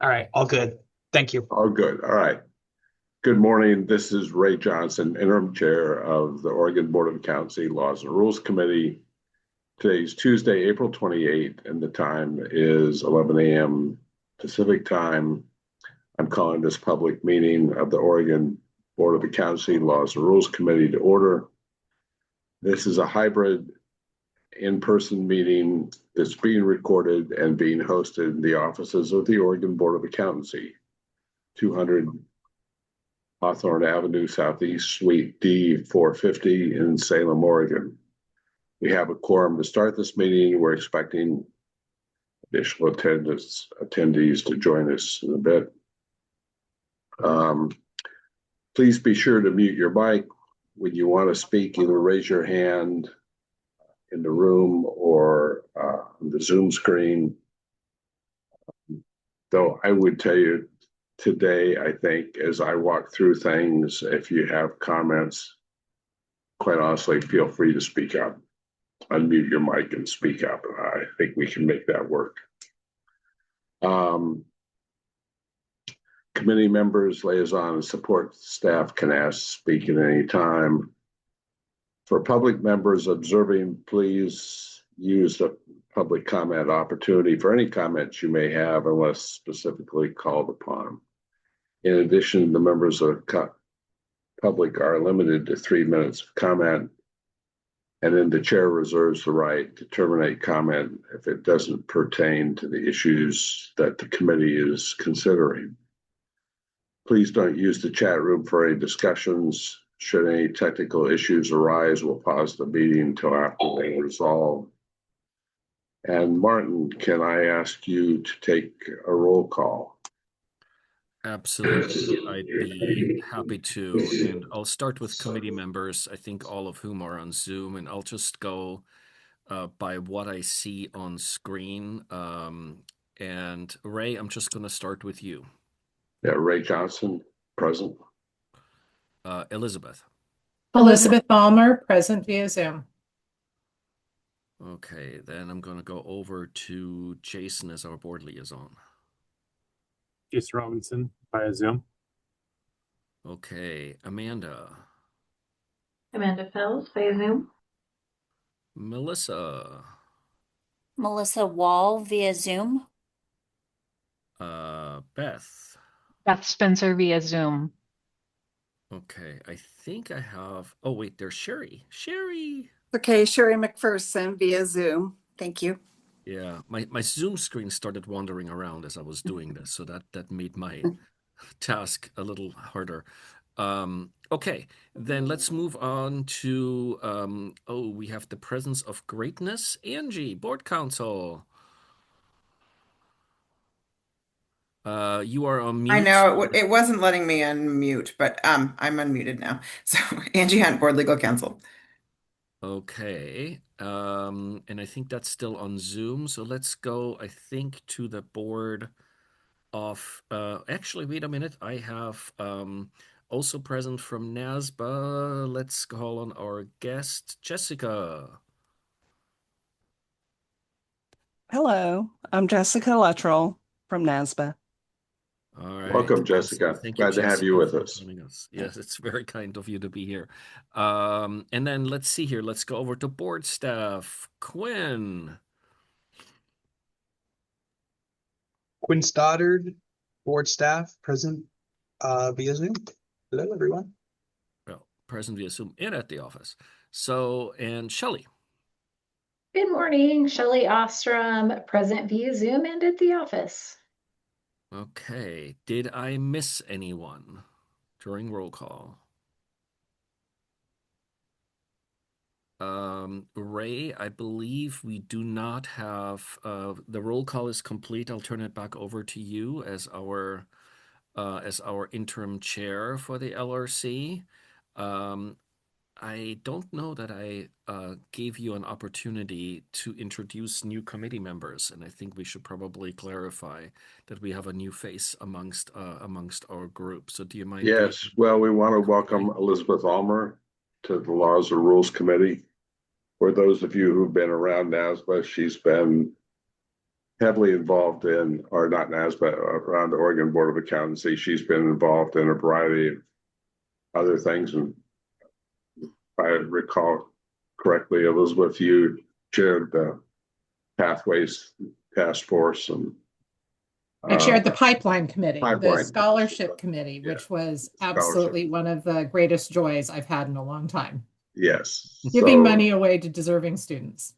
All right, all good. Thank you. All good. All right. Good morning. This is Ray Johnson, interim chair of the Oregon Board of Accountancy Laws and Rules Committee. Today's Tuesday, April 28th, and the time is 11 a.m. Pacific time. I'm calling this public meeting of the Oregon Board of Accountancy Laws and Rules Committee to order. This is a hybrid in-person meeting that's being recorded and being hosted in the offices of the Oregon Board of Accountancy, 200 Hawthorne Avenue Southeast, Suite D 450 in Salem, Oregon. We have a quorum to start this meeting. We're expecting additional attendees to join us in a bit. Please be sure to mute your mic when you want to speak. Either raise your hand in the room or on the Zoom screen. Though I would tell you today, I think, as I walk through things, if you have comments, quite honestly, feel free to speak up. Unmute your mic and speak up. I think we can make that work. Committee members, liaison, and support staff can ask to speak at any time. For public members observing, please use the public comment opportunity for any comments you may have unless specifically called upon. In addition, the members of the public are limited to 3 minutes of comment, and then the chair reserves the right to terminate comment if it doesn't pertain to the issues that the committee is considering. Please don't use the chat room for any discussions. Should any technical issues arise, we'll pause the meeting until after they resolve. And Martin, can I ask you to take a roll call? Absolutely, I'd be happy to. And I'll start with committee members, I think all of whom are on Zoom, and I'll just go by what I see on screen. And Ray, I'm just going to start with you. Yeah, Ray Johnson, present. Elizabeth. Elizabeth Balmer, present via Zoom. Okay, then I'm going to go over to Jason as our board liaison. Jason Robinson via Zoom. Okay, Amanda. Amanda Fells via Zoom. Melissa. Melissa Wall via Zoom. Beth. Beth Spencer via Zoom. Okay, I think I have. Oh, wait, there's Sherry. Sherry. Okay, Sherry McPherson via Zoom. Thank you. Yeah, my Zoom screen started wandering around as I was doing this, so that made my task a little harder. Okay, then let's move on to, we have the presence of greatness. Angie, board counsel. You are on mute. I know it wasn't letting me unmute, but I'm unmuted now. So Angie Hunt, Board Legal Counsel. Okay, and I think that's still on Zoom. So let's go, I think, to the board of, actually, wait a minute. I have also present from NASBA. Let's call on our guest, Jessica. Hello, I'm Jessica Luttrell from NASBA. All right. Welcome, Jessica. Glad to have you with us. Yes, it's very kind of you to be here. And then let's see here. Let's go over to board staff. Quinn. Quinn Stoddard, board staff, present via Zoom. Hello, everyone. Well, present via Zoom and at the office. So, and Shelley. Good morning, Shelley Ostrom, present via Zoom and at the office. Okay. Did I miss anyone during roll call? Ray, I believe we do not have, the roll call is complete. I'll turn it back over to you as our interim chair for the LRC. I don't know that I gave you an opportunity to introduce new committee members, and I think we should probably clarify that we have a new face amongst our group. So do you mind? Yes, well, we want to welcome Elizabeth Almer to the Laws and Rules Committee. For those of you who've been around NASBA, she's been heavily involved in, or not NASBA, around the Oregon Board of Accountancy. She's been involved in a variety of other things. And if I recall correctly, Elizabeth, you chaired the Pathways Task Force, and I chaired the pipeline committee, the Pipeline. scholarship committee, Yeah. which was absolutely one of the greatest joys I've had in a long time. Yes. Giving So, money away to deserving students.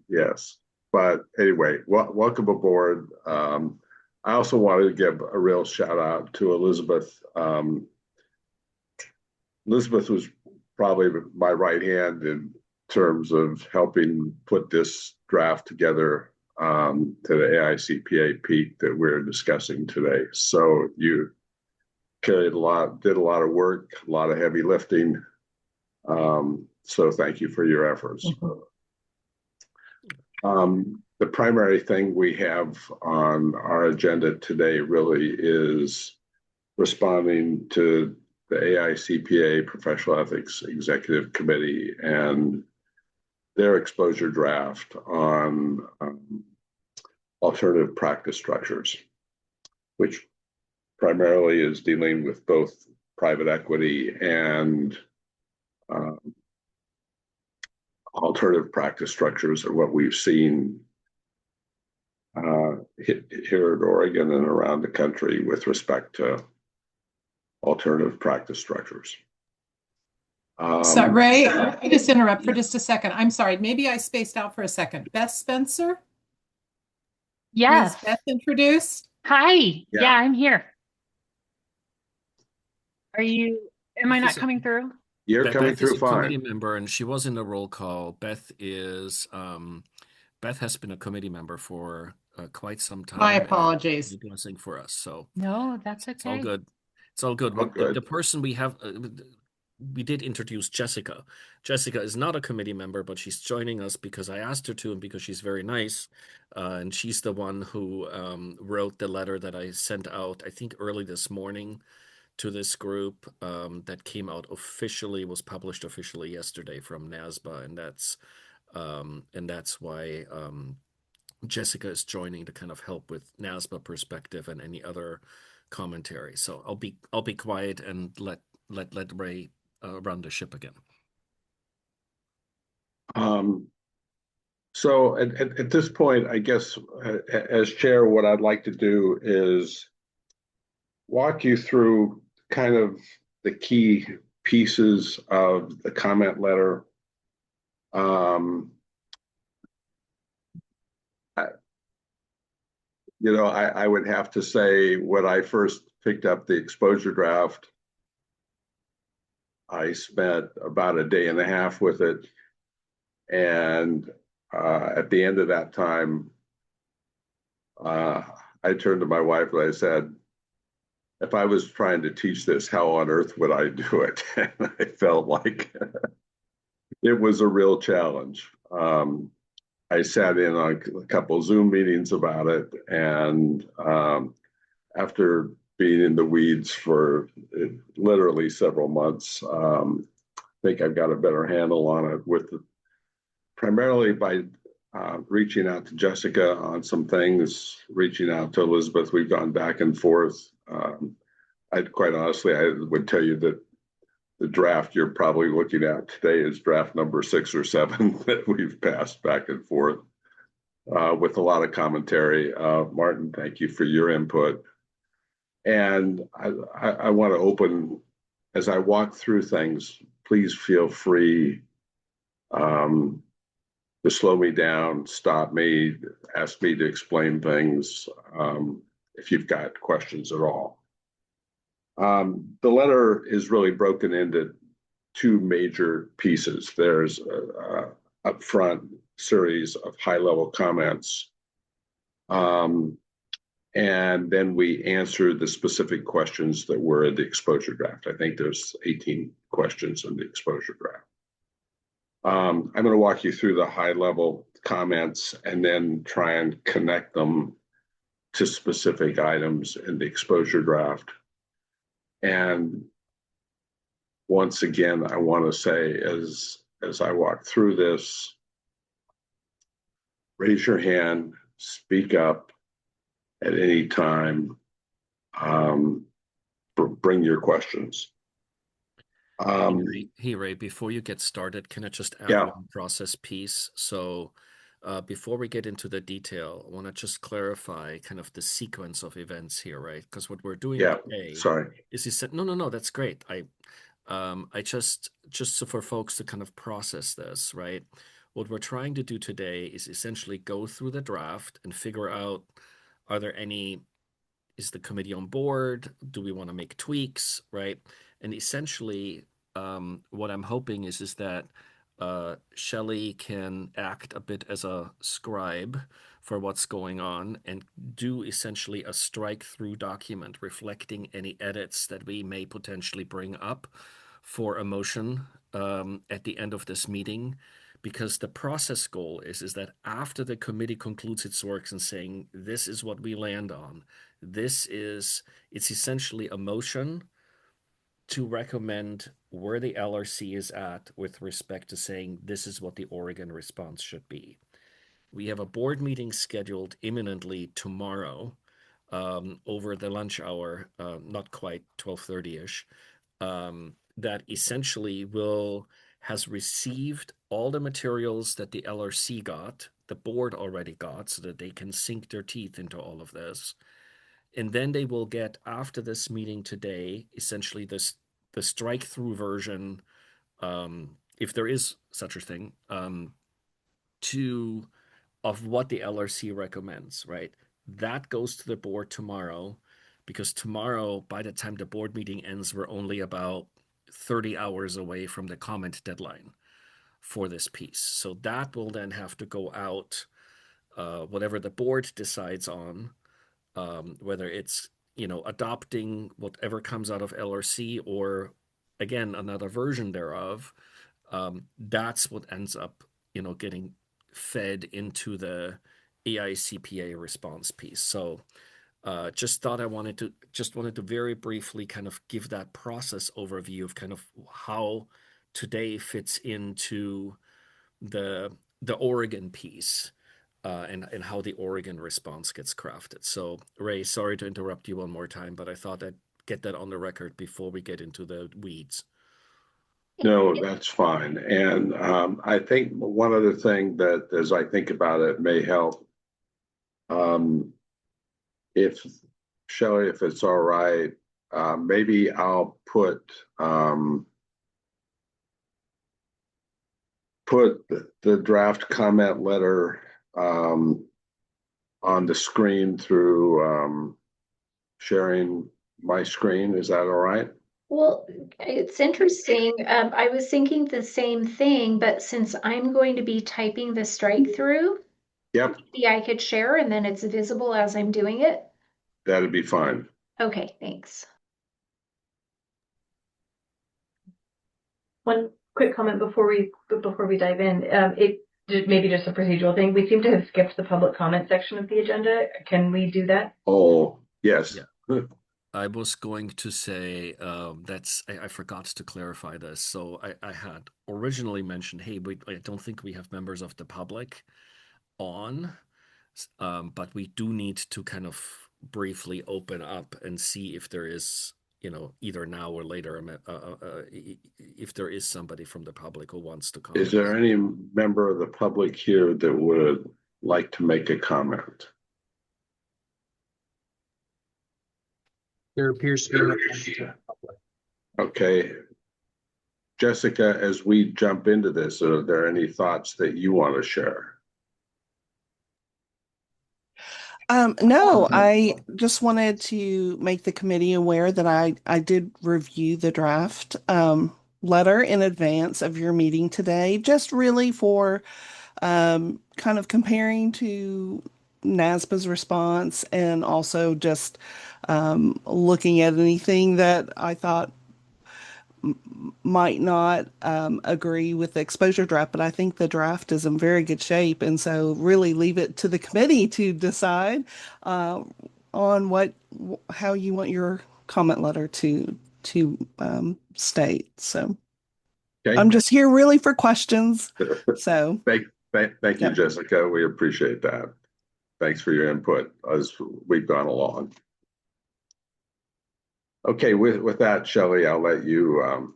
yes. But anyway, welcome aboard. I also wanted to give a real shout out to Elizabeth. Elizabeth was probably my right hand in terms of helping put this draft together to the AICPA peak that we're discussing today. So you did a lot of work, a lot of heavy lifting. So thank you for your efforts. The primary thing we have on our agenda today really is responding to the AICPA Professional Ethics Executive Committee and their exposure draft on alternative practice structures, which primarily is dealing with both private equity and alternative practice structures are what we've seen here at Oregon and around the country with respect to alternative practice structures. So Ray, let me just interrupt for just a second. I'm sorry, maybe I spaced out for a second. Beth Spencer? Yes. Was Beth introduced? Hi. Yeah. Yeah, I'm here. Am I not Beth is- coming through? You're coming Beth through is a committee fine. member, and she was in the roll call. Beth has been a committee member for quite some time. My and apologies. a blessing for us. So No, that's it's all okay. good. It's all good. All good. The person we have, we did introduce Jessica. Jessica is not a committee member, but she's joining us because I asked her to and because she's very nice. And she's the one who wrote the letter that I sent out, I think, early this morning to this group that came out officially, was published officially yesterday from NASBA. And that's why Jessica is joining to kind of help with NASBA perspective and any other commentary. So I'll be quiet and let Ray run the ship again. So at this point, I guess as chair, what I'd like to do is walk you through kind of the key pieces of the comment letter. I would have to say when I first picked up the exposure draft, I spent about a day and a half with it. And at the end of that time, I turned to my wife and I said, if I was trying to teach this, how on earth would I do it? And I felt like it was a real challenge. I sat in on a couple of Zoom meetings about it. And after being in the weeds for literally several months, I think I've got a better handle on it primarily by reaching out to Jessica on some things, reaching out to Elizabeth. We've gone back and forth. Quite honestly, I would tell you that the draft you're probably looking at today is draft number 6 or 7 that we've passed back and forth with a lot of commentary. Martin, thank you for your input. And I want to open, as I walk through things, please feel free to slow me down, stop me, ask me to explain things if you've got questions at all. The letter is really broken into 2 major pieces. There's a upfront series of high-level comments, and then we answer the specific questions that were in the exposure draft. I think there's 18 questions in the exposure draft. I'm going to walk you through the high-level comments and then try and connect them to specific items in the exposure draft. And once again, I want to say, as I walk through this, raise your hand speak up at any time. Bring your questions. Hey, Ray, before you get started, can I just add Yeah. one process piece? So before we get into the detail, I want to just clarify kind of the sequence of events here, right? Because what we're doing Yeah, today sorry. is you said, no, that's great. I just so for folks to kind of process this, right? What we're trying to do today is essentially go through the draft and figure out, is the committee on board? Do we want to make tweaks, right? And essentially, what I'm hoping is that Shelley can act a bit as a scribe for what's going on and do essentially a strike-through document reflecting any edits that we may potentially bring up for a motion at the end of this meeting. Because the process goal is that after the committee concludes its works and saying, this is what we land on, it's essentially a motion to recommend where the LRC is at with respect to saying this is what the Oregon response should be. We have a board meeting scheduled imminently tomorrow over the lunch hour, not quite 12:30-ish, that essentially has received all the materials that the LRC got, the board already got, so that they can sink their teeth into all of this. And then they will get, after this meeting today, essentially the strike-through version, if there is such a thing, of what the LRC recommends, right? That goes to the board tomorrow, because tomorrow, by the time the board meeting ends, we're only about 30 hours away from the comment deadline for this piece. So that will then have to go out, whatever the board decides on, whether it's, adopting whatever comes out of LRC or, again, another version thereof. That's what ends up, getting fed into the AICPA response piece. So just wanted to very briefly kind of give that process overview of kind of how today fits into the Oregon piece, and how the Oregon response gets crafted. So Ray, sorry to interrupt you one more time, but I thought I'd get that on the record before we get into the weeds. No, that's fine. And I think one other thing that, as I think about it, may help, if Shelley, if it's all right, maybe I'll put the draft comment letter on the screen through sharing my screen. Is that all right? Well, it's interesting. I was thinking the same thing, but since I'm going to be typing the strike through, Yep, maybe I could share and then it's visible as I'm doing it. that'd be fine. Okay, thanks. One quick comment before we dive in. Maybe just a procedural thing. We seem to have skipped the public comment section of the agenda. Can we do that? Oh, yes. Yeah. I was going to say I forgot to clarify this. So I had originally mentioned, hey, I don't think we have members of the public on, but we do need to kind of briefly open up and see if there is, either now or later, if there is somebody from the public who wants to comment. Is there any member of the public here that would like to make a comment? There appears to be Okay. Jessica, as we jump into this, are there any thoughts that you want to share? No, I just wanted to make the committee aware that I did review the draft letter in advance of your meeting today, just really for kind of comparing to NASBA's response and also just looking at anything that I thought might not agree with the exposure draft, but I think the draft is in very good shape. And so really leave it to the committee to decide on how you want your comment letter to state. So Okay. I'm just here really for questions. So Thank you, Yep. Jessica. We appreciate that. thanks for your input as we've gone along. Okay, with that, Shelley, I'll let you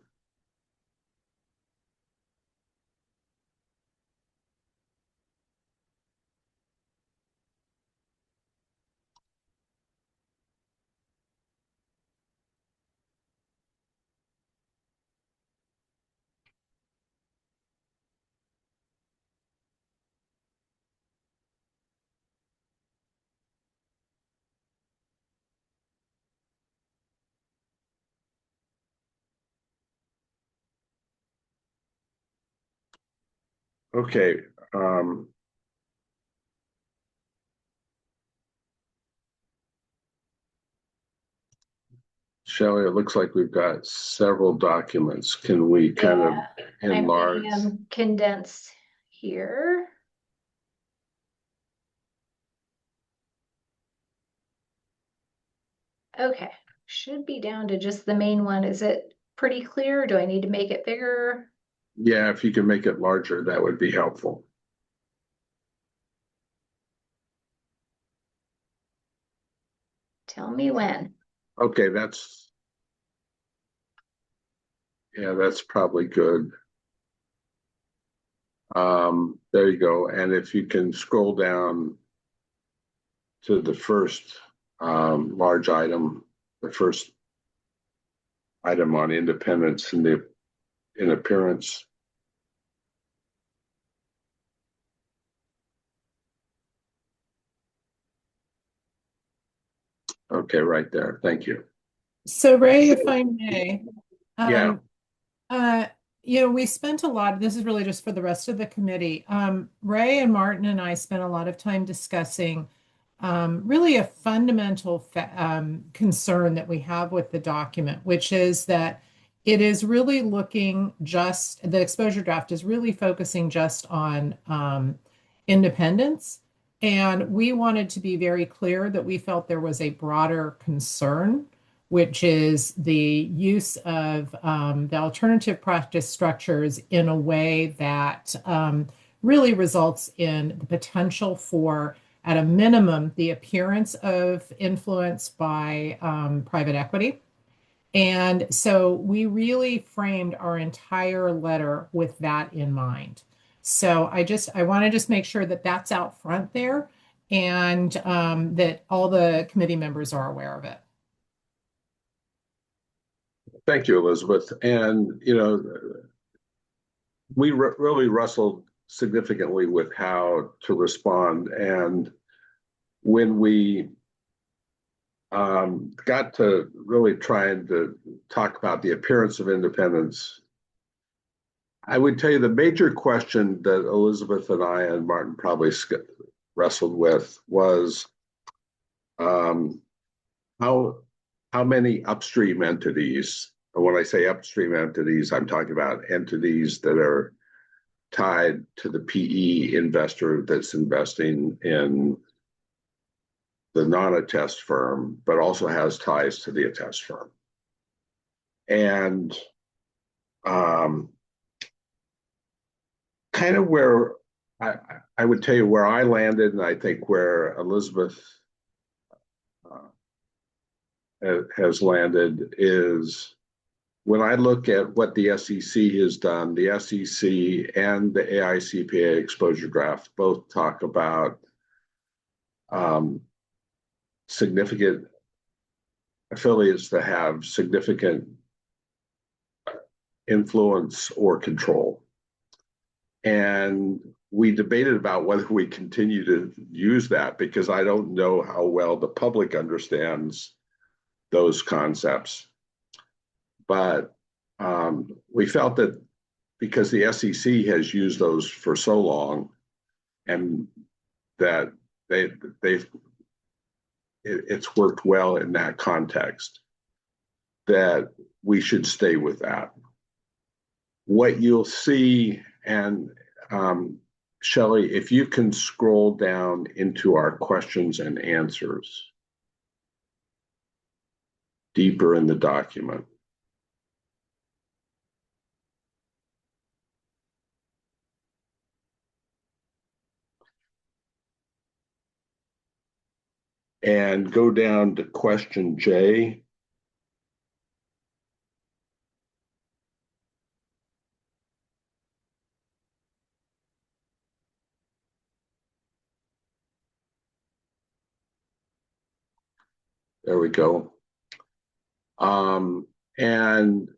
okay. Shelley, it looks like we've got several documents. Can we kind of enlarge? I'm making them condensed here. Okay, should be down to just the main one. Is it pretty clear? Do I need to make it bigger? Yeah, if you can make it larger, that would be helpful. Tell me when. Okay, that's probably good. There you go. And if you can scroll down to the first large item, the first item on independence in appearance. Okay, right there. Thank you. So Ray, if I may, Yeah. we spent a lot, this is really just for the rest of the committee. Ray and Martin and I spent a lot of time discussing really a fundamental concern that we have with the document, which is that it is really the exposure draft is really focusing just on independence. And we wanted to be very clear that we felt there was a broader concern, which is the use of the alternative practice structures in a way that really results in the potential for, at a minimum, the appearance of influence by private equity. And so we really framed our entire letter with that in mind. So I want to just make sure that that's out front there and that all the committee members are aware of it. Thank you, Elizabeth. And, we really wrestled significantly with how to respond. And when we got to really trying to talk about the appearance of independence, I would tell you the major question that Elizabeth and I and Martin probably wrestled with was how many upstream entities, and when I say upstream entities, I'm talking about entities that are tied to the PE investor that's investing in the non-attest firm, but also has ties to the attest firm. And kind of where I would tell you where I landed, and I think where Elizabeth has landed is when I look at what the SEC has done, the SEC and the AICPA exposure draft both talk about significant affiliates that have significant influence or control. And we debated about whether we continue to use that because I don't know how well the public understands those concepts. But we felt that because the SEC has used those for so long and that it's worked well in that context, that we should stay with that. What you'll see, and Shelley, if you can scroll down into our questions and answers deeper in the document. and go down to question J. There we go. And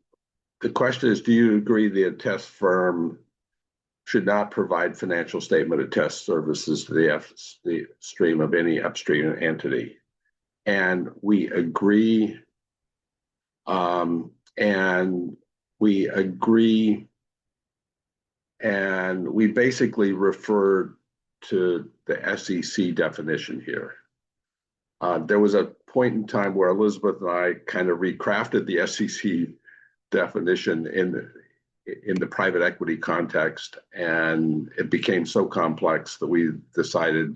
the question is, do you agree the attest firm should not provide financial statement attest services to the stream of any upstream entity? And we agree. And we basically refer to the SEC definition here. There was a point in time where Elizabeth and I kind of recrafted the SEC definition in the private equity context, and it became so complex that we decided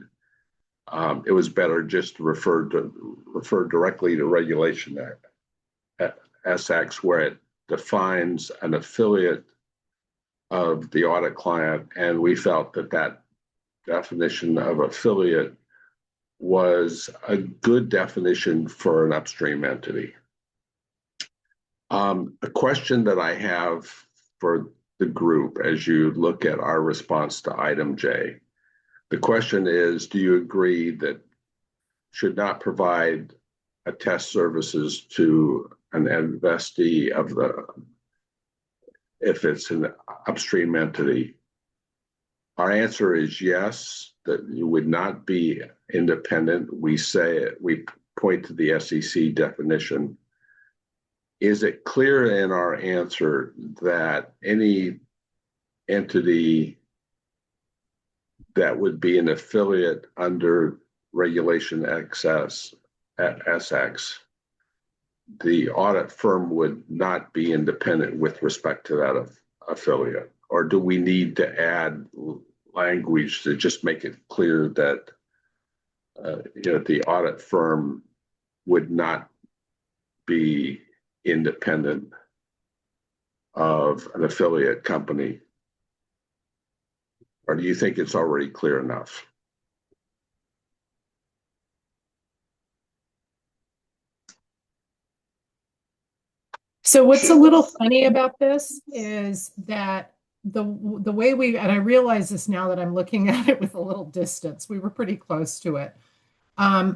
it was better just to refer directly to Regulation SX, where it defines an affiliate of the audit client, and we felt that definition of affiliate was a good definition for an upstream entity. A question that I have for the group as you look at our response to item J, the question is, do you agree that should not provide attest services to an investee if it's an upstream entity? Our answer is yes, that you would not be independent. We point to the SEC definition. Is it clear in our answer that any entity that would be an affiliate under Regulation SX, the audit firm would not be independent with respect to that affiliate? Or do we need to add language to just make it clear that the audit firm would not be independent of an affiliate company? Or do you think it's already clear enough? So what's a little funny about this is that the way and I realize this now that I'm looking at it with a little distance, we were pretty close to it.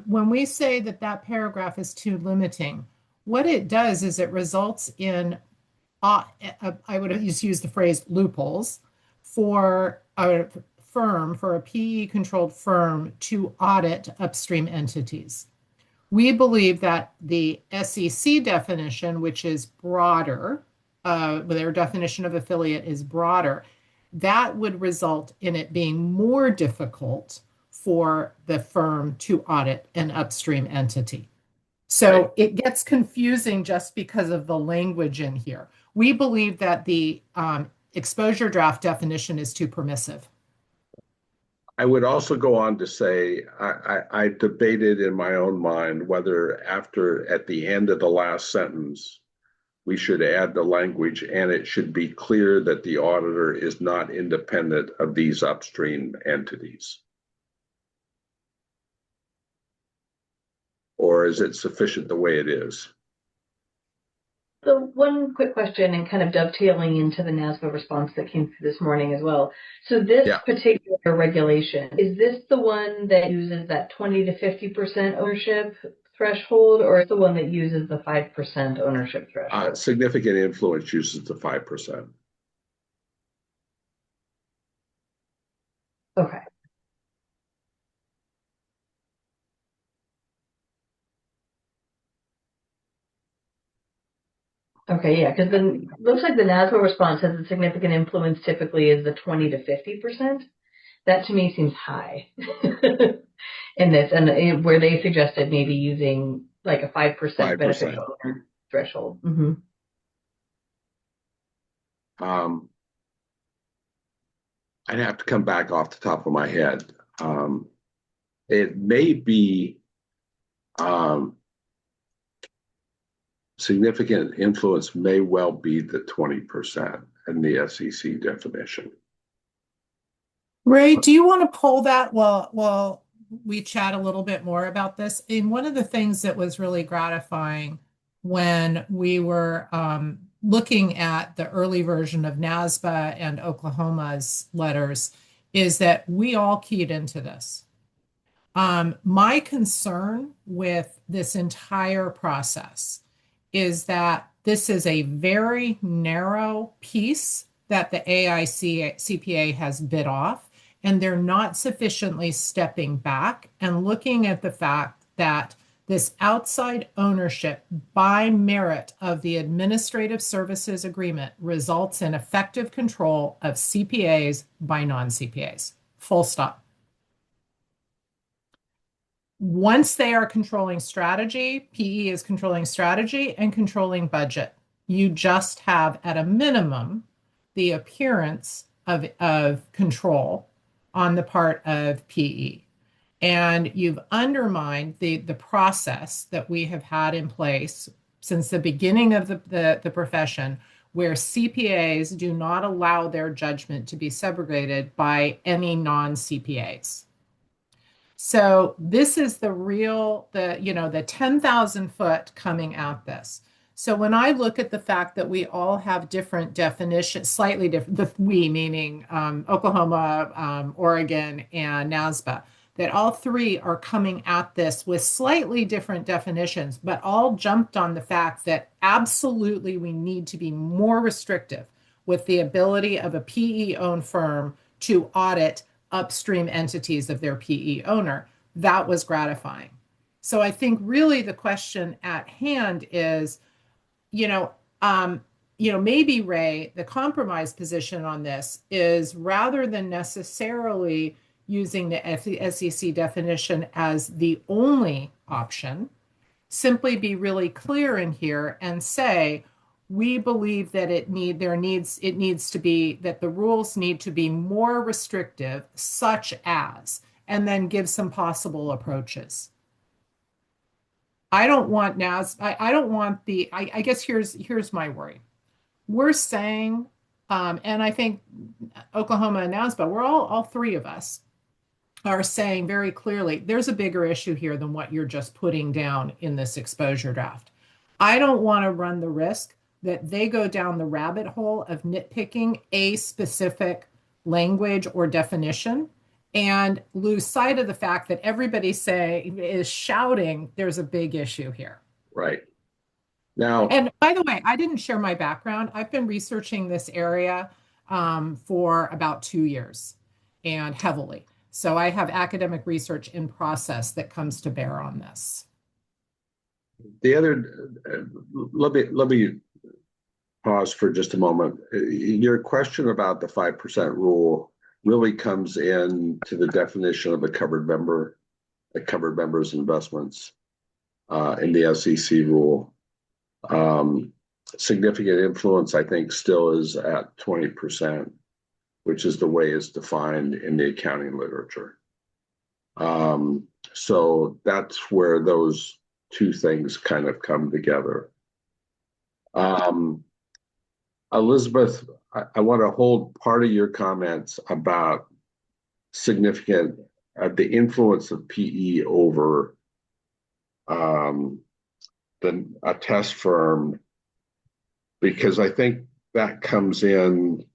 When we say that paragraph is too limiting, what it does is it results in, I would use the phrase loopholes for a firm, for a PE-controlled firm to audit upstream entities. We believe that the SEC definition, which is broader, their definition of affiliate is broader, that would result in it being more difficult for the firm to audit an upstream entity. So it gets confusing just because of the language in here. We believe that the exposure draft definition is too permissive. I would also go on to say, I debated in my own mind whether at the end of the last sentence, we should add the language, and it should be clear that the auditor is not independent of these upstream entities. Or is it sufficient the way it is? So one quick question, and kind of dovetailing into the NASBA response that came through this morning as well. So this particular regulation, is this the one that uses that 20 to 50% ownership threshold, or is the one that uses the 5% ownership threshold? Significant influence uses the 5%. Okay. Okay, yeah, because then it looks like the NASBA response says the significant influence typically is the 20 to 50%. That to me seems high in this, and where they suggested maybe using like a 5% beneficial owner threshold. Mm-hmm. I'd have to come back off the top of my head. It may be significant influence may well be the 20% in the SEC definition. Ray, do you want to pull that while we chat a little bit more about this? And one of the things that was really gratifying when we were looking at the early version of NASBA and Oklahoma's letters is that we all keyed into this. My concern with this entire process is that this is a very narrow piece that the AICPA has bit off, and they're not sufficiently stepping back and looking at the fact that this outside ownership by merit of the Administrative Services Agreement results in effective control of CPAs by non-CPAs. Full stop. Once they are controlling strategy, PE is controlling strategy and controlling budget. You just have, at a minimum, the appearance of control on the part of PE. And you've undermined the process that we have had in place since the beginning of the profession, where CPAs do not allow their judgment to be segregated by any non-CPAs. So this is the real, the 10,000 foot coming at this. So when I look at the fact that we all have different definitions, slightly different, we meaning Oklahoma, Oregon, and NASBA, that all three are coming at this with slightly different definitions, but all jumped on the fact that absolutely we need to be more restrictive with the ability of a PE-owned firm to audit upstream entities of their PE owner. That was gratifying. So I think really the question at hand is, maybe, Ray, the compromise position on this is rather than necessarily using the SEC definition as the only option, simply be really clear in here and say, we believe that it needs to be that the rules need to be more restrictive, such as, and then give some possible approaches. I don't want I don't want I guess here's my worry. We're saying, and I think Oklahoma and NASBA, we're all three of us are saying very clearly, there's a bigger issue here than what you're just putting down in this exposure draft. I don't want to run the risk that they go down the rabbit hole of nitpicking a specific language or definition and lose sight of the fact that everybody is shouting there's a big issue here. Right. Now, and by the way, I didn't share my background. I've been researching this area for about 2 years and heavily. So I have academic research in process that comes to bear on this. The other, let me pause for just a moment. Your question about the 5% rule really comes in to the definition of a covered member's investments in the SEC rule. Significant influence, I think, still is at 20%, which is the way it's defined in the accounting literature. So that's where those two things kind of come together. Elizabeth, I want to hold part of your comments about significant, the influence of PE over a test firm, because I think that comes in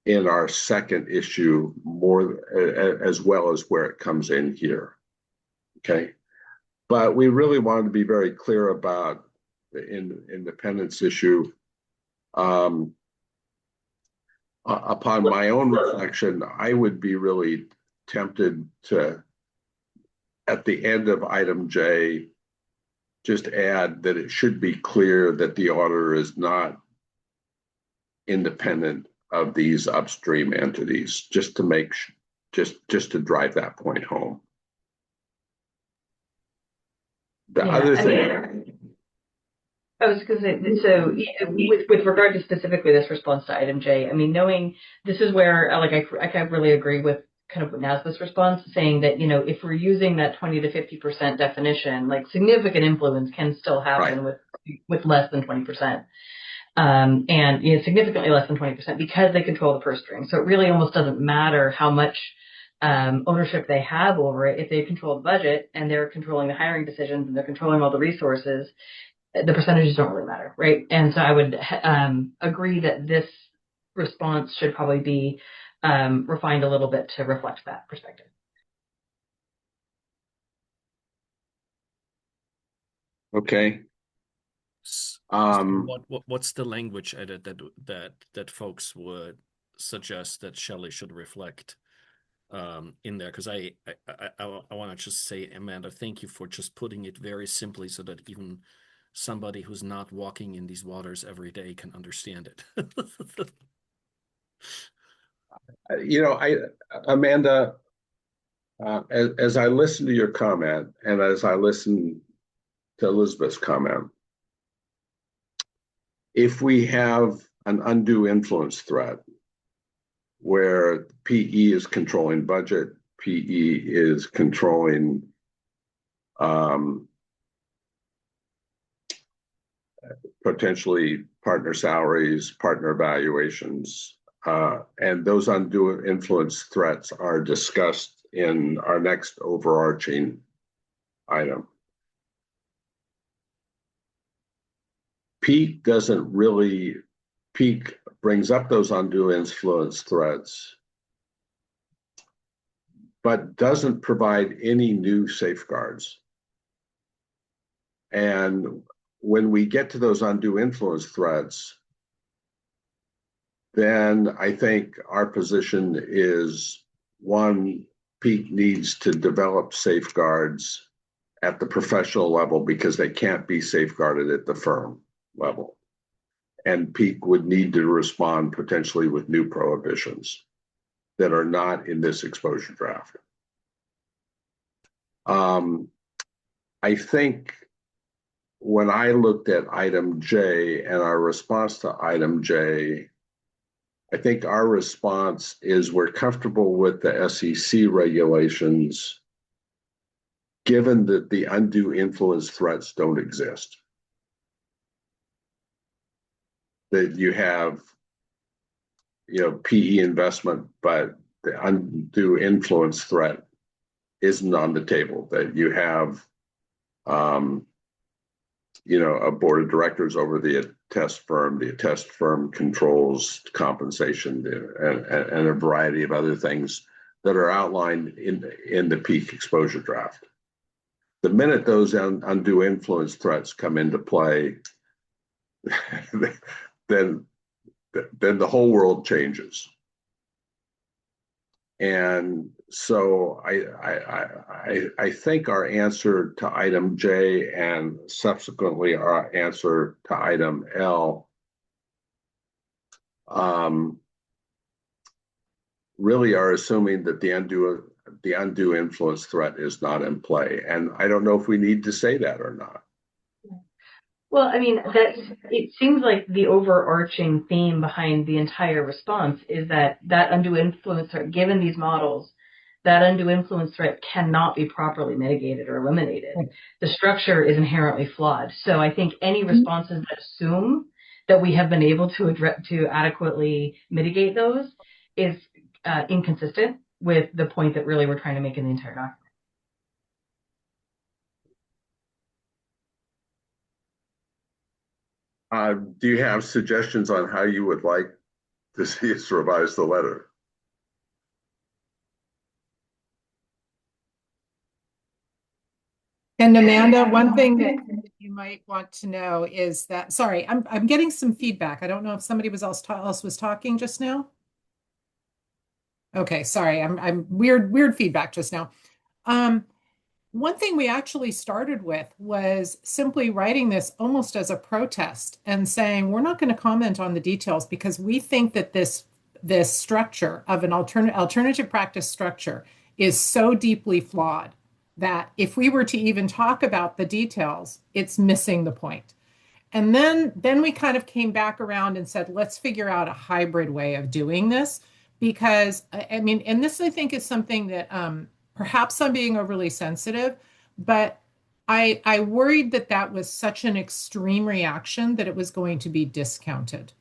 our second issue more, as well as where it comes in here. Okay. But we really wanted to be very clear about the independence issue. Upon my own reflection, I would be really tempted to, at the end of item J, just add that it should be clear that the auditor is not independent of these upstream entities, just to make, just to drive that point home. The other thing. I was going to say, so with regard to specifically this response to item J, I mean, knowing this is where, like, I really agree with kind of NASBA's response, saying that, if we're using that 20 to 50% definition, like, significant influence can still happen with less than 20%. And significantly less than 20% because they control the purse string. So it really almost doesn't matter how much ownership they have over it, if they control the budget and they're controlling the hiring decisions and they're controlling all the resources, the percentages don't really matter, right? And so I would agree that this response should probably be refined a little bit to reflect that perspective. Okay. What's the language edit that folks would suggest that Shelley should reflect in there? Because I want to just say, Amanda, thank you for just putting it very simply so that even somebody who's not walking in these waters every day can understand it. Amanda, as I listen to your comment and as I listen to Elizabeth's comment, if we have an undue influence threat where PE is controlling budget, PE is controlling potentially partner salaries, partner evaluations, and those undue influence threats are discussed in our next overarching item. Peak brings up those undue influence threats, but doesn't provide any new safeguards. And when we get to those undue influence threats, then I think our position is, one, Peak needs to develop safeguards at the professional level because they can't be safeguarded at the firm level. And Peak would need to respond potentially with new prohibitions that are not in this exposure draft. I think when I looked at item J and our response to item J, I think our response is we're comfortable with the SEC regulations given that the undue influence threats don't exist. That you have, PE investment, but the undue influence threat isn't on the table. That you have, a board of directors over the attest firm. The attest firm controls compensation and a variety of other things that are outlined in the Peak exposure draft. The minute those undue influence threats come into play, then the whole world changes. And so I think our answer to item J and subsequently our answer to item L really are assuming that the undue influence threat is not in play. And I don't know if we need to say that or not. Well, I mean, it seems like the overarching theme behind the entire response is that undue influence threat, given these models, that undue influence threat cannot be properly mitigated or eliminated. The structure is inherently flawed. So I think any responses that assume that we have been able to adequately mitigate those is inconsistent with the point that really we're trying to make in the entire document. Do you have suggestions on how you would like to see us revise the letter? And Amanda, one thing that you might want to know is that, sorry, I'm getting some feedback. I don't know if somebody else was talking just now. Okay, sorry, I'm weird feedback just now. One thing we actually started with was simply writing this almost as a protest and saying, we're not going to comment on the details because we think that this structure of an alternative practice structure is so deeply flawed that if we were to even talk about the details, it's missing the point. And then we kind of came back around and said, let's figure out a hybrid way of doing this. Because, I mean, and this I think is something that perhaps I'm being overly sensitive, but I worried that was such an extreme reaction that it was going to be discounted.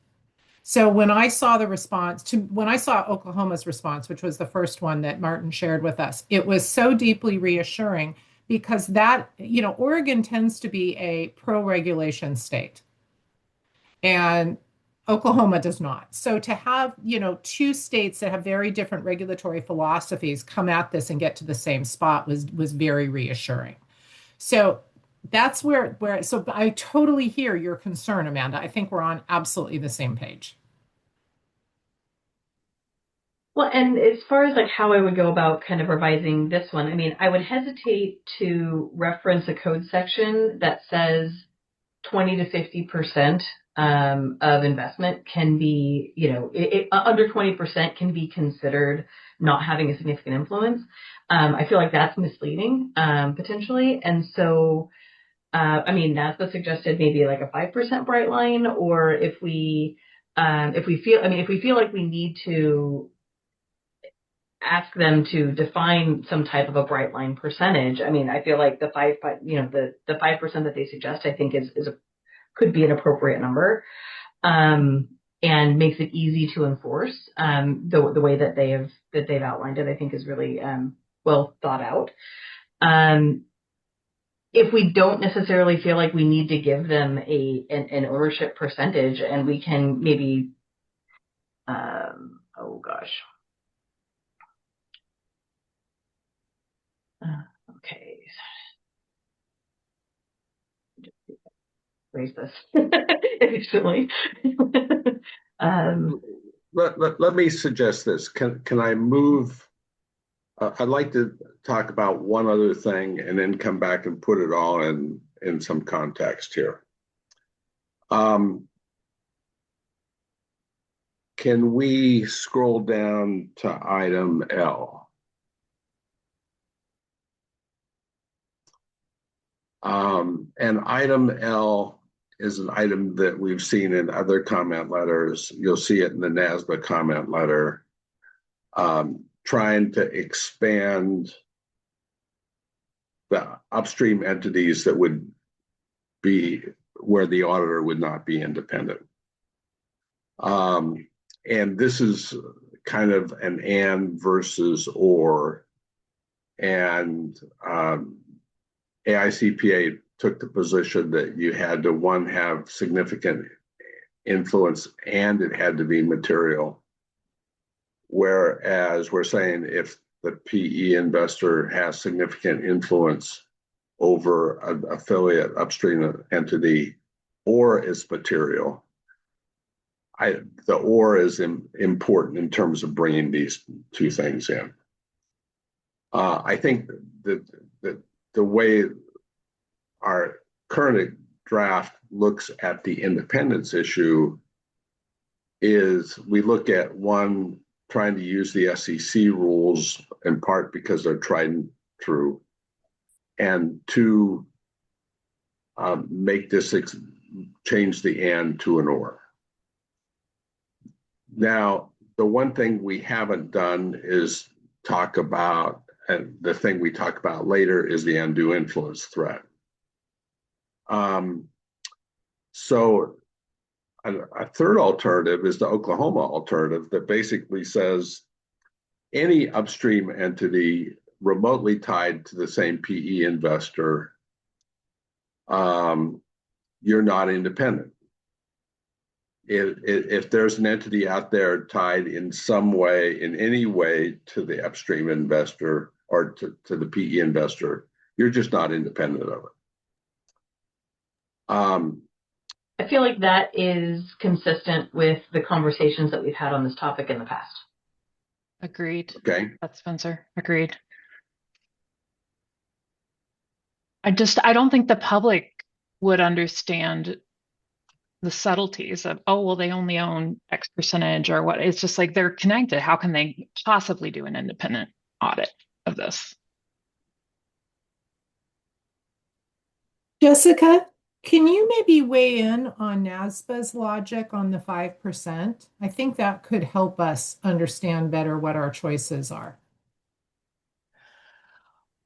So when I saw when I saw Oklahoma's response, which was the first one that Martin shared with us, it was so deeply reassuring because Oregon tends to be a pro-regulation state and Oklahoma does not. So to have, two states that have very different regulatory philosophies come at this and get to the same spot was very reassuring. So that's so I totally hear your concern, Amanda. I think we're on absolutely the same page. Well, and as far as like how I would go about kind of revising this one, I mean, I would hesitate to reference a code section that says 20 to 50% of investment can be, under 20% can be considered not having a significant influence. I feel like that's misleading, potentially. And so, NASBA suggested maybe like a 5% bright line, or if we feel like we need to ask them to define some type of a bright line percentage. I mean, I feel like the 5% that they suggest, I think could be an appropriate number, and makes it easy to enforce. The way that they've outlined it, I think is really well thought out. If we don't necessarily feel like we need to give them an ownership percentage, and we can maybe, okay. Raise this efficiently. Let me suggest this. Can I move? I'd like to talk about one other thing and then come back and put it all in some context here. Can we scroll down to item L? And item L is an item that we've seen in other comment letters. You'll see it in the NASBA comment letter, trying to expand the upstream entities that would be where the auditor would not be independent. And this is kind of an and versus or. And AICPA took the position that you had to, one, have significant influence and it had to be material. Whereas we're saying if the PE investor has significant influence over an affiliate upstream entity or is material, the or is important in terms of bringing these two things in. I think that the way our current draft looks at the independence issue is we look at, one, trying to use the SEC rules in part because they're tried and true, and two, make this change the and to an or. Now, the one thing we haven't done is talk about, and the thing we talk about later is the undue influence threat. So a third alternative is the Oklahoma alternative that basically says any upstream entity remotely tied to the same PE investor, you're not independent. If there's an entity out there tied in some way, in any way, to the upstream investor or to the PE investor, you're just not independent of it. I feel like that is consistent with the conversations that we've had on this topic in the past. Agreed. Okay. That's Spencer. Agreed. I don't think the public would understand the subtleties of, oh, well, they only own X percentage or what. It's just like they're connected. How can they possibly do an independent audit of this? Jessica, can you maybe weigh in on NASBA's logic on the 5%? I think that could help us understand better what our choices are.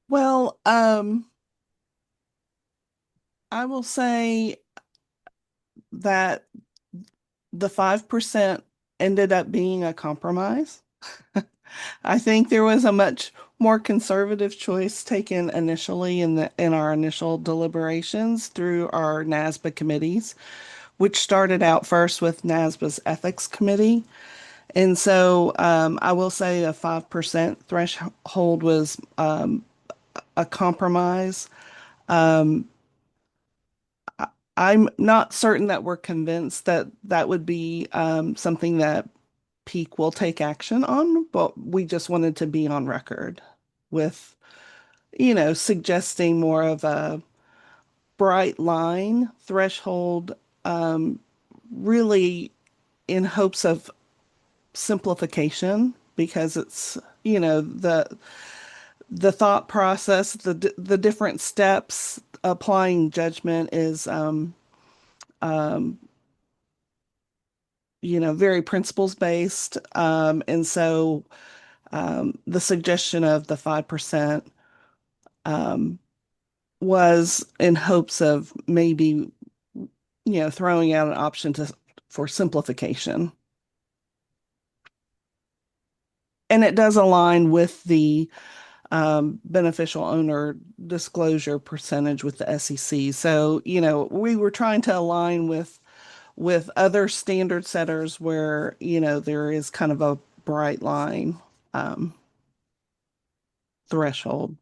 Well, I will say that the 5% ended up being a compromise. I think there was a much more conservative choice taken initially in our initial deliberations through our NASBA committees, which started out first with NASBA's ethics committee. And so I will say a 5% threshold was a compromise. I'm not certain that we're convinced that that would be something that Peak will take action on, but we just wanted to be on record with, suggesting more of a bright line threshold, really in hopes of simplification, because it's, the thought process, the different steps applying judgment is very principles based. And so the suggestion of the 5% was in hopes of maybe, throwing out an option for simplification. And it does align with the beneficial owner disclosure percentage with the SEC. So, we were trying to align with other standard setters where, there is kind of a bright line threshold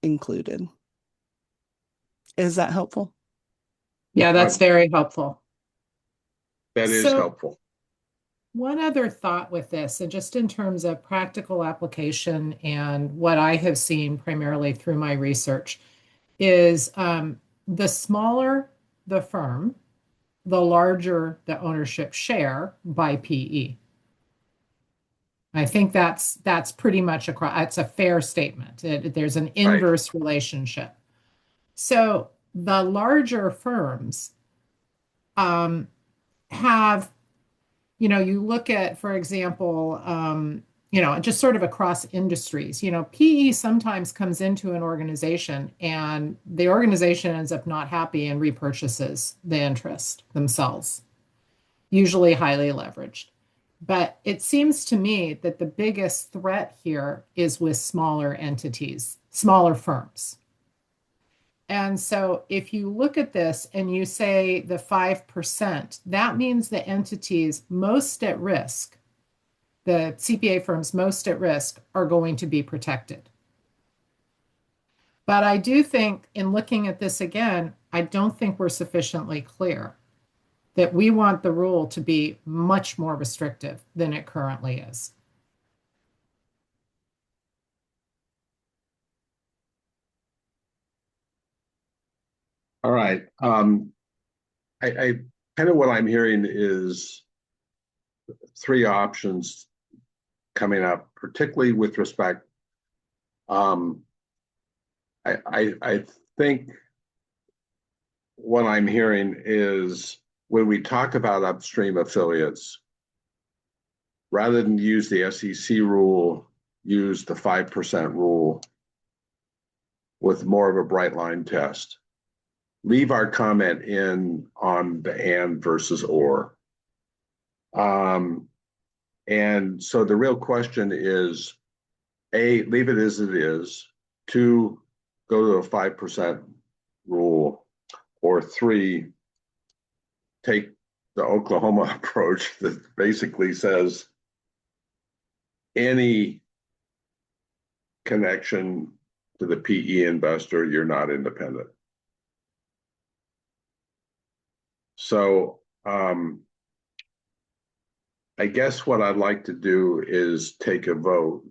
included. Is that helpful? Yeah, that's very helpful. That is helpful. One other thought with this, and just in terms of practical application and what I have seen primarily through my research, is the smaller the firm, the larger the ownership share by PE. I think that's pretty much it's a fair statement. There's an inverse relationship. So the larger firms have, you look at, for example, just sort of across industries, PE sometimes comes into an organization and the organization ends up not happy and repurchases the interest themselves, usually highly leveraged. But it seems to me that the biggest threat here is with smaller entities, smaller firms. And so if you look at this and you say the 5%, that means the entities most at risk, the CPA firms most at risk, are going to be protected. But I do think, in looking at this again, I don't think we're sufficiently clear that we want the rule to be much more restrictive than it currently is. All right. I kind of what I'm hearing is three options coming up, particularly with respect. I think what I'm hearing is when we talk about upstream affiliates, rather than use the SEC rule, use the 5% rule with more of a bright line test. Leave our comment in on the and versus or. And so the real question is, A, leave it as it is. 2, go to a 5% rule. Or 3, take the Oklahoma approach that basically says any connection to the PE investor, you're not independent. So I guess what I'd like to do is take a vote.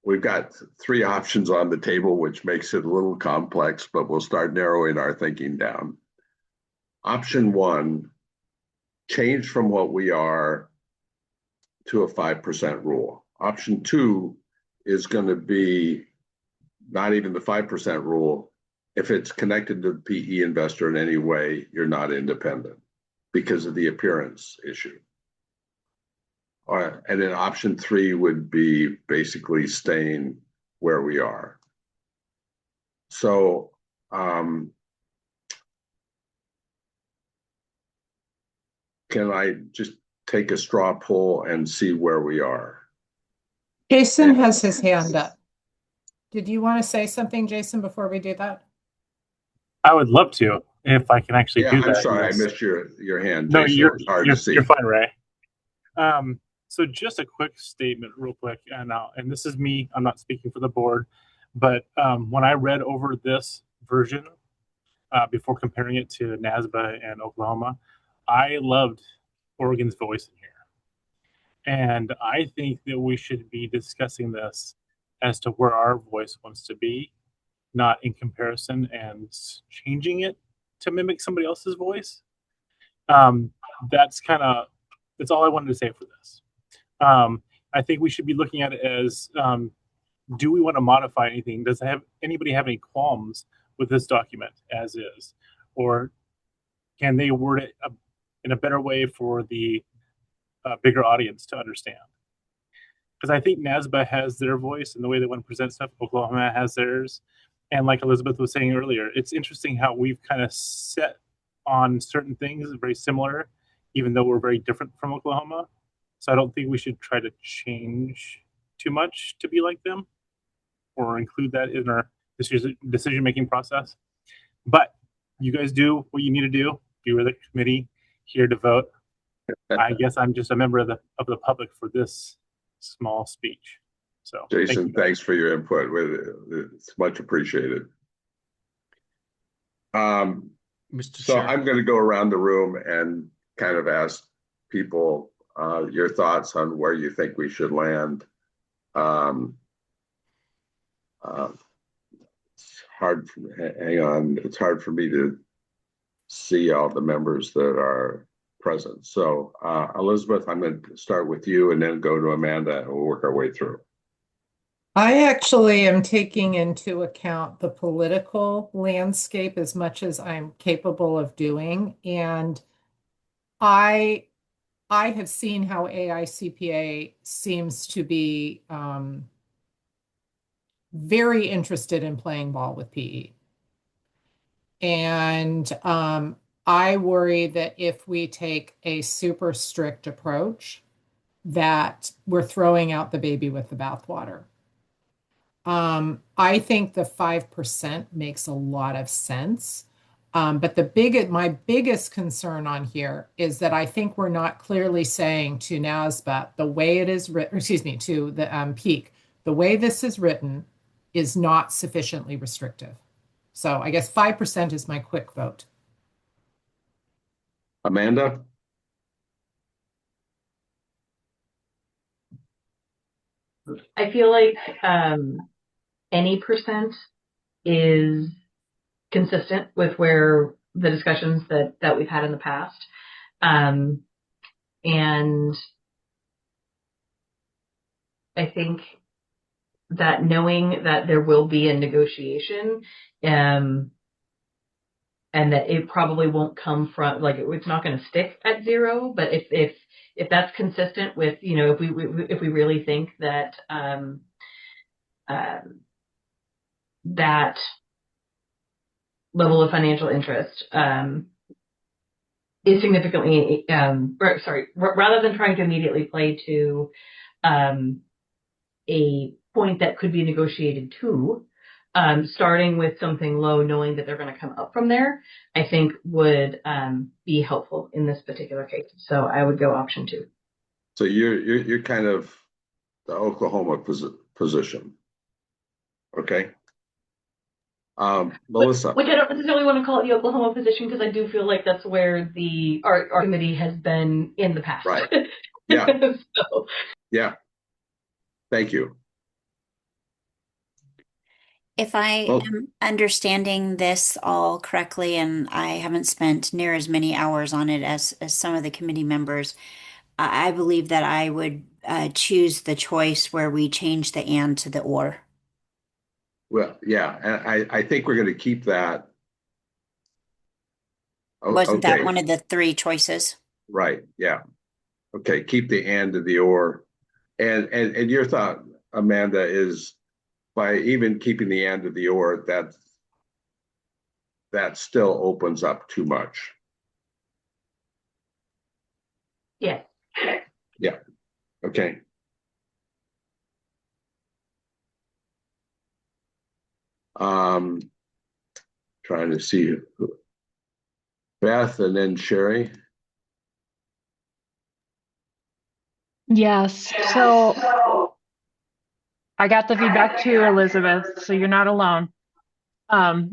We've got 3 options on the table, which makes it a little complex, but we'll start narrowing our thinking down. Option 1, change from what we are to a 5% rule. Option 2 is going to be not even the 5% rule. If it's connected to the PE investor in any way, you're not independent because of the appearance issue. And then option 3 would be basically staying where we are. So can I just take a straw poll and see where we are? Jason has his hand up. Did you want to say something, Jason, before we do that? I would love to, if I can actually Yeah, do that. I'm sorry, yes. I missed your hand, No, Jason. It was hard to see. you're fine, Ray. So just a quick statement real quick, and this is me, I'm not speaking for the board, but when I read over this version before comparing it to NASBA and Oklahoma, I loved Oregon's voice in here. And I think that we should be discussing this as to where our voice wants to be, not in comparison and changing it to mimic somebody else's voice. That's all I wanted to say for this. I think we should be looking at it as, do we want to modify anything? Does anybody have any qualms with this document as is? Or can they word it in a better way for the bigger audience to understand? Because I think NASBA has their voice and the way they want to present stuff. Oklahoma has theirs. And like Elizabeth was saying earlier, it's interesting how we've kind of set on certain things very similar, even though we're very different from Oklahoma. So I don't think we should try to change too much to be like them or include that in our decision-making process. But you guys do what you need to do. You are the committee here to vote. I guess I'm just a member of the public for this small speech. So Jason, thanks for your input. It's much appreciated. Mr. So Chair. I'm going to go around the room and kind of ask people your thoughts on where you think we should land. It's hard for me to see all the members that are present. So Elizabeth, I'm going to start with you and then go to Amanda and we'll work our way through. I actually am taking into account the political landscape as much as I'm capable of doing. And I have seen how AICPA seems to be very interested in playing ball with PE. And I worry that if we take a super strict approach, that we're throwing out the baby with the bathwater. I think the 5% makes a lot of sense. But my biggest concern on here is that I think we're not clearly saying to NASBA the way it is written, to the PEAK, the way this is written is not sufficiently restrictive. So I guess 5% is my quick vote. Amanda? I feel like any percent is consistent with where the discussions that we've had in the past. And I think that knowing that there will be a negotiation and that it probably won't come from, like, it's not going to stick at 0, but if that's consistent with, if we really think that that level of financial interest is significantly, rather than trying to immediately play to a point that could be negotiated to, starting with something low, knowing that they're going to come up from there, I think would be helpful in this particular case. So I would go option 2. So you're kind of the Oklahoma position, okay? Melissa. Which I don't necessarily want to call it the Oklahoma position, because I do feel like that's where our committee has been in the past. Right. Yeah. So. Yeah. Thank you. If I am understanding this all correctly, and I haven't spent near as many hours on it as some of the committee members, I believe that I would choose the choice where we change the and to the or. Well, yeah, and I think we're going to keep that. Wasn't that one of the 3 choices? Right. Yeah. Okay. Keep the and to the or, and your thought, Amanda, is by even keeping the and to the or, that still opens up too much. Yes. Yeah. Okay. Trying to see Beth and then Sherry. Yes. So I got the feedback too, Elizabeth, so you're not alone. I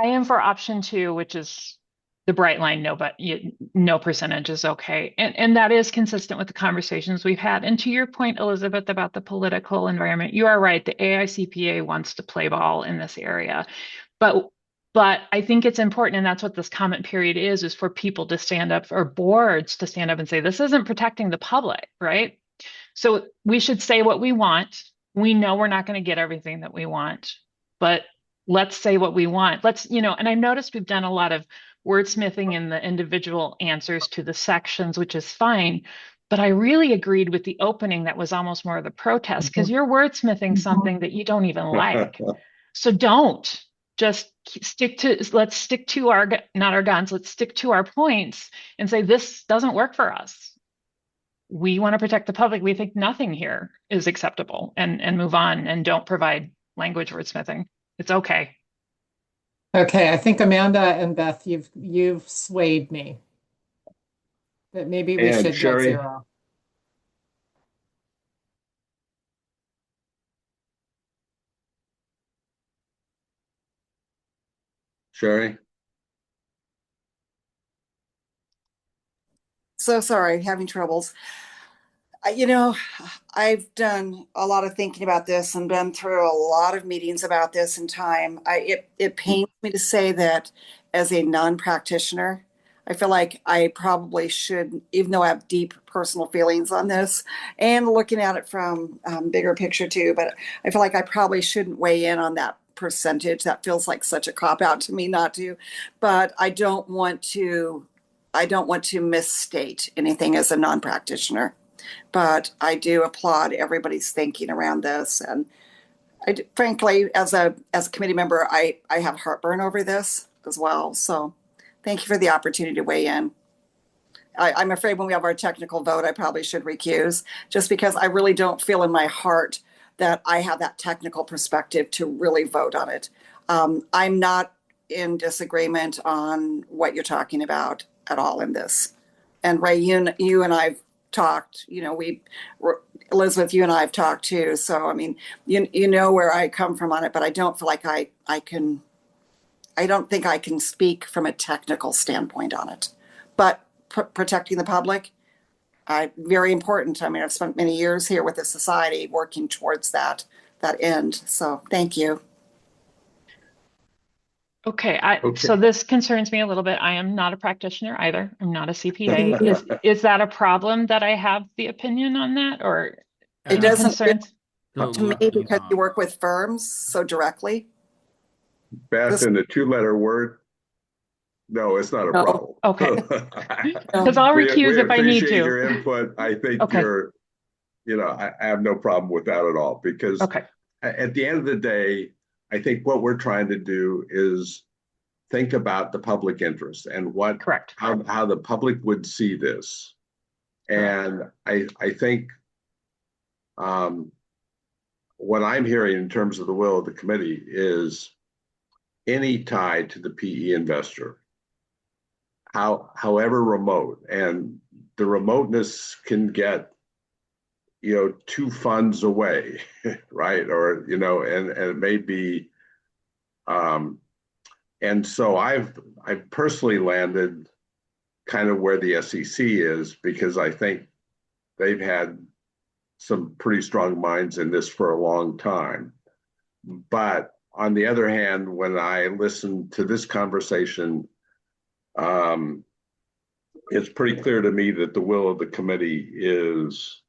am for option 2, which is the bright line, no, but no percentage is okay. And that is consistent with the conversations we've had. And to your point, Elizabeth, about the political environment, you are right. The AICPA wants to play ball in this area. But I think it's important, and that's what this comment period is for people to stand up, or boards to stand up and say, this isn't protecting the public, right? So we should say what we want. We know we're not going to get everything that we want, but let's say what we want. Let's, and I noticed we've done a lot of wordsmithing in the individual answers to the sections, which is fine. But I really agreed with the opening that was almost more of the protest, because you're wordsmithing something that you don't even like. So don't. Just let's stick to our, not our guns, let's stick to our points and say, this doesn't work for us. We want to protect the public. We think nothing here is acceptable, and move on, and don't provide language wordsmithing. It's okay. Okay, I think Amanda and Beth, you've swayed me. That maybe we should Sherry? get 0. Sherry? So sorry, having troubles. I've done a lot of thinking about this and been through a lot of meetings about this in time. It pains me to say that as a non-practitioner, I feel like I probably should, even though I have deep personal feelings on this and looking at it from bigger picture too, but I feel like I probably shouldn't weigh in on that percentage. That feels like such a cop-out to me not to, but I don't want to misstate anything as a non-practitioner. But I do applaud everybody's thinking around this. And frankly, as a committee member, I have heartburn over this as well. So thank you for the opportunity to weigh in. I'm afraid when we have our technical vote, I probably should recuse, just because I really don't feel in my heart that I have that technical perspective to really vote on it. I'm not in disagreement on what you're talking about at all in this. And Ray, you and I've talked, Elizabeth, you and I have talked too. So, I mean, you know where I come from on it, but I don't feel like I don't think I can speak from a technical standpoint on it. But protecting the public, very important. I mean, I've spent many years here with the society working towards that end. So thank you. Okay, so this concerns me a little bit. I am not a practitioner either. I'm not a CPA. Is that a problem that I have the opinion on that, or it doesn't concerns? To me, because you work with firms so directly. Beth, in the 2-letter word, no, it's not a problem. Okay, because I'll recuse if I need to. Your input. I think I have no problem with that at all, because at the end of the day, I think what we're trying to do is think about the public interest and how the public would see this. And I think what I'm hearing in terms of the will of the committee is any tie to the PE investor, however remote, and the remoteness can get 2 funds away, right? Or, and it may be, and so I've personally landed kind of where the SEC is, because I think they've had some pretty strong minds in this for a long time. But on the other hand, when I listen to this conversation, it's pretty clear to me that the will of the committee is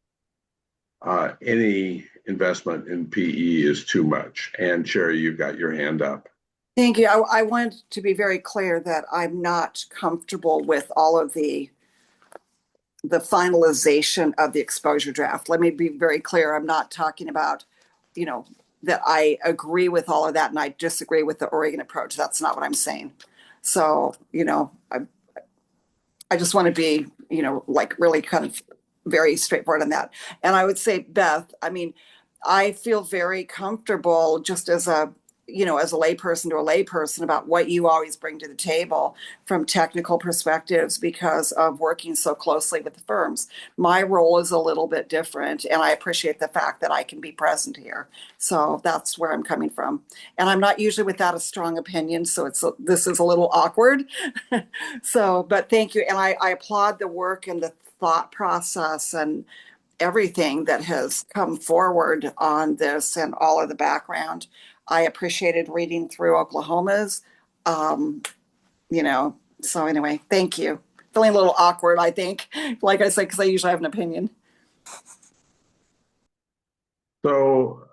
any investment in PE is too much. And Sherry, you've got your hand up. Thank you. I want to be very clear that I'm not comfortable with all of the finalization of the exposure draft. Let me be very clear. I'm not talking about, that I agree with all of that and I disagree with the Oregon approach. That's not what I'm saying. So, I I just want to be, like really kind of very straightforward on that. And I would say, Beth, I mean, I feel very comfortable just as a layperson to a layperson about what you always bring to the table from technical perspectives because of working so closely with the firms. My role is a little bit different, and I appreciate the fact that I can be present here. So that's where I'm coming from. And I'm not usually without a strong opinion, so this is a little awkward. But thank you. And I applaud the work and the thought process and everything that has come forward on this and all of the background. I appreciated reading through Oklahoma's, so anyway, thank you. Feeling a little awkward, I think, like I said, because I usually have an opinion. So,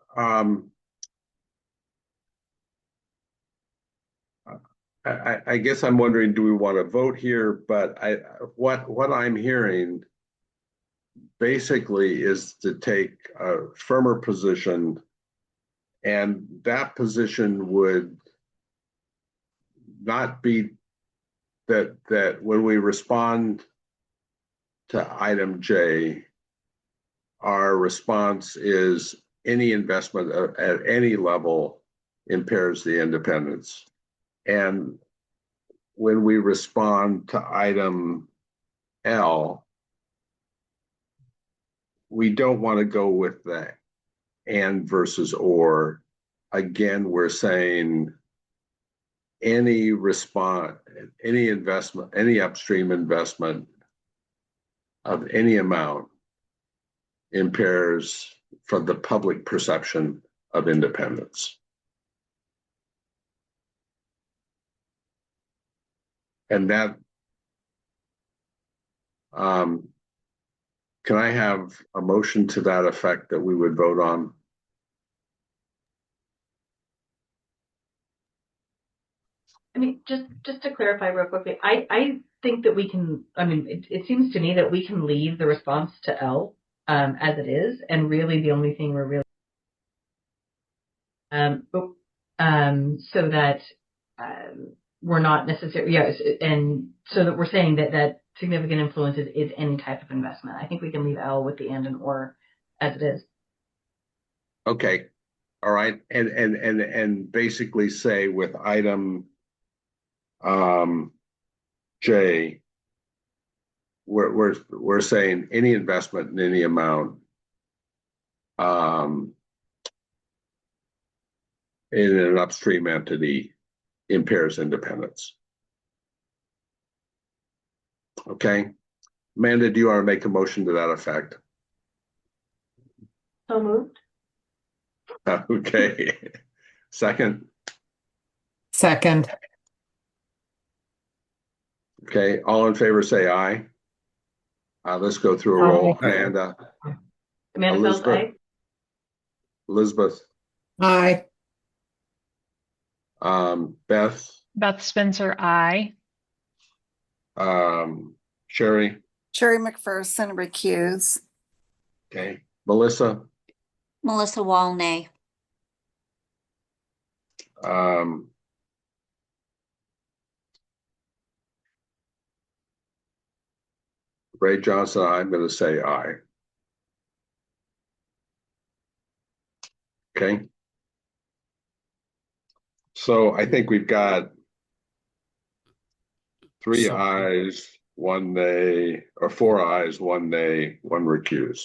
I guess I'm wondering, do we want to vote here? But what I'm hearing basically is to take a firmer position, and that position would not be that when we respond to item J, our response is any investment at any level impairs the independence. And when we respond to item L, we don't want to go with the and versus or. Again, we're saying any investment, any upstream investment of any amount impairs from the public perception of independence. And that, can I have a motion to that effect that we would vote on? I mean, just to clarify real quickly, I think that we can, I mean, it seems to me that we can leave the response to L as it is, and really the only thing we're really so that we're not necessarily, and so that we're saying that significant influence is any type of investment. I think we can leave L with the and or as it is. Okay. All right. And basically say with item J, we're saying any investment in any amount in an upstream entity impairs independence. Okay. Amanda, do you want to make a motion to that effect? So moved. Okay. Second. Okay. All in favor say aye. Let's go through a roll. Amanda. Amanda, aye. Elizabeth. Aye. Beth. Beth Spencer, aye. Sherry. Sherry McPherson, recuse. Okay. Melissa. Melissa Wall, nay. Ray Johnson, I'm going to say aye. Okay. So I think we've got 3 ayes, 1 nay, or 4 ayes, 1 nay, 1 recuse.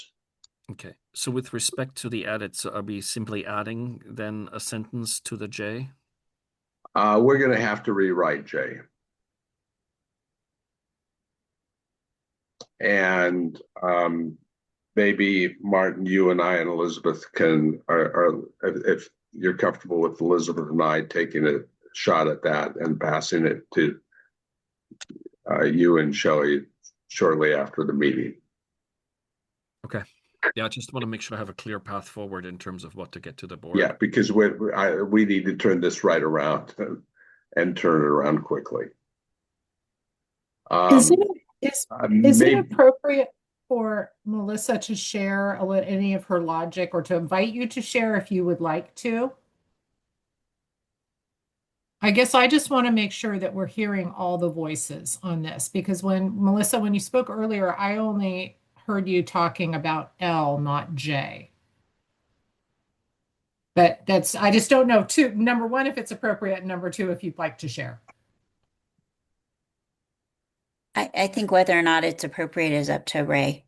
Okay. So with respect to the edit, so are we simply adding then a sentence to the J? We're going to have to rewrite J. And maybe Martin, you and I and Elizabeth are if you're comfortable with Elizabeth and I taking a shot at that and passing it to you and Shelley shortly after the meeting. Okay. Yeah, I just want to make sure I have a clear path forward in terms of what to get to the board. Yeah, because we need to turn this right around and turn it around quickly. Is it appropriate for Melissa to share any of her logic, or to invite you to share if you would like to? I guess I just want to make sure that we're hearing all the voices on this, because Melissa, when you spoke earlier, I only heard you talking about L, not J. But I just don't know, number one, if it's appropriate, and number two, if you'd like to share. I think whether or not it's appropriate is up to Ray.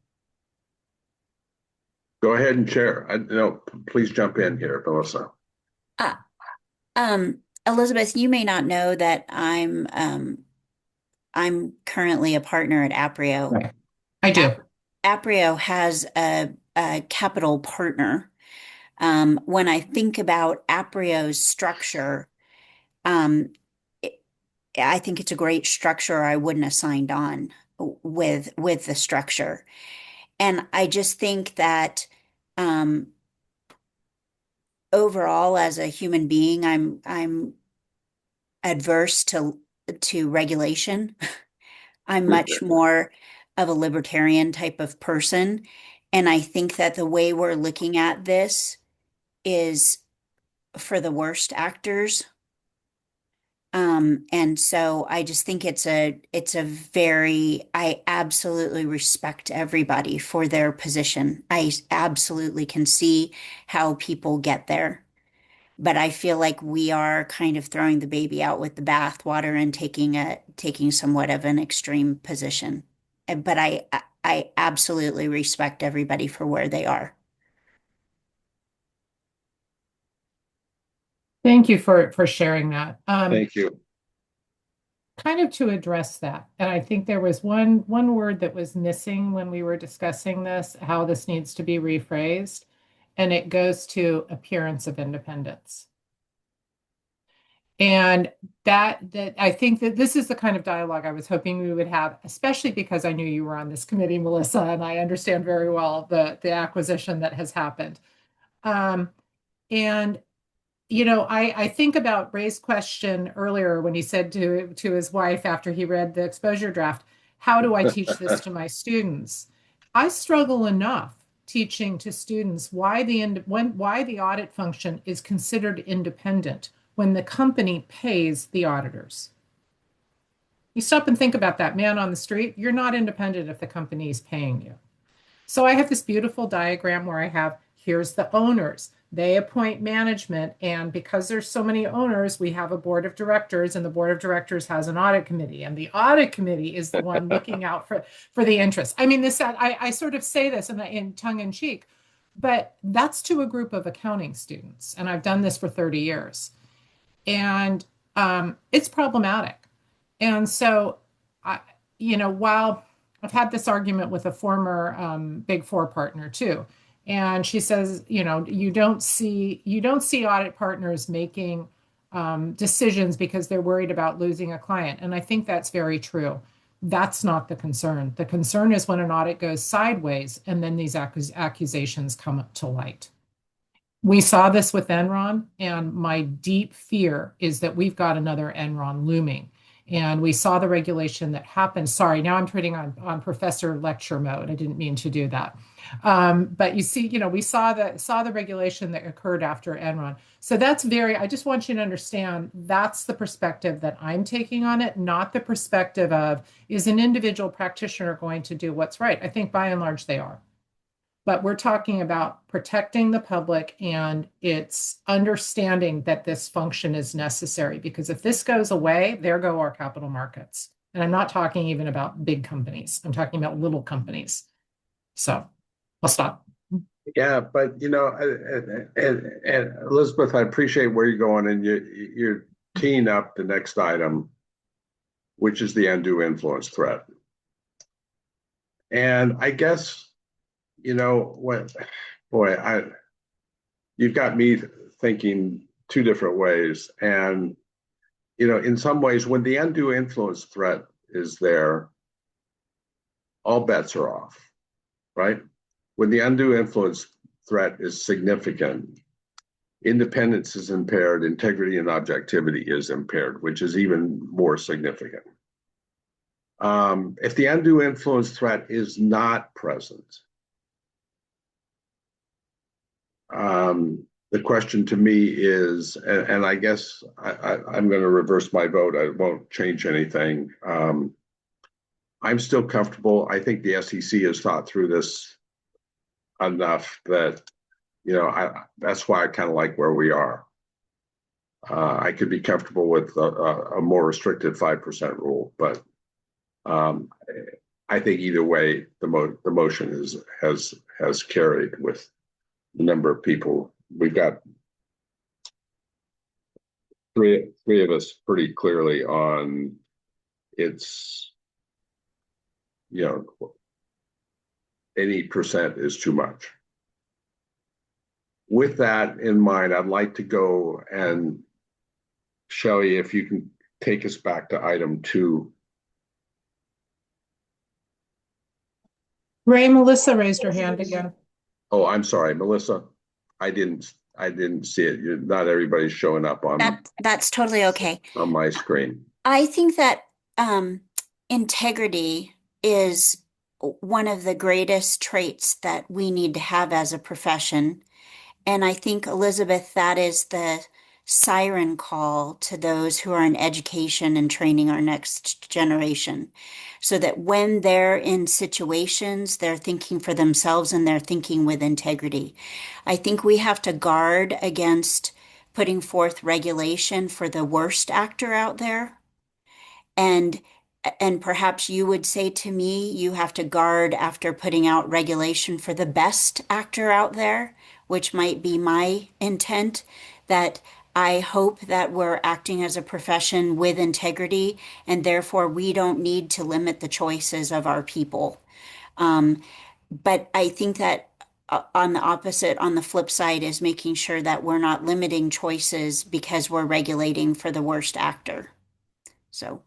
Go ahead and share. No, please jump in here, Melissa. Elizabeth, you may not know that I'm currently a partner at Aprio. Right. I do. Aprio has a capital partner. When I think about Aprio's structure, I think it's a great structure. I wouldn't have signed on with the structure. And I just think that overall, as a human being, I'm adverse to regulation. I'm much more of a libertarian type of person. And I think that the way we're looking at this is for the worst actors. And so I just think I absolutely respect everybody for their position. I absolutely can see how people get there. But I feel like we are kind of throwing the baby out with the bathwater and taking somewhat of an extreme position. But I absolutely respect everybody for where they are. Thank you for sharing that. Thank you. Kind of to address that, and I think there was one word that was missing when we were discussing this, how this needs to be rephrased, and it goes to appearance of independence. And that I think that this is the kind of dialogue I was hoping we would have, especially because I knew you were on this committee, Melissa, and I understand very well the acquisition that has happened. And I think about Ray's question earlier when he said to his wife after he read the exposure draft, how do I teach this to my students? I struggle enough teaching to students why the audit function is considered independent when the company pays the auditors. You stop and think about that, man on the street. You're not independent if the company is paying you. So I have this beautiful diagram where here's the owners. They appoint management, and because there's so many owners, we have a board of directors, and the board of directors has an audit committee, and the audit committee is the one looking out for the interests. I mean, I sort of say this in tongue in cheek, but that's to a group of accounting students, and I've done this for 30 years, and it's problematic. And so, while I've had this argument with a former Big Four partner too. And she says, you don't see audit partners making decisions because they're worried about losing a client. And I think that's very true. That's not the concern. The concern is when an audit goes sideways and then these accusations come up to light. We saw this with Enron, and my deep fear is that we've got another Enron looming. And we saw the regulation that happened. Sorry, now I'm turning on professor lecture mode. I didn't mean to do that. But you see, we saw the regulation that occurred after Enron. So I just want you to understand that's the perspective that I'm taking on it, not the perspective of, is an individual practitioner going to do what's right? I think by and large they are. But we're talking about protecting the public, and it's understanding that this function is necessary, because if this goes away, there go our capital markets. And I'm not talking even about big companies. I'm talking about little companies. So I'll stop. Yeah, but and Elizabeth, I appreciate where you're going, and you're teeing up the next item, which is the undue influence threat. And I guess, you've got me thinking two different ways. And, in some ways, when the undue influence threat is there, all bets are off, right? When the undue influence threat is significant, independence is impaired, integrity and objectivity is impaired, which is even more significant. If the undue influence threat is not present, the question to me is, and I guess I'm going to reverse my vote. I won't change anything. I'm still comfortable. I think the SEC has thought through this enough that, that's why I kind of like where we are. I could be comfortable with a more restricted 5% rule, but I think either way, the motion has carried with the number of people. We've got three of us pretty clearly on it's, any percent is too much. With that in mind, I'd like to go and Shelley, if you can take us back to item 2. Ray, Melissa raised her hand again. Oh, I'm sorry, Melissa. I didn't see it. Not everybody's showing up on That's totally okay. On my screen. I think that integrity is one of the greatest traits that we need to have as a profession. And I think, Elizabeth, that is the siren call to those who are in education and training our next generation, so that when they're in situations, they're thinking for themselves and they're thinking with integrity. I think we have to guard against putting forth regulation for the worst actor out there. And perhaps you would say to me, you have to guard after putting out regulation for the best actor out there, which might be my intent, that I hope that we're acting as a profession with integrity, and therefore we don't need to limit the choices of our people. But I think that on the flip side, is making sure that we're not limiting choices because we're regulating for the worst actor. So.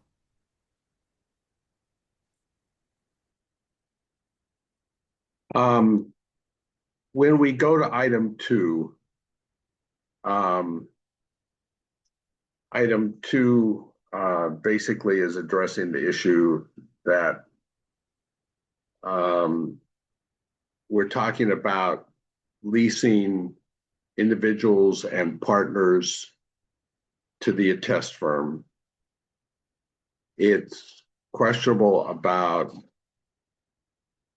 When we go to item 2, item 2 basically is addressing the issue that we're talking about leasing individuals and partners to the attest firm. It's questionable about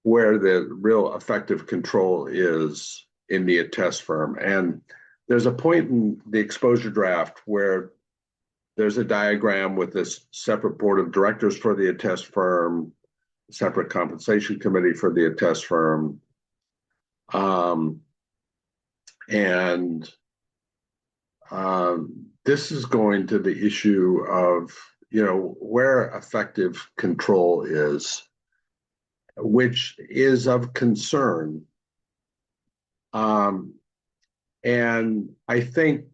where the real effective control is in the attest firm. And there's a point in the exposure draft where there's a diagram with this separate board of directors for the attest firm, separate compensation committee for the attest firm. This is going to the issue of, where effective control is, which is of concern. And I think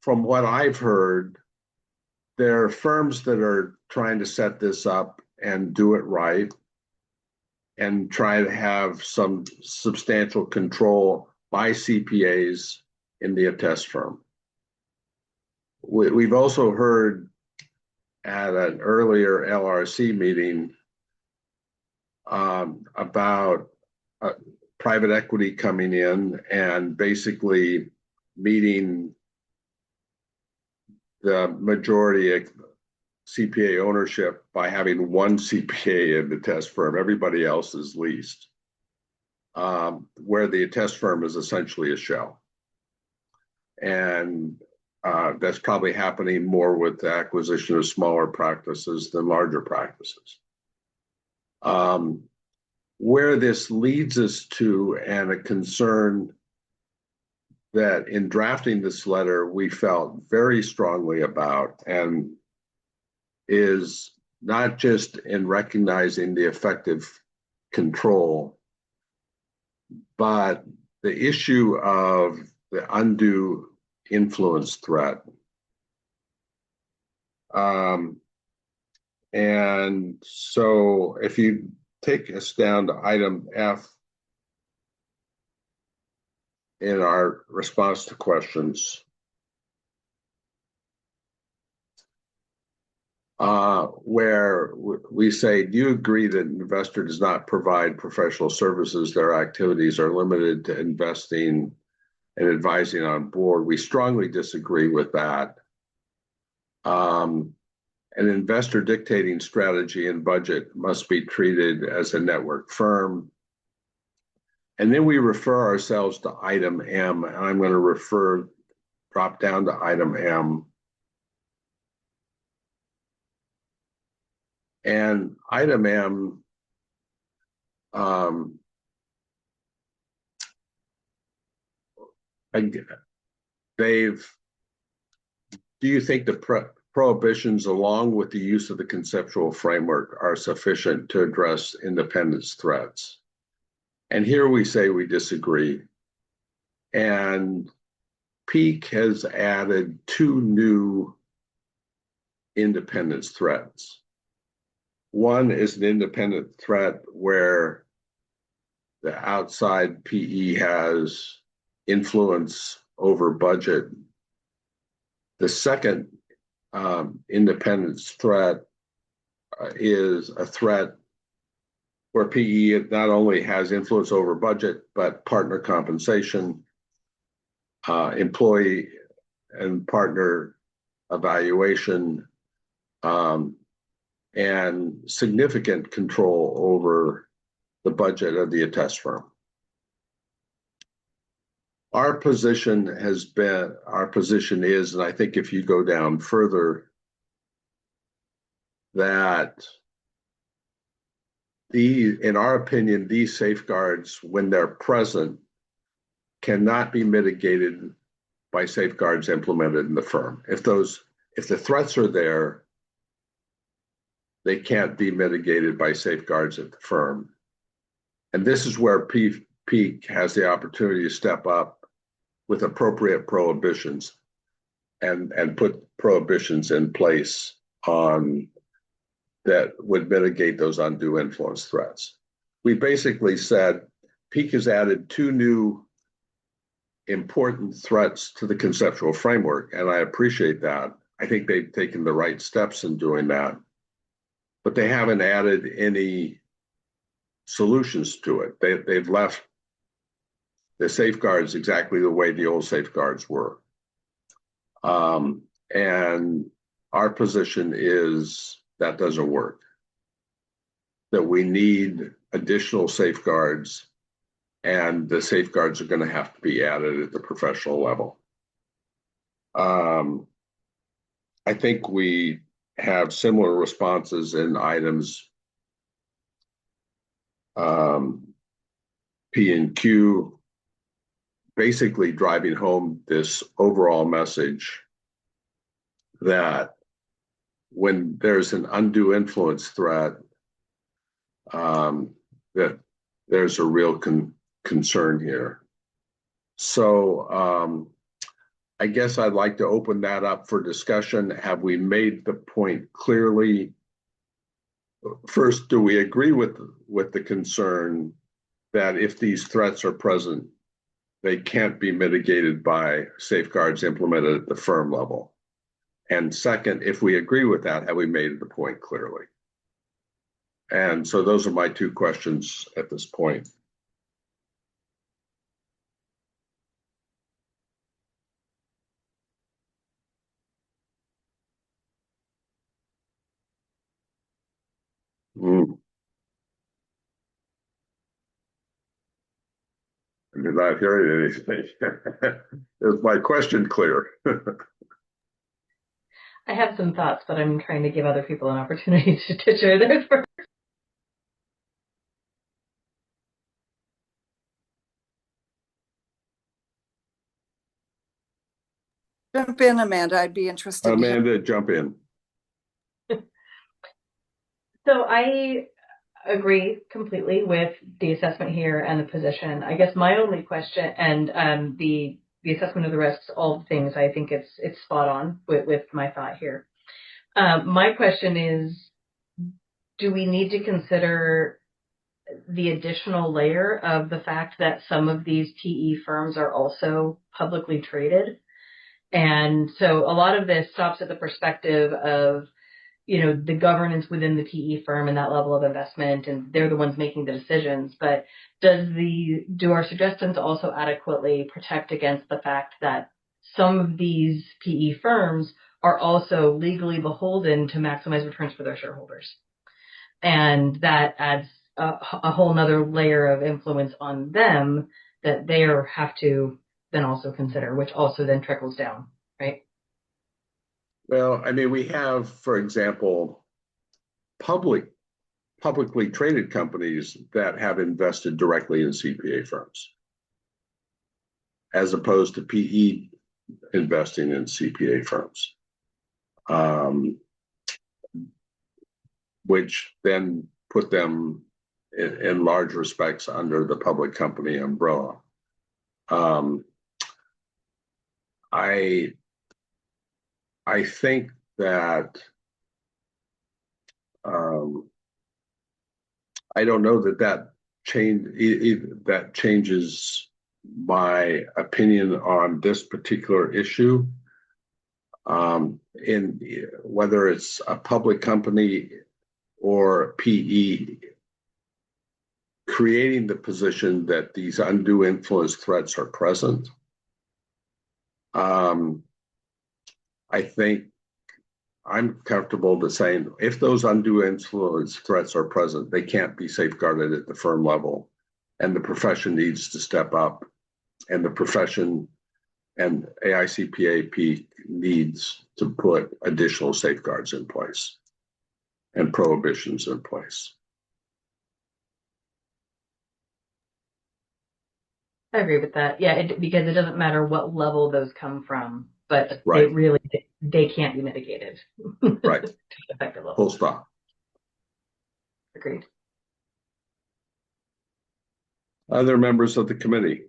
from what I've heard, there are firms that are trying to set this up and do it right and try to have some substantial control by CPAs in the attest firm. We've also heard at an earlier LRC meeting about private equity coming in and basically meeting the majority of CPA ownership by having one CPA in the test firm. Everybody else is leased, where the attest firm is essentially a shell. And that's probably happening more with the acquisition of smaller practices than larger practices. Where this leads us to, and a concern that in drafting this letter we felt very strongly about, and is not just in recognizing the effective control, but the issue of the undue influence threat. And so if you take us down to item F in our response to questions, where we say, do you agree that an investor does not provide professional services? Their activities are limited to investing and advising on board. We strongly disagree with that. An investor dictating strategy and budget must be treated as a network firm. And then we refer ourselves to item M, and I'm going to drop down to item M. And item M, do you think the prohibitions along with the use of the conceptual framework are sufficient to address independence threats? And here we say we disagree. And Peak has added 2 new independence threats. One is an independent threat where the outside PE has influence over budget. The second independence threat is a threat where PE not only has influence over budget, but partner compensation, employee and partner evaluation, and significant control over the budget of the attest firm. Our position is, and I think if you go down further, that in our opinion, these safeguards, when they're present, cannot be mitigated by safeguards implemented in the firm. If the threats are there, they can't be mitigated by safeguards at the firm. And this is where Peak has the opportunity to step up with appropriate prohibitions and put prohibitions in place that would mitigate those undue influence threats. We basically said Peak has added 2 new important threats to the conceptual framework, and I appreciate that. I think they've taken the right steps in doing that, but they haven't added any solutions to it. They've left the safeguards exactly the way the old safeguards were. And our position is that doesn't work, that we need additional safeguards, and the safeguards are going to have to be added at the professional level. I think we have similar responses in items P and Q, basically driving home this overall message that when there's an undue influence threat, that there's a real concern here. So I guess I'd like to open that up for discussion. Have we made the point clearly? First, do we agree with the concern that if these threats are present, they can't be mitigated by safeguards implemented at the firm level? And second, if we agree with that, have we made the point clearly? And so those are my 2 questions at this point. I did not hear anything. Is my question clear? I have some thoughts, but I'm trying to give other people an opportunity to share theirs first. Jump in, Amanda. I'd be interested. Amanda, jump in. So I agree completely with the assessment here and the position. I guess my only question, and the assessment of the risks, all the things, I think it's spot on with my thought here. My question is, do we need to consider the additional layer of the fact that some of these PE firms are also publicly traded? And so a lot of this stops at the perspective of, the governance within the PE firm and that level of investment, and they're the ones making the decisions. But do our suggestions also adequately protect against the fact that some of these PE firms are also legally beholden to maximize returns for their shareholders? And that adds a whole nother layer of influence on them that they have to then also consider, which also then trickles down, right? Well, I mean, we have, for example, publicly traded companies that have invested directly in CPA firms, as opposed to PE investing in CPA firms, which then put them in large respects under the public company umbrella. I think that I don't know that changes my opinion on this particular issue. In whether it's a public company or PE, creating the position that these undue influence threats are present. I think I'm comfortable to saying if those undue influence threats are present, they can't be safeguarded at the firm level, and the profession needs to step up, and the profession and AICPA needs to put additional safeguards in place and prohibitions in place. I agree with that. Yeah, because it doesn't matter what level those come from, but right. they can't be mitigated. Right. To effective level. Full stop. Agreed. Other members of the committee?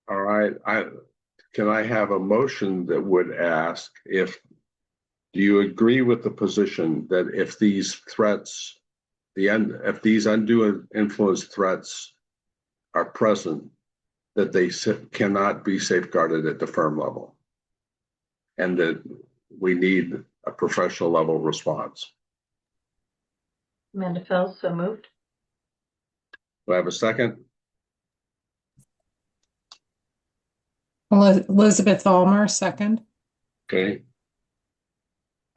All right. Can I have a motion that would ask do you agree with the position that if these threats, if these undue influence threats are present, that they cannot be safeguarded at the firm level, and that we need a professional level response? Amanda Fells, so moved. Do I have a second? Elizabeth Allmer, second. Okay.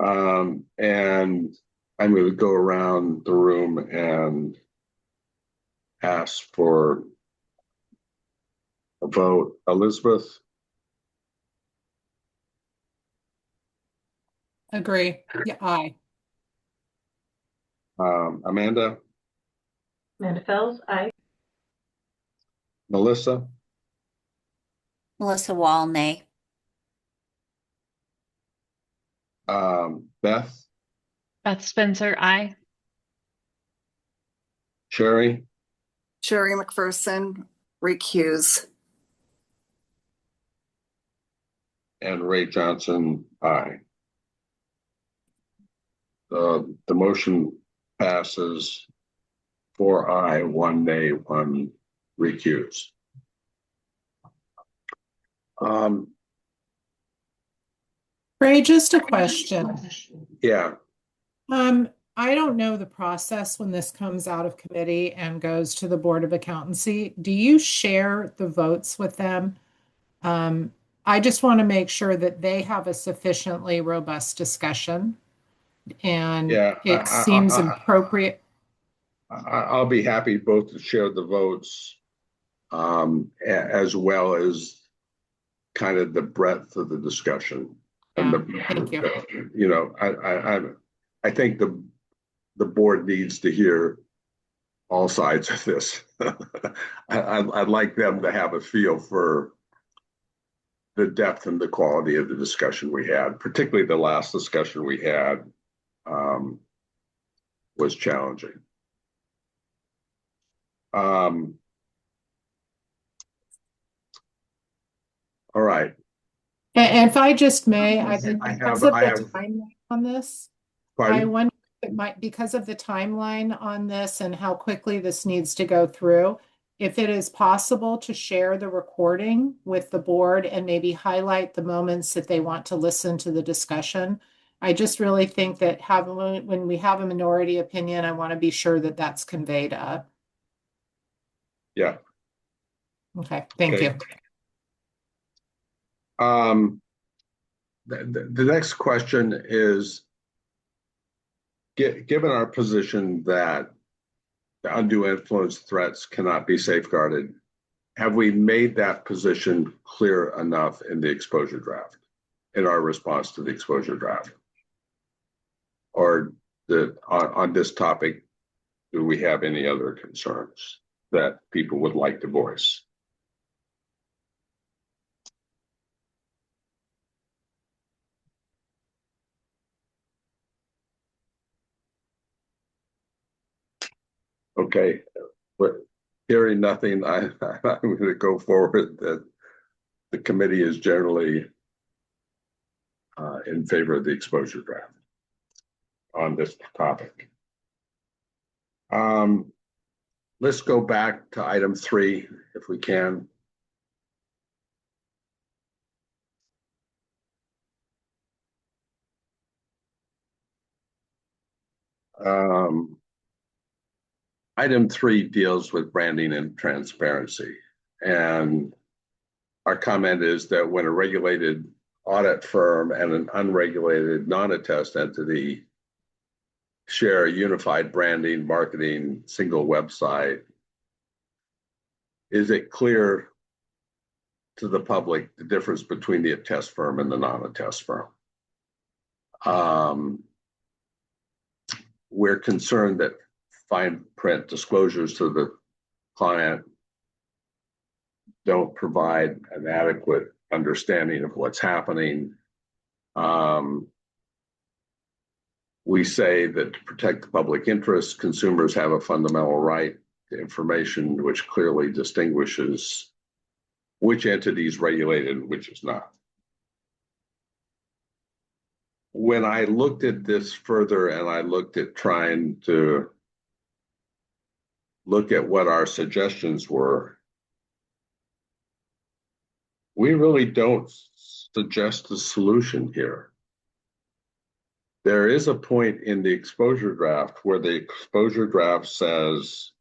And I'm going to go around the room and ask for a vote. Elizabeth? Agree. Yeah, aye. Amanda? Amanda Fells, aye. Melissa? Melissa Wall, nay. Beth? Beth Spencer, aye. Sherry? Sherry McPherson, recuse. And Ray Johnson, aye. The motion passes 4 aye, 1 nay, 1 recuse. Ray, just a question. Yeah. I don't know the process when this comes out of committee and goes to the Board of Accountancy. Do you share the votes with them? I just want to make sure that they have a sufficiently robust discussion, and it seems appropriate. I'll be happy both to share the votes as well as kind of the breadth of the discussion. Yeah, and thank you. You know, I think the board needs to hear all sides of this. I'd like them to have a feel for the depth and the quality of the discussion we had, particularly the last discussion we had was challenging. All right. And if I just may, I think because of the timeline on this, I wonder if it might, because of the timeline on this and how quickly this needs to go through, if it is possible to share the recording with the board and maybe highlight the moments that they want to listen to the discussion. I just really think that when we have a minority opinion, I want to be sure that that's conveyed up. Yeah. Okay, thank Okay. you. The next question is, given our position that the undue influence threats cannot be safeguarded, have we made that position clear enough in the exposure draft, in our response to the exposure draft? Or on this topic, do we have any other concerns that people would like to voice? Okay, but hearing nothing, I'm going to go forward that the committee is generally in favor of the exposure draft on this topic. Let's go back to item 3, if we can. Item 3 deals with branding and transparency. And our comment is that when a regulated audit firm and an unregulated non-attest entity share a unified branding, marketing, single website, is it clear to the public the difference between the attest firm and the non-attest firm? We're concerned that fine print disclosures to the client don't provide an adequate understanding of what's happening. We say that to protect the public interest, consumers have a fundamental right to information which clearly distinguishes which entity is regulated and which is not. When I looked at this further and I looked at trying to look at what our suggestions were, we really don't suggest a solution here. There is a point in the exposure draft where the exposure draft says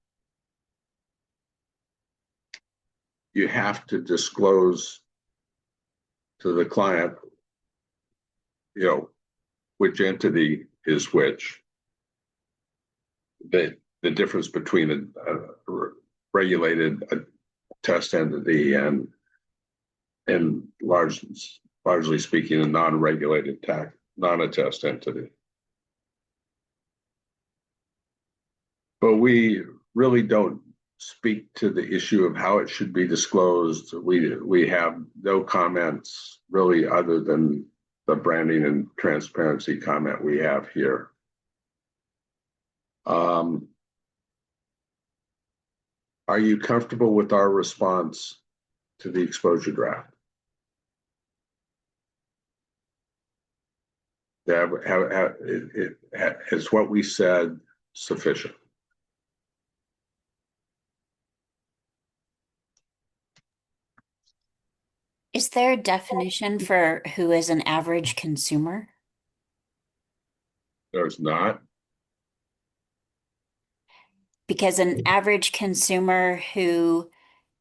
you have to disclose to the client, which entity is which. The difference between a regulated test entity and largely speaking, a non-regulated non-attest entity. But we really don't speak to the issue of how it should be disclosed. We have no comments really other than the branding and transparency comment we have here. Are you comfortable with our response to the exposure draft? Is what we said sufficient? Is there a definition for who is an average consumer? There's not. Because an average consumer who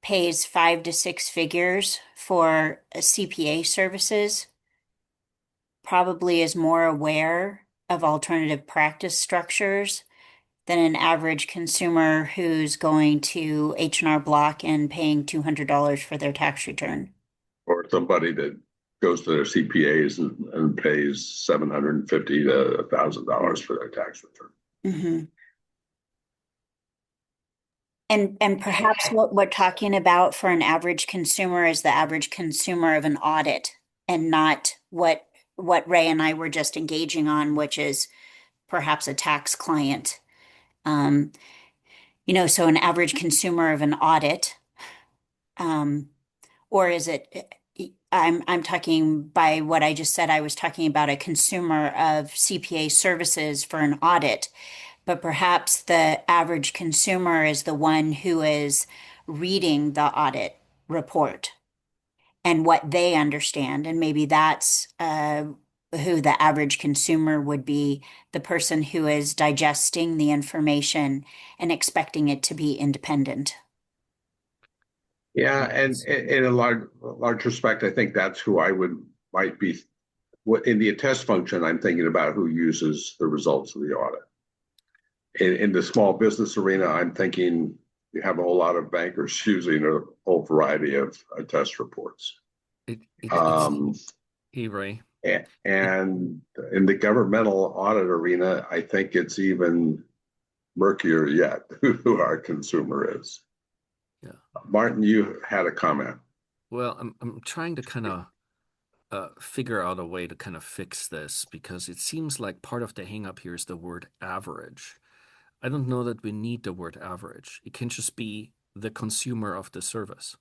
pays 5 to 6 figures for CPA services probably is more aware of alternative practice structures than an average consumer who's going to H&R Block and paying $200 for their tax return. Or somebody that goes to their CPAs and pays $750 to $1,000 for their tax return. Mm-hmm. And perhaps what we're talking about for an average consumer is the average consumer of an audit, and not what Ray and I were just engaging on, which is perhaps a tax client. So an average consumer of an audit, or is it? I'm talking by what I just said. I was talking about a consumer of CPA services for an audit. But perhaps the average consumer is the one who is reading the audit report and what they understand. And maybe that's who the average consumer would be, the person who is digesting the information and expecting it to be independent. Yeah, and in a large respect, I think that's who might be. In the attest function, I'm thinking about who uses the results of the audit. In the small business arena, I'm thinking you have a whole lot of bankers using a whole variety of attest reports. Ray. And in the governmental audit arena, I think it's even murkier yet who our consumer is. Yeah. Martin, you had a comment. Well, I'm trying to kind of figure out a way to kind of fix this, because it seems like part of the hang up here is the word average. I don't know that we need the word average. It can just be the consumer of the service.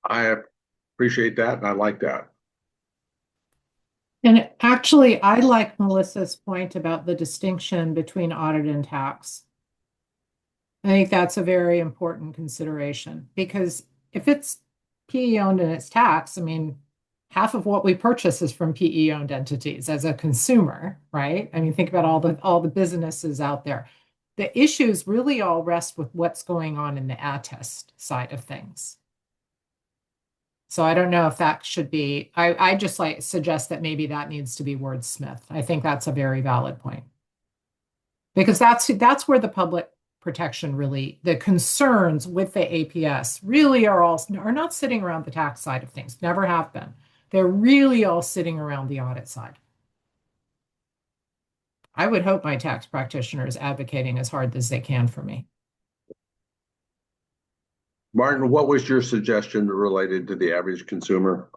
I appreciate that, and I like that. And actually, I like Melissa's point about the distinction between audit and tax. I think that's a very important consideration, because if it's PE owned and it's taxed, I mean, half of what we purchase is from PE owned entities as a consumer, right? I mean, think about all the businesses out there. The issues really all rest with what's going on in the attest side of things. So I don't know if that should be, I just suggest that maybe that needs to be wordsmith. I think that's a very valid point. Because that's where the public protection really, the concerns with the APS really are not sitting around the tax side of things, never have been. They're really all sitting around the audit side. I would hope my tax practitioner is advocating as hard as they can for me. Martin, what was your suggestion related to the average consumer?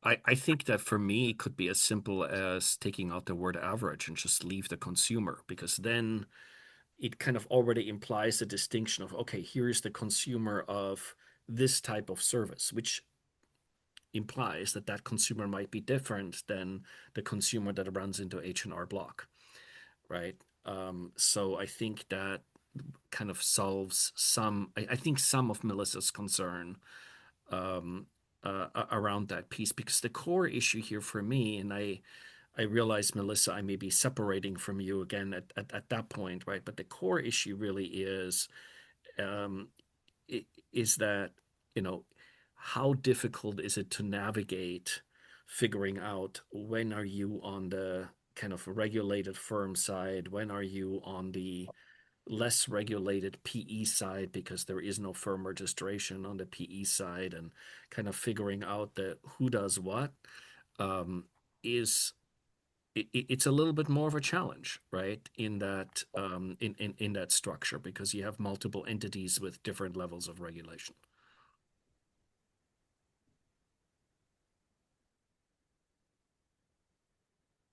I think that for me, it could be as simple as taking out the word average and just leave the consumer, because then it kind of already implies the distinction of, okay, here's the consumer of this type of service, which implies that that consumer might be different than the consumer that runs into H&R Block, right? So I think that kind of solves I think some of Melissa's concern around that piece, because the core issue here for me, and I realize, Melissa, I may be separating from you again at that point, right? But the core issue really is that, how difficult is it to navigate figuring out when are you on the kind of regulated firm side, when are you on the less regulated PE side, because there is no firm registration on the PE side, and kind of figuring out who does what it's a little bit more of a challenge, right? In that in that structure, because you have multiple entities with different levels of regulation.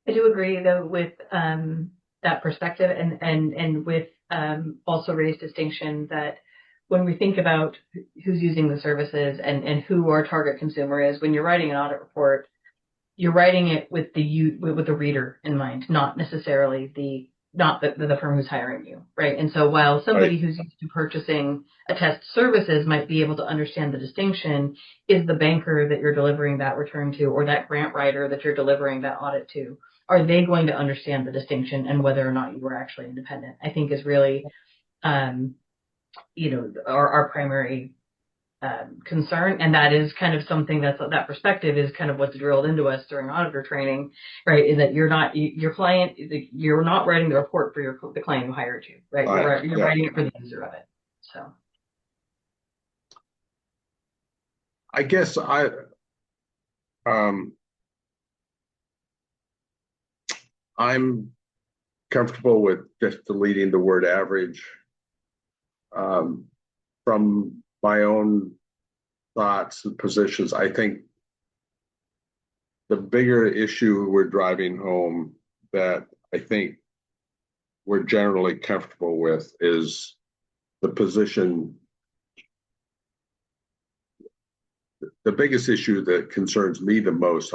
I do agree, though, with that perspective, and with also Ray's distinction that when we think about who's using the services and who our target consumer is, when you're writing an audit report, you're writing it with the reader in mind, not necessarily the firm who's hiring you, right? And so while somebody who's used to purchasing attest services might be able to understand the distinction, is the banker that you're delivering that return to, or that grant writer that you're delivering that audit to, are they going to understand the distinction and whether or not you were actually independent? I think is really, our primary concern, and that is kind of something that perspective is kind of what's drilled into us during auditor training, right? Is that you're not writing the report for the client who hired you, right? You're writing it for the user of it. So, I guess I'm comfortable with just deleting the word average from my own thoughts and positions. I think the bigger issue we're driving home that I think we're generally comfortable with is the position. The biggest issue that concerns me the most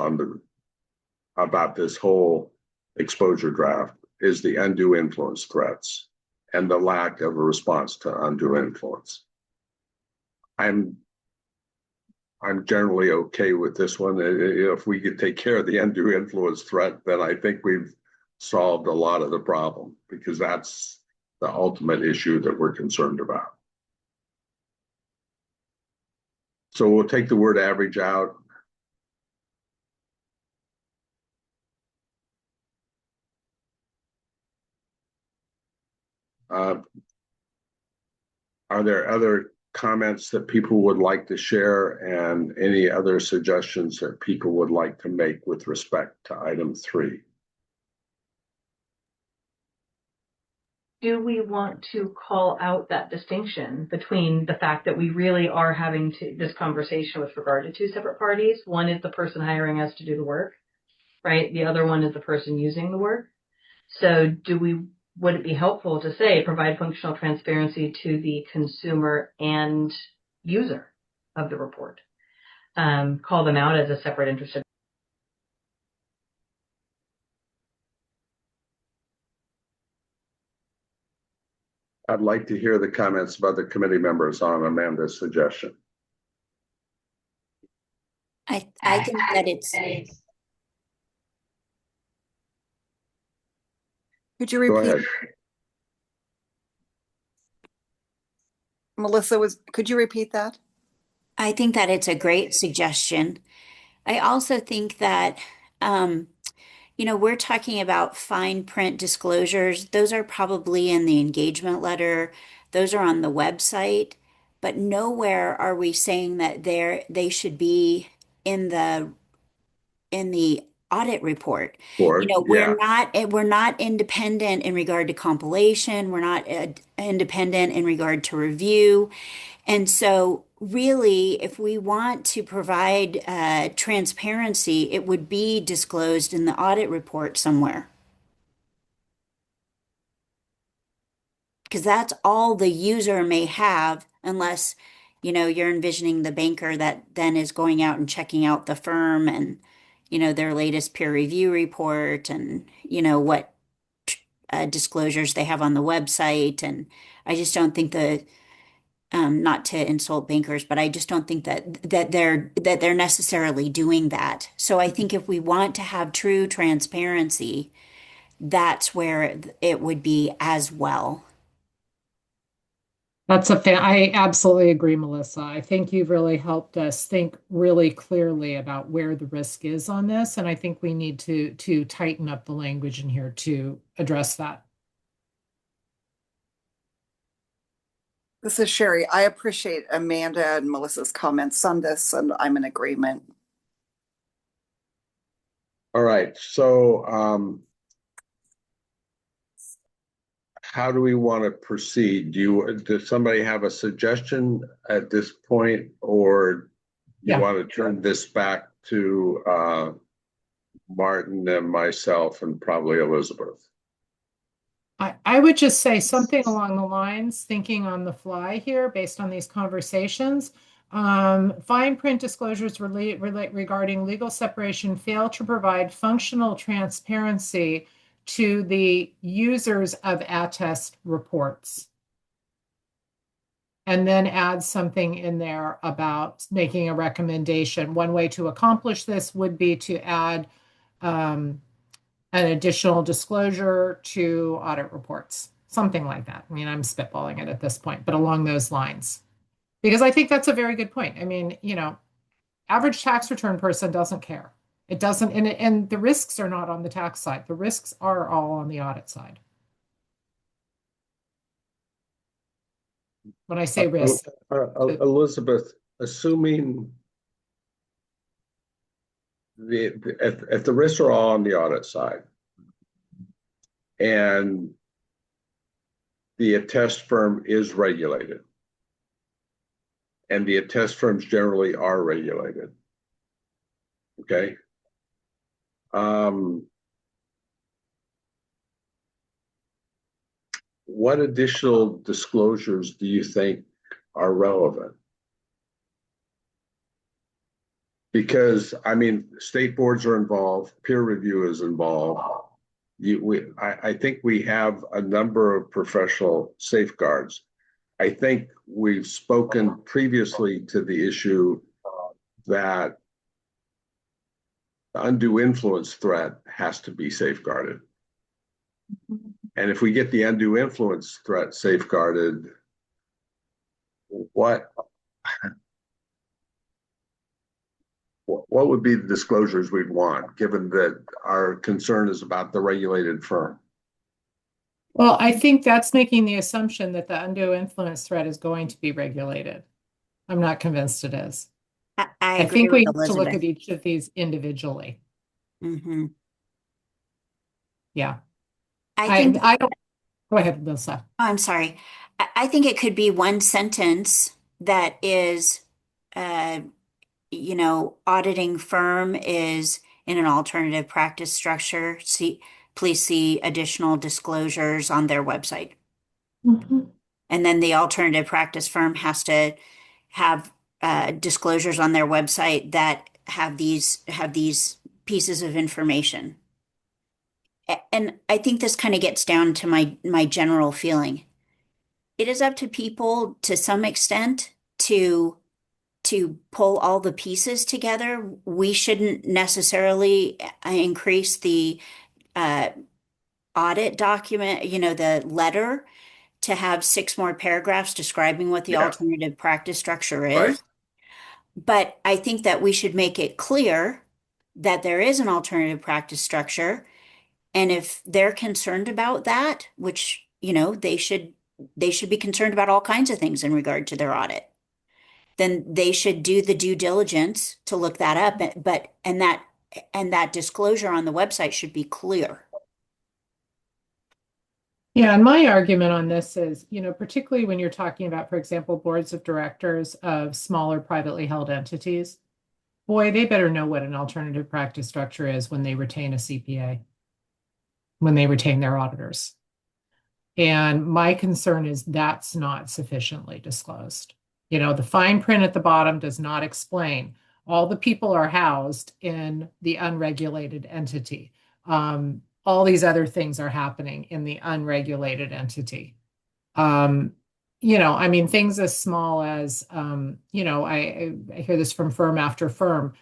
about this whole exposure draft is the undue influence threats and the lack of a response to undue influence. I'm generally okay with this one. If we could take care of the undue influence threat, then I think we've solved a lot of the problem, because that's the ultimate issue that we're concerned about. So we'll take the word average out. Are there other comments that people would like to share, and any other suggestions that people would like to make with respect to item 3? Do we want to call out that distinction between the fact that we really are having this conversation with regard to 2 separate parties? One is the person hiring us to do the work, right? The other one is the person using the work. So would it be helpful to say provide functional transparency to the consumer and user of the report? Call them out as a separate interested. I'd like to hear the comments of other committee members on Amanda's suggestion. I think that it's. Could you repeat? Go ahead. Melissa, could you repeat that? I think that it's a great suggestion. I also think that, we're talking about fine print disclosures. Those are probably in the engagement letter. Those are on the website, but nowhere are we saying that they should be in the audit report. We're not independent in regard to compilation. We're not independent in regard to review. And so really, if we want to provide transparency, it would be disclosed in the audit report somewhere. Because that's all the user may have, unless, you're envisioning the banker that then is going out and checking out the firm and, their latest peer review report and, what disclosures they have on the website. And I just don't think not to insult bankers, but I just don't think that they're necessarily doing that. So I think if we want to have true transparency, that's where it would be as well. I absolutely agree, Melissa. I think you've really helped us think really clearly about where the risk is on this. And I think we need to tighten up the language in here to address that. This is Sherry. I appreciate Amanda and Melissa's comments on this, and I'm in agreement. All right. So how do we want to proceed? Does somebody have a suggestion at this point, or you want to turn this back to Martin and myself and probably Elizabeth? I would just say something along the lines, thinking on the fly here based on these conversations. Fine print disclosures regarding legal separation fail to provide functional transparency to the users of attest reports. And then add something in there about making a recommendation. One way to accomplish this would be to add an additional disclosure to audit reports, something like that. I mean, I'm spitballing it at this point, but along those lines. Because I think that's a very good point. I mean, average tax return person doesn't care. It doesn't, and the risks are not on the tax side. The risks are all on the audit side. When I say risk. Elizabeth, assuming if the risks are all on the audit side and the attest firm is regulated, and the attest firms generally are regulated, okay? What additional disclosures do you think are relevant? Because, I mean, state boards are involved, peer review is involved. I think we have a number of professional safeguards. I think we've spoken previously to the issue that the undue influence threat has to be safeguarded. And if we get the undue influence threat safeguarded, what would be the disclosures we'd want, given that our concern is about the regulated firm? Well, I think that's making the assumption that the undue influence threat is going to be regulated. I'm not convinced it is. I think agree we with have to look Elizabeth. at each of these individually. Mm-hmm. Yeah. I think I don't. Go ahead, Lisa. I'm sorry. I think it could be one sentence that is, auditing firm is in an alternative practice structure. Please see additional disclosures on their website. Mm-hmm. And then the alternative practice firm has to have disclosures on their website that have these pieces of information. And I think this kind of gets down to my general feeling. It is up to people to some extent to pull all the pieces together. We shouldn't necessarily increase the audit document, the letter, to have 6 more paragraphs describing what the alternative practice structure is. Right. But I think that we should make it clear that there is an alternative practice structure. And if they're concerned about that, which, they should be concerned about all kinds of things in regard to their audit, then they should do the due diligence to look that up. And that disclosure on the website should be clear. Yeah, and my argument on this is, particularly when you're talking about, for example, boards of directors of smaller privately held entities, boy, they better know what an alternative practice structure is when they retain a CPA, when they retain their auditors. And my concern is that's not sufficiently disclosed. The fine print at the bottom does not explain all the people are housed in the unregulated entity. All these other things are happening in the unregulated entity. Things as small as, I hear this from firm after firm,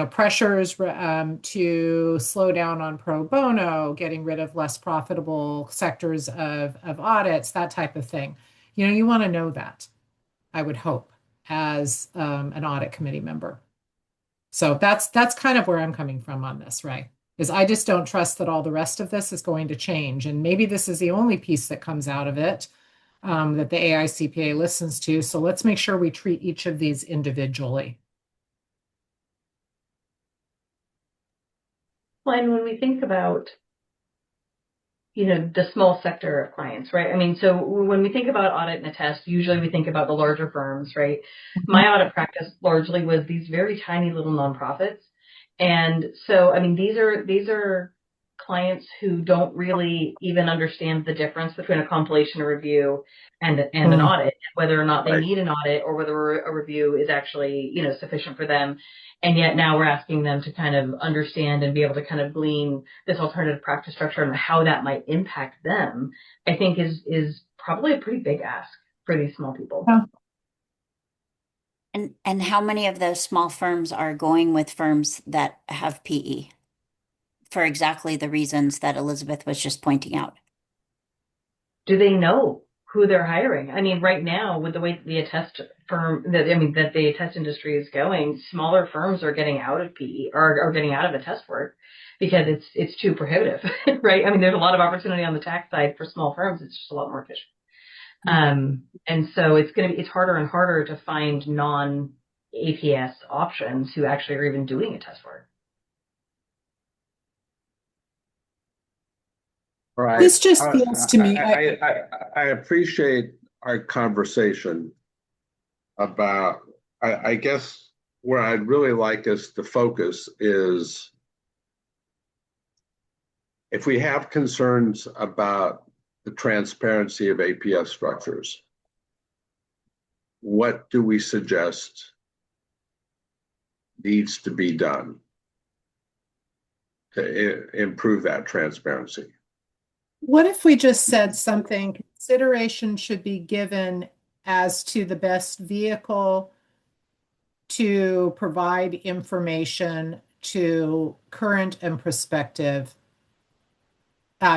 pressures to slow down on pro bono, getting rid of less profitable sectors of audits, that type of thing. You want to know that, I would hope, as an audit committee member. So that's kind of where I'm coming from on this, right? Is I just don't trust that all the rest of this is going to change. And maybe this is the only piece that comes out of it that the AICPA listens to. So let's make sure we treat each of these individually. Well, and when we think about, the small sector of clients, right? So when we think about audit and attest, usually we think about the larger firms, right? Mm-hmm. My audit practice largely was these very tiny little nonprofits. And so, these are clients who don't really even understand the difference between a compilation or review and an audit, whether or not they need an audit or whether a review is actually, sufficient for them. And yet now we're asking them to kind of understand and be able to kind of glean this alternative practice structure and how that might impact them, I think is probably a pretty big ask for these small people. Yeah. And how many of those small firms are going with firms that have PE for exactly the reasons that Elizabeth was just pointing out? Do they know who they're hiring? Right now, with the way the attest that the attest industry is going, smaller firms are getting out of PE or are getting out of attest work because it's too prohibitive, right? There's a lot of opportunity on the tax side for small firms. It's just a lot more efficient. And so it's harder and harder to find non-APS options who actually are even doing attest work. Right. This just feels to me. I appreciate our conversation about, I guess where I'd really like us to focus is if we have concerns about the transparency of APS structures, what do we suggest needs to be done to improve that transparency? What if we just said something, consideration should be given as to the best vehicle to provide information to current and prospective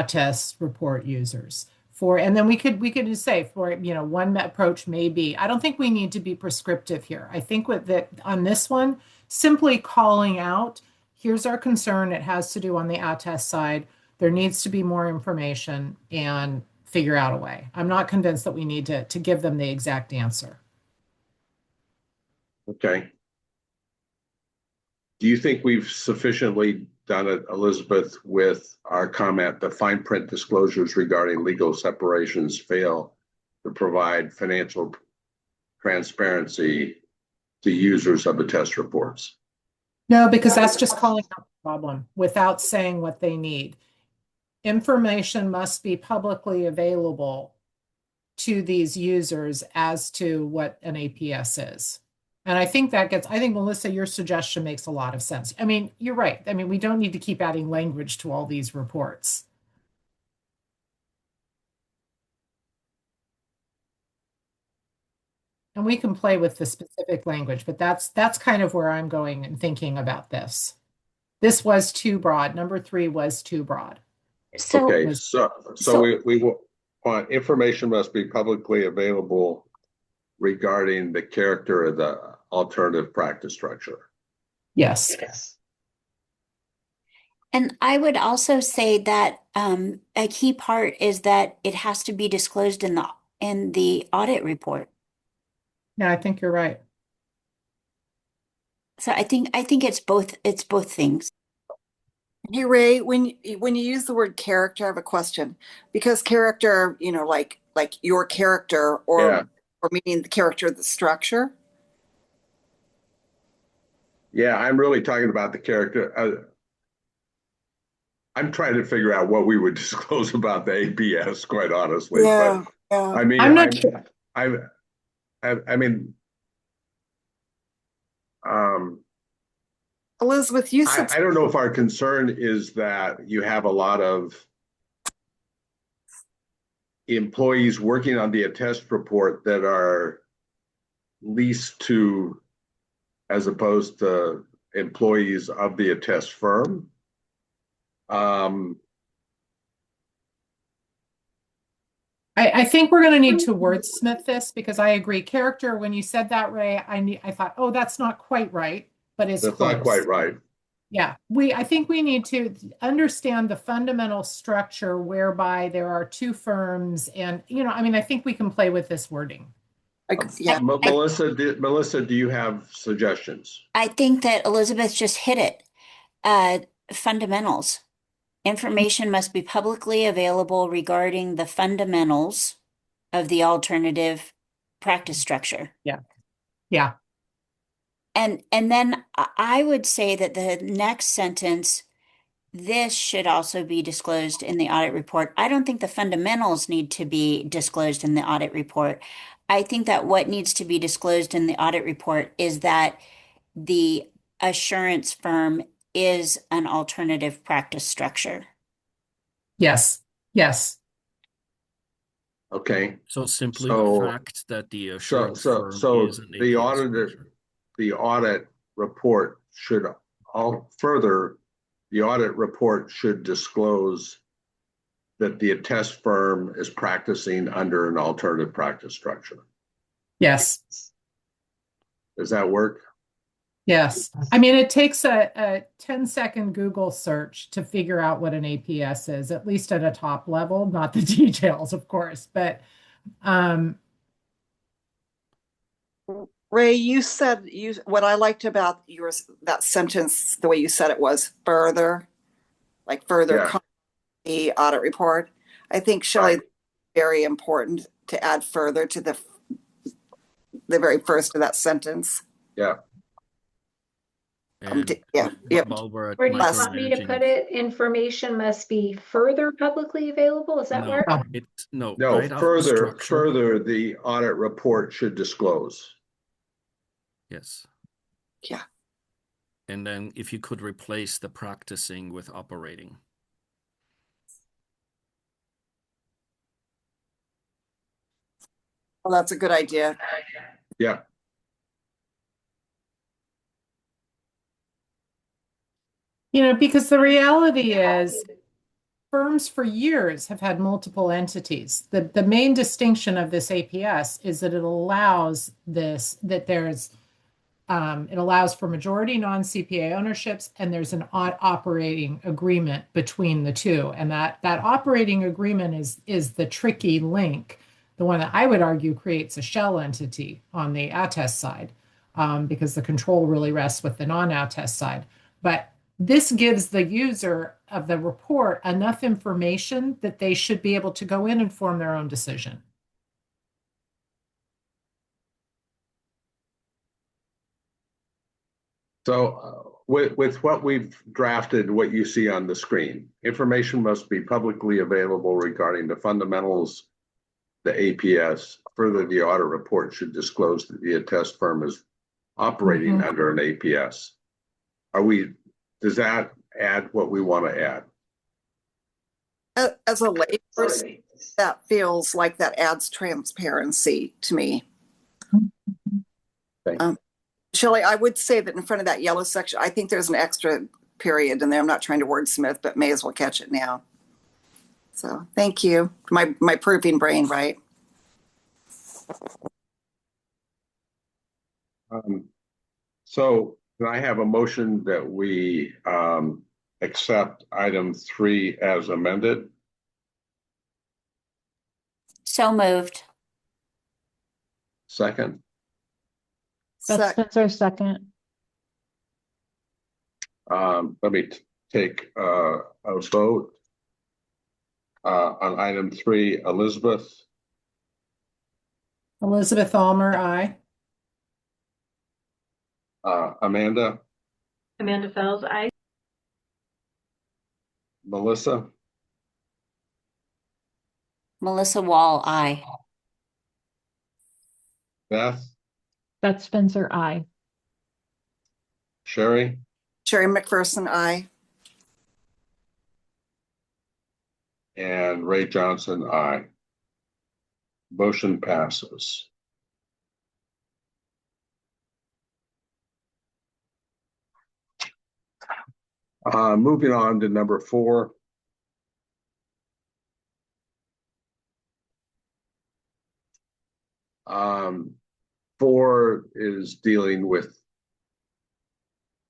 test report users and then we could just say for, one approach may be, I don't think we need to be prescriptive here. I think with that on this one, simply calling out, here's our concern. It has to do on the attest side. There needs to be more information and figure out a way. I'm not convinced that we need to give them the exact answer. Okay. Do you think we've sufficiently done it, Elizabeth, with our comment, the fine print disclosures regarding legal separations fail to provide financial transparency to users of the test reports? No, because that's just calling out the problem without saying what they need. Information must be publicly available to these users as to what an APS is. And I think Melissa, your suggestion makes a lot of sense. I mean, you're right. I mean, we don't need to keep adding language to all these reports. And we can play with the specific language, but that's kind of where I'm going and thinking about this. This was too broad. Number 3 was too broad. Okay, so we want information must be publicly available regarding the character of the alternative practice structure. Yes. And I would also say that a key part is that it has to be disclosed in the audit report. Yeah, I think you're right. So I think it's both things. Hey Ray, when you use the word character, I have a question. Because character, like your character or meaning the character of the structure. Yeah, I'm really talking about the character. I'm trying to figure out what we would disclose about the APS, quite honestly. Yeah, but, yeah. I mean, I'm not sure. I mean, Elizabeth, you said I don't know if our concern is that you have a lot of employees working on the attest report that are leased to, as opposed to employees of the attest firm. I think we're going to need to wordsmith this because I agree. Character, when you said that, Ray, I thought, oh, that's not quite right, but it's That's close. not quite right. Yeah, I think we need to understand the fundamental structure whereby there are 2 firms, and I think we can play with this wording. Melissa, do you have suggestions? I think that Elizabeth just hit it. Fundamentals. Information must be publicly available regarding the fundamentals of the alternative practice structure. Yeah. And then I would say that the next sentence, this should also be disclosed in the audit report. I don't think the fundamentals need to be disclosed in the audit report. I think that what needs to be disclosed in the audit report is that the assurance firm is an alternative practice structure. Yes. Okay. So simply the fact that the assurance firm is an the APS auditor, structure. the audit report should the audit report should disclose that the attest firm is practicing under an alternative practice structure. Yes. Does that work? Yes. I mean, it takes a 10-second Google search to figure out what an APS is, at least at a top level, not the details, of course. But Ray, you said what I liked about that sentence, the way you said it was further the audit report. I think Shelley, very important to add further to the very first of that sentence. Yeah. And while we're at Where do you want me to put it? Information must be further publicly available. Is that where? No, right further the audit report should disclose. Yes. Yeah. And then if you could replace the practicing with operating. Well, that's a good idea. Yeah. Because the reality is firms for years have had multiple entities. The main distinction of this APS is that it allows it allows for majority non-CPA ownerships, and there's an operating agreement between the two. And that operating agreement is the tricky link, the one that I would argue creates a shell entity on the attest side, because the control really rests with the non-attest side. But this gives the user of the report enough information that they should be able to go in and form their own decision. So with what we've drafted, what you see on the screen, information must be publicly available regarding the fundamentals, the APS. Further, the audit report should disclose that the attest firm is operating under an APS. Does that add what we want to add? As a layperson, that feels like that adds transparency to me. Shelley, I would say that in front of that yellow section, I think there's an extra period in there. I'm not trying to wordsmith, but may as well catch it now. So thank you. My proofing brain, right? So can I have a motion that we accept item 3 as amended? So moved. Second. That's Spencer, second. Let me take a vote on item 3. Elizabeth Almer, aye. Amanda. Amanda Fells, aye. Melissa. Melissa Wall, aye. Beth. That's Spencer, aye. Sherry. Sherry McPherson, aye. And Ray Johnson, aye. Motion passes. Moving on to number 4. Four is dealing with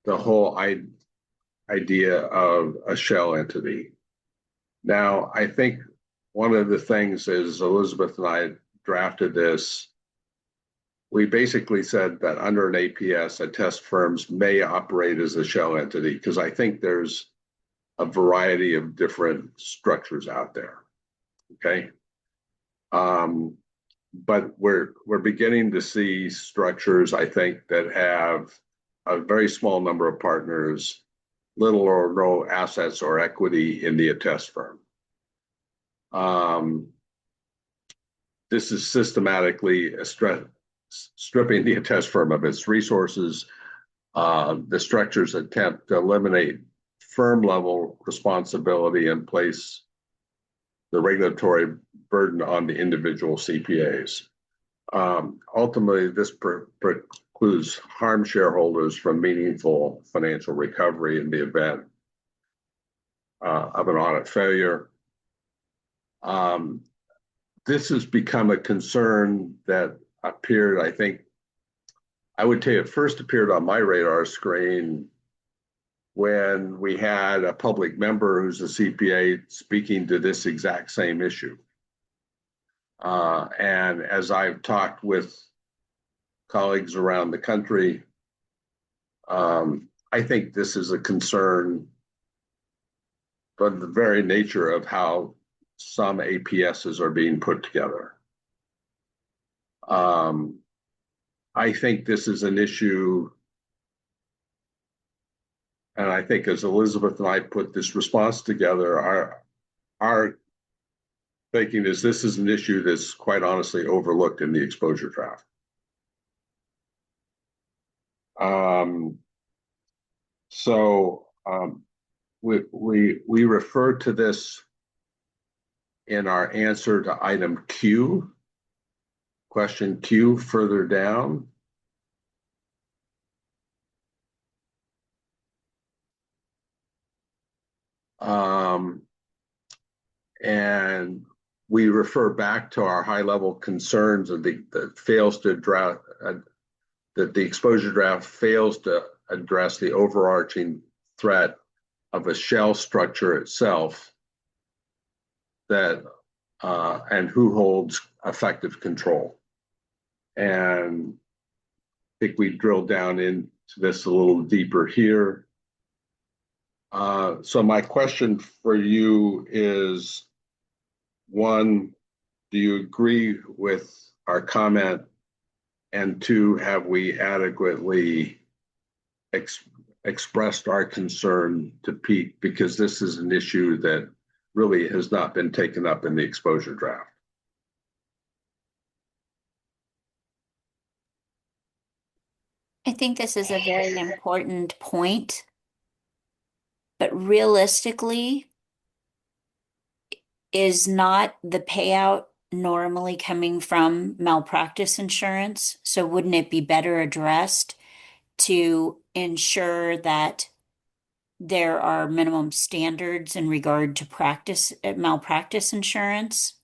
the whole idea of a shell entity. Now, I think one of the things is Elizabeth and I drafted this. We basically said that under an APS, attest firms may operate as a shell entity, because I think there's a variety of different structures out there. Okay. But we're beginning to see structures, I think, that have a very small number of partners, little or no assets or equity in the attest firm. This is systematically stripping the attest firm of its resources. The structures attempt to eliminate firm level responsibility and place the regulatory burden on the individual CPAs. Ultimately, this precludes harm shareholders from meaningful financial recovery in the event of an audit failure. This has become a concern that appeared, I think, I would tell you it first appeared on my radar screen when we had a public member who's a CPA speaking to this exact same issue. And as I've talked with colleagues around the country, I think this is a concern from the very nature of how some APSs are being put together. I think this is an issue, and I think as Elizabeth and I put this response together, our thinking is this is an issue that's quite honestly overlooked in the exposure draft. We refer to this in our answer to item Q. question queue further down. And we refer back to our high-level concerns of that fails to address that the exposure draft fails to address the overarching threat of a shell structure itself, that and who holds effective control. And I think we drilled down into this a little deeper here. So my question for you is, one, do you agree with our comment? And two, have we adequately expressed our concern to Pete? Because this is an issue that really has not been taken up in the exposure draft. I think this is a very important point, but realistically, is not the payout normally coming from malpractice insurance? So wouldn't it be better addressed to ensure that there are minimum standards in regard to malpractice insurance?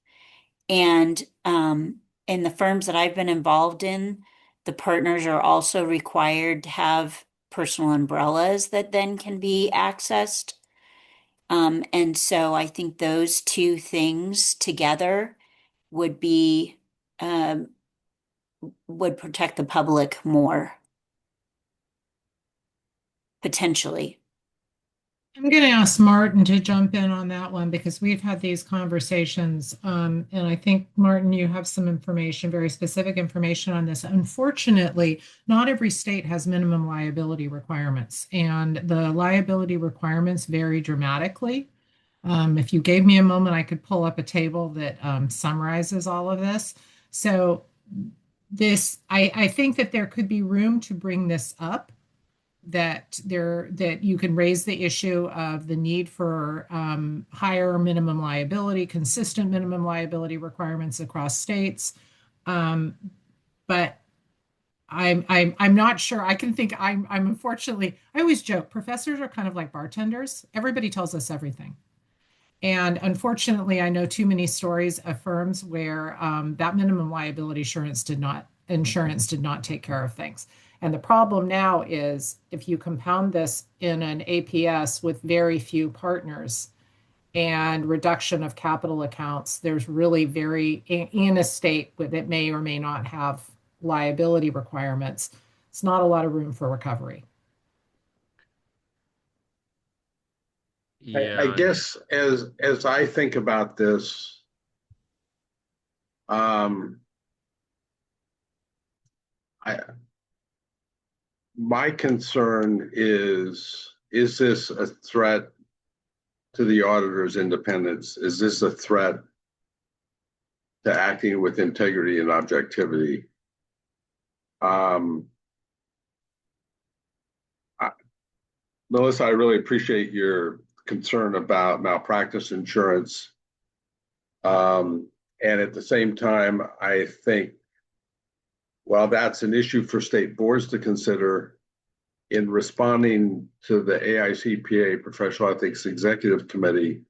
And in the firms that I've been involved in, the partners are also required to have personal umbrellas that then can be accessed. And so I think those two things together would be would protect the public more, potentially. I'm going to ask Martin to jump in on that one because we've had these conversations. And I think, Martin, you have some information, very specific information on this. Unfortunately, not every state has minimum liability requirements, and the liability requirements vary dramatically. If you gave me a moment, I could pull up a table that summarizes all of this. So I think that there could be room to bring this up, that you can raise the issue of the need for higher minimum liability, consistent minimum liability requirements across states. But I'm not sure. I can think I'm unfortunately, I always joke, professors are kind of like bartenders. Everybody tells us everything. And unfortunately, I know too many stories of firms where that minimum liability insurance did not take care of things. And the problem now is if you compound this in an APS with very few partners and reduction of capital accounts, there's really in a state that may or may not have liability requirements, it's not a lot of room for recovery. I guess as I think about this, my concern is this a threat to the auditor's independence? Is this a threat to acting with integrity and objectivity? Melissa, I really appreciate your concern about malpractice insurance. And at the same time, I think, while that's an issue for state boards to consider, in responding to the AICPA Professional Ethics Executive Committee,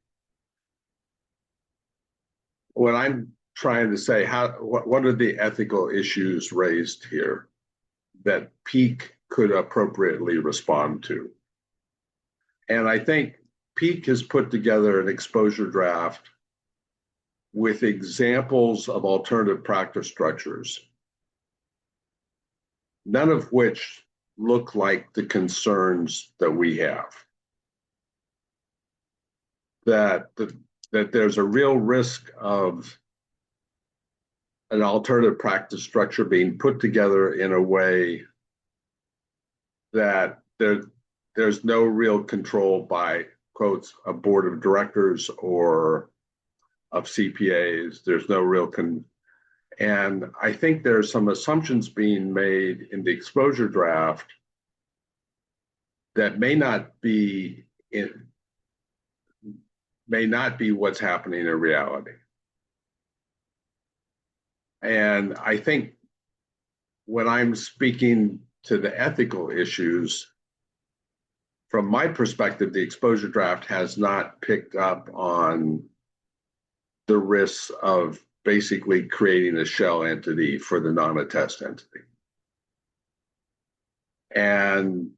what I'm trying to say, what are the ethical issues raised here that Peak could appropriately respond to? And I think Peak has put together an exposure draft with examples of alternative practice structures, none of which look like the concerns that we have. That there's a real risk of an alternative practice structure being put together in a way that there's no real control by, quotes, a board of directors or of CPAs. There's no real and I think there's some assumptions being made in the exposure draft that may not be what's happening in reality. And I think when I'm speaking to the ethical issues, from my perspective, the exposure draft has not picked up on the risks of basically creating a shell entity for the non-attest entity. And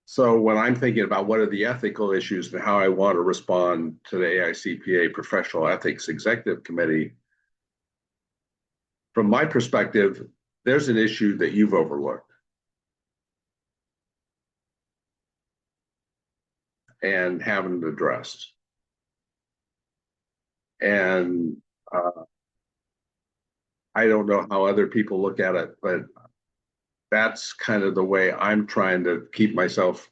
so when I'm thinking about what are the ethical issues and how I want to respond to the AICPA Professional Ethics Executive Committee, from my perspective, there's an issue that you've overlooked. And haven't addressed. And I don't know how other people look at it, but that's kind of the way I'm trying to keep myself.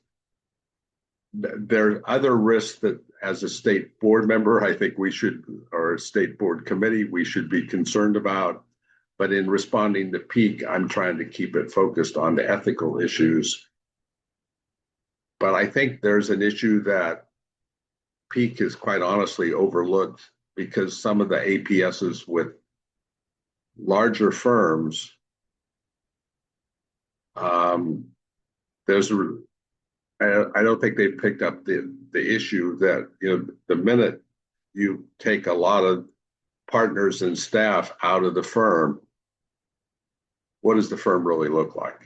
There are other risks that as a state board member, I think we should, or a state board committee, we should be concerned about. But in responding to peak, I'm trying to keep it focused on the ethical issues. But I think there's an issue that peak is quite honestly overlooked because some of the APSs with larger firms, I don't think they've picked up the issue that, you know, the minute you take a lot of partners and staff out of the firm, what does the firm really look like?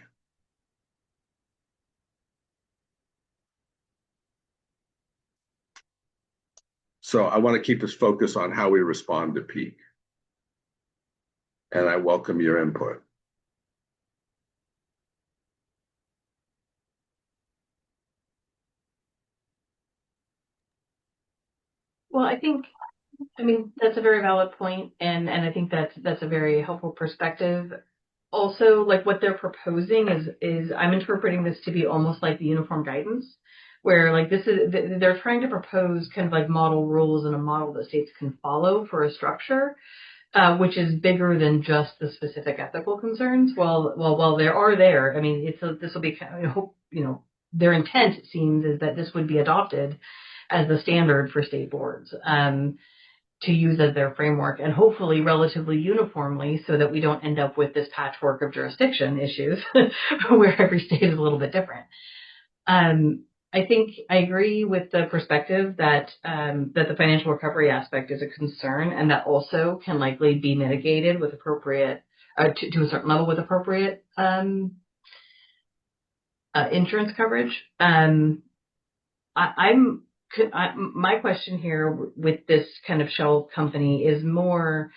So I want to keep us focused on how we respond to peak. And I welcome your input. Well, I mean, that's a very valid point, and I think that's a very helpful perspective. Also, like what they're proposing is I'm interpreting this to be almost like the uniform guidance, where like they're trying to propose kind of like model rules and a model that states can follow for a structure, which is bigger than just the specific ethical concerns. While there are there, I mean, this will be kind of, you know, their intent, it seems, is that this would be adopted as the standard for state boards to use as their framework, and hopefully relatively uniformly, so that we don't end up with this patchwork of jurisdiction issues where every state is a little bit different. I think I agree with the perspective that that the financial recovery aspect is a concern, and that also can likely be mitigated with appropriate to a certain level with appropriate insurance coverage. My question here with this kind of shell company is more,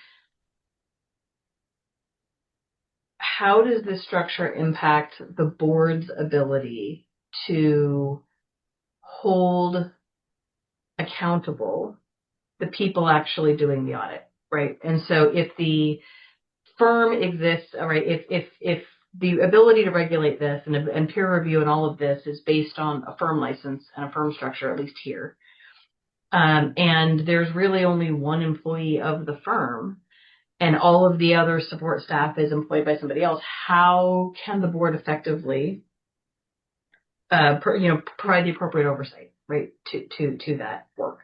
how does this structure impact the board's ability to hold accountable the people actually doing the audit, right? And so if the firm exists, all right, if the ability to regulate this and peer review and all of this is based on a firm license and a firm structure, at least here, and there's really only one employee of the firm, and all of the other support staff is employed by somebody else, how can the board effectively, provide the appropriate oversight, right, to that work?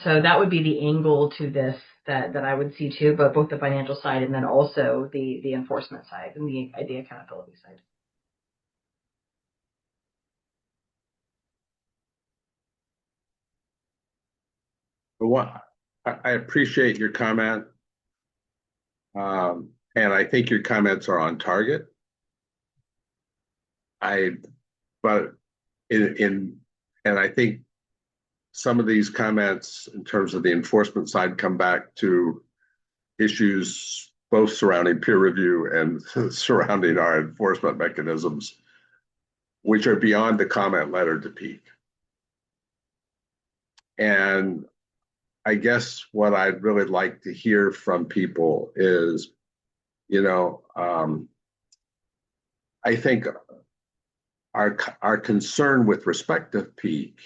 So that would be the angle to this that I would see too, but both the financial side and then also the enforcement side and the accountability side. Well, I appreciate your comment. And I think your comments are on target. And I think some of these comments in terms of the enforcement side come back to issues both surrounding peer review and surrounding our enforcement mechanisms, which are beyond the comment letter to peak. And I guess what I'd really like to hear from people is, you know, I think our concern with respect to peak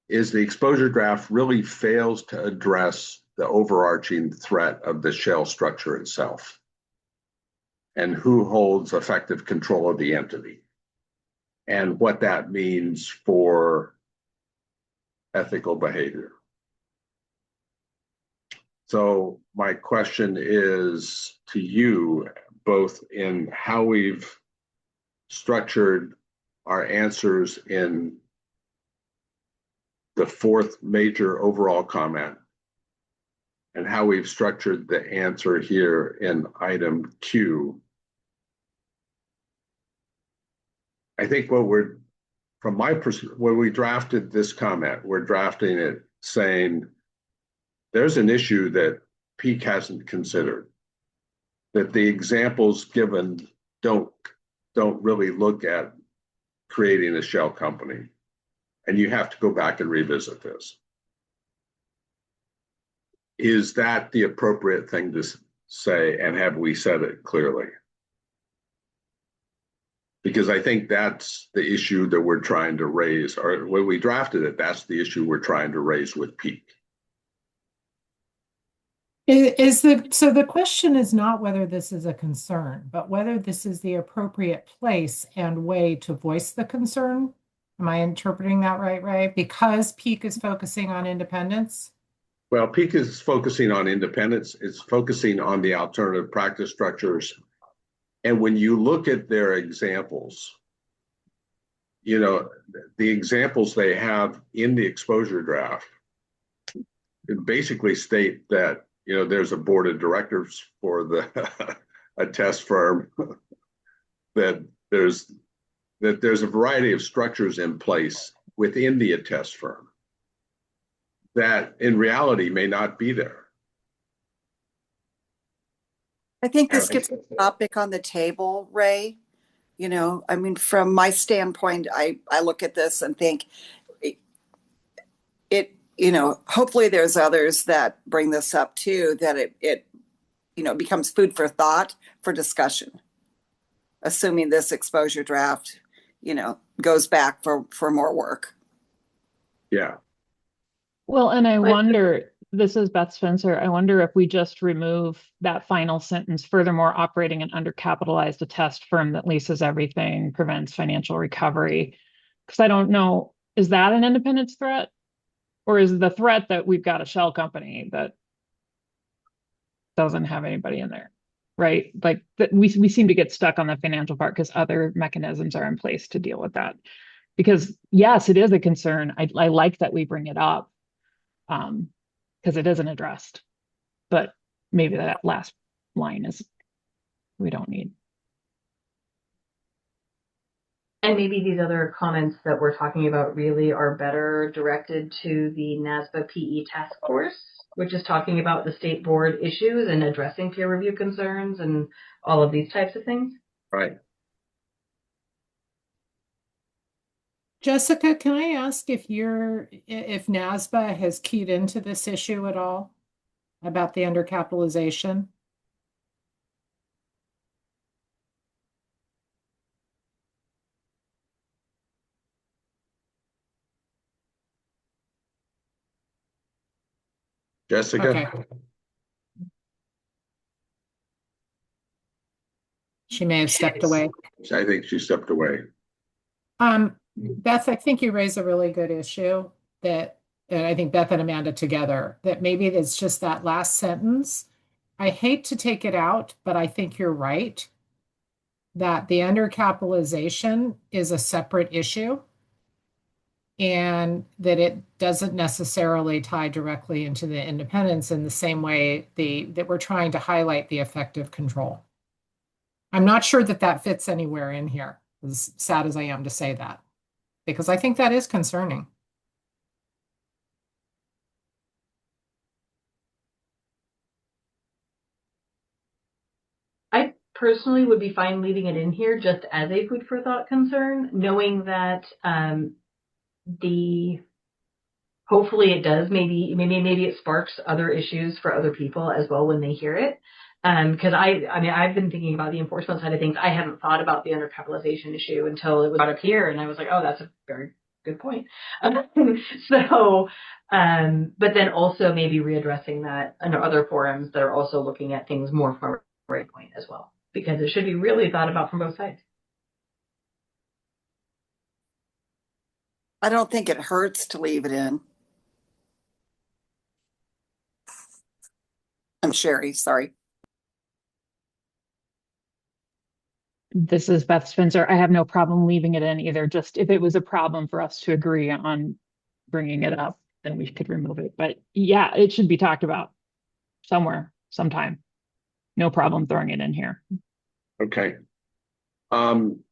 is the exposure draft really fails to address the overarching threat of the shell structure itself and who holds effective control of the entity and what that means for ethical behavior. So my question is to you, both in how we've structured our answers in the fourth major overall comment and how we've structured the answer here in item Q. I think from my perspective, when we drafted this comment, we're drafting it saying there's an issue that Peak hasn't considered, that the examples given don't really look at creating a shell company. And you have to go back and revisit this. Is that the appropriate thing to say, and have we said it clearly? Because I think that's the issue that we're trying to raise, or when we drafted it, that's the issue we're trying to raise with Peak. So the question is not whether this is a concern, but whether this is the appropriate place and way to voice the concern. Am I interpreting that right, Ray? Because Peak is focusing on independence? Well, Peak is focusing on independence. It's focusing on the alternative practice structures. And when you look at their examples, you know, the examples they have in the exposure draft basically state that, you know, there's a board of directors for a test firm, that there's a variety of structures in place within the attest firm that in reality may not be there. I think this gets the topic on the table, Ray. You know, I mean, from my standpoint, I look at this and think it, you know, hopefully there's others that bring this up too, that it you know, becomes food for thought for discussion, assuming this exposure draft, you know, goes back for more work. Yeah. Well, and I wonder, this is Beth Spencer, I wonder if we just remove that final sentence, furthermore, operating an undercapitalized attest firm that leases everything prevents financial recovery. Because I don't know, is that an independence threat? Or is the threat that we've got a shell company that doesn't have anybody in there, right? Like that we seem to get stuck on the financial part because other mechanisms are in place to deal with that. Because yes, it is a concern. I like that we bring it up because it isn't addressed. But maybe that last line is we don't need. And maybe these other comments that we're talking about really are better directed to the NASBA PE task force, which is talking about the state board issues and addressing peer review concerns and all of these types of things. Right. Jessica, can I ask if NASBA has keyed into this issue at all about the undercapitalization? Jessica? Okay. She may have stepped away. I think she stepped away. Beth, I think you raise a really good issue and I think Beth and Amanda together, that maybe it's just that last sentence. I hate to take it out, but I think you're right that the undercapitalization is a separate issue and that it doesn't necessarily tie directly into the independence in the same way that we're trying to highlight the effective control. I'm not sure that fits anywhere in here, as sad as I am to say that, because I think that is concerning. I personally would be fine leaving it in here just as a food for thought concern, knowing that hopefully it does, maybe it sparks other issues for other people as well when they hear it. Because I've been thinking about the enforcement side of things. I haven't thought about the undercapitalization issue until it was brought up here, and I was like, oh, that's a very good point. So, but then also maybe readdressing that under other forums that are also looking at things more from a right point as well, because it should be really thought about from both sides. I don't think it hurts to leave it in. I'm Sherry, sorry. This is Beth Spencer. I have no problem leaving it in either. Just if it was a problem for us to agree on bringing it up, then we could remove it. But yeah, it should be talked about somewhere, sometime. No problem throwing it in here. Okay. Can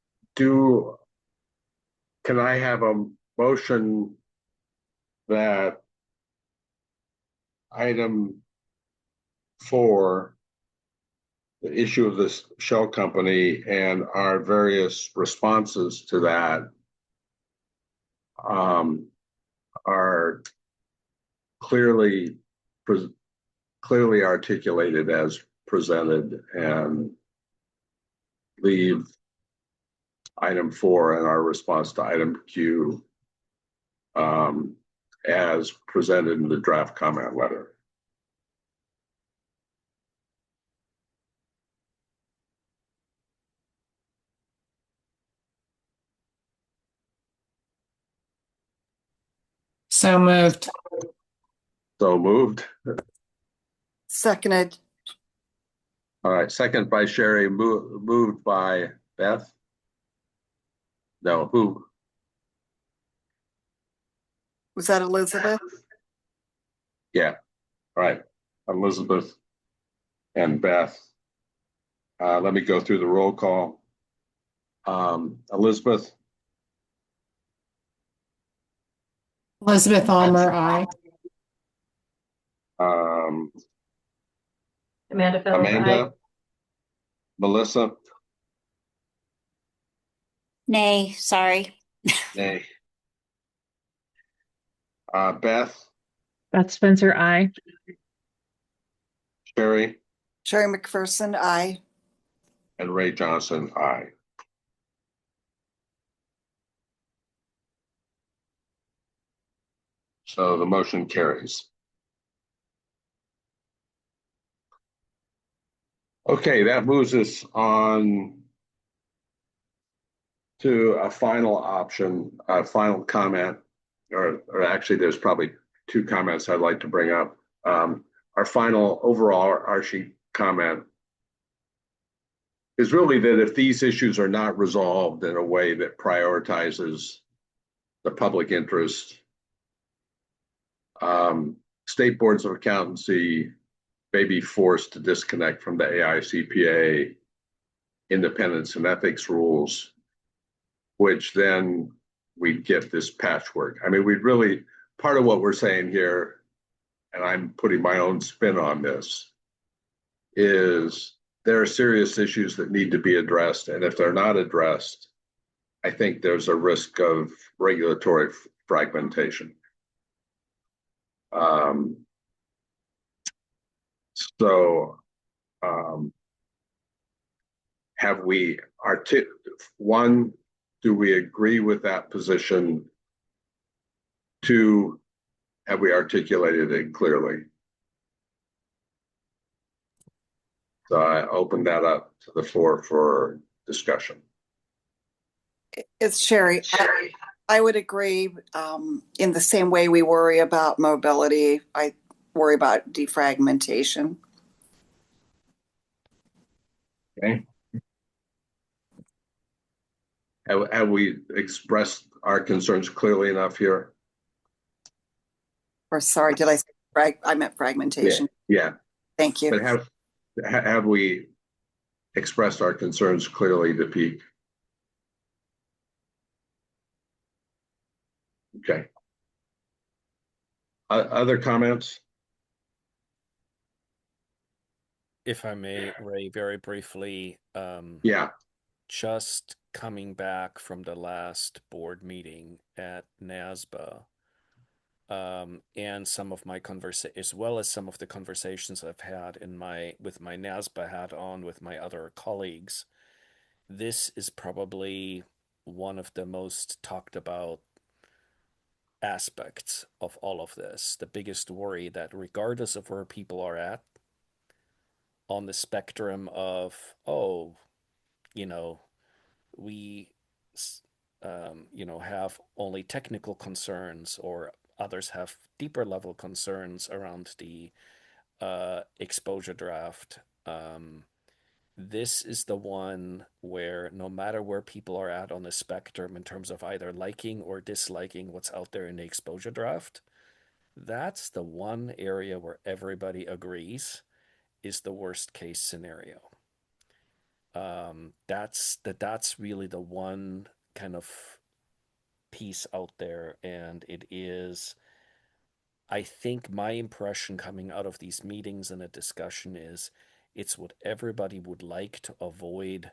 I have a motion that item 4, the issue of this shell company and our various responses to that, are clearly articulated as presented, and leave item 4 and our response to item Q as presented in the draft comment letter. So moved. So moved. Seconded. All right, second by Sherry, moved by Beth. No, who? Was that Elizabeth? Yeah, all right, Elizabeth and Beth. Let me go through the roll call. Elizabeth? Elizabeth Almer, aye. Amanda Fellows, Amanda? aye. Melissa? Nay, sorry. Nay. Beth? Beth Spencer, aye. Sherry? Sherry McPherson, aye. And Ray Johnson, aye. So the motion carries. Okay, that moves us on to a final option, a final comment, or actually there's probably 2 comments I'd like to bring up. Our final overall Archie comment is really that if these issues are not resolved in a way that prioritizes the public interest, state boards of accountancy may be forced to disconnect from the AICPA independence and ethics rules, which then we get this patchwork. I mean, we'd really, part of what we're saying here, and I'm putting my own spin on this, is there are serious issues that need to be addressed. And if they're not addressed, I think there's a risk of regulatory fragmentation. Have we one, do we agree with that position? 2, have we articulated it clearly? So I open that up to the floor for discussion. It's Sherry. I would agree. In the same way we worry about mobility, I worry about defragmentation. Okay. Have we expressed our concerns clearly enough here? Or sorry, did I say I meant fragmentation? Yeah. Thank you. But have we expressed our concerns clearly to Peak? Okay. Other comments? If I may, Ray, very briefly. Yeah. Just coming back from the last board meeting at NASBA, and some of my as well as some of the conversations I've had with my NASBA hat on with my other colleagues, this is probably one of the most talked about aspects of all of this. The biggest worry that regardless of where people are at on the spectrum of, we have only technical concerns, or others have deeper level concerns around the exposure draft. This is the one where no matter where people are at on the spectrum in terms of either liking or disliking what's out there in the exposure draft, that's the one area where everybody agrees is the worst case scenario. That's really the one kind of piece out there, and it is, I think my impression coming out of these meetings and a discussion is it's what everybody would like to avoid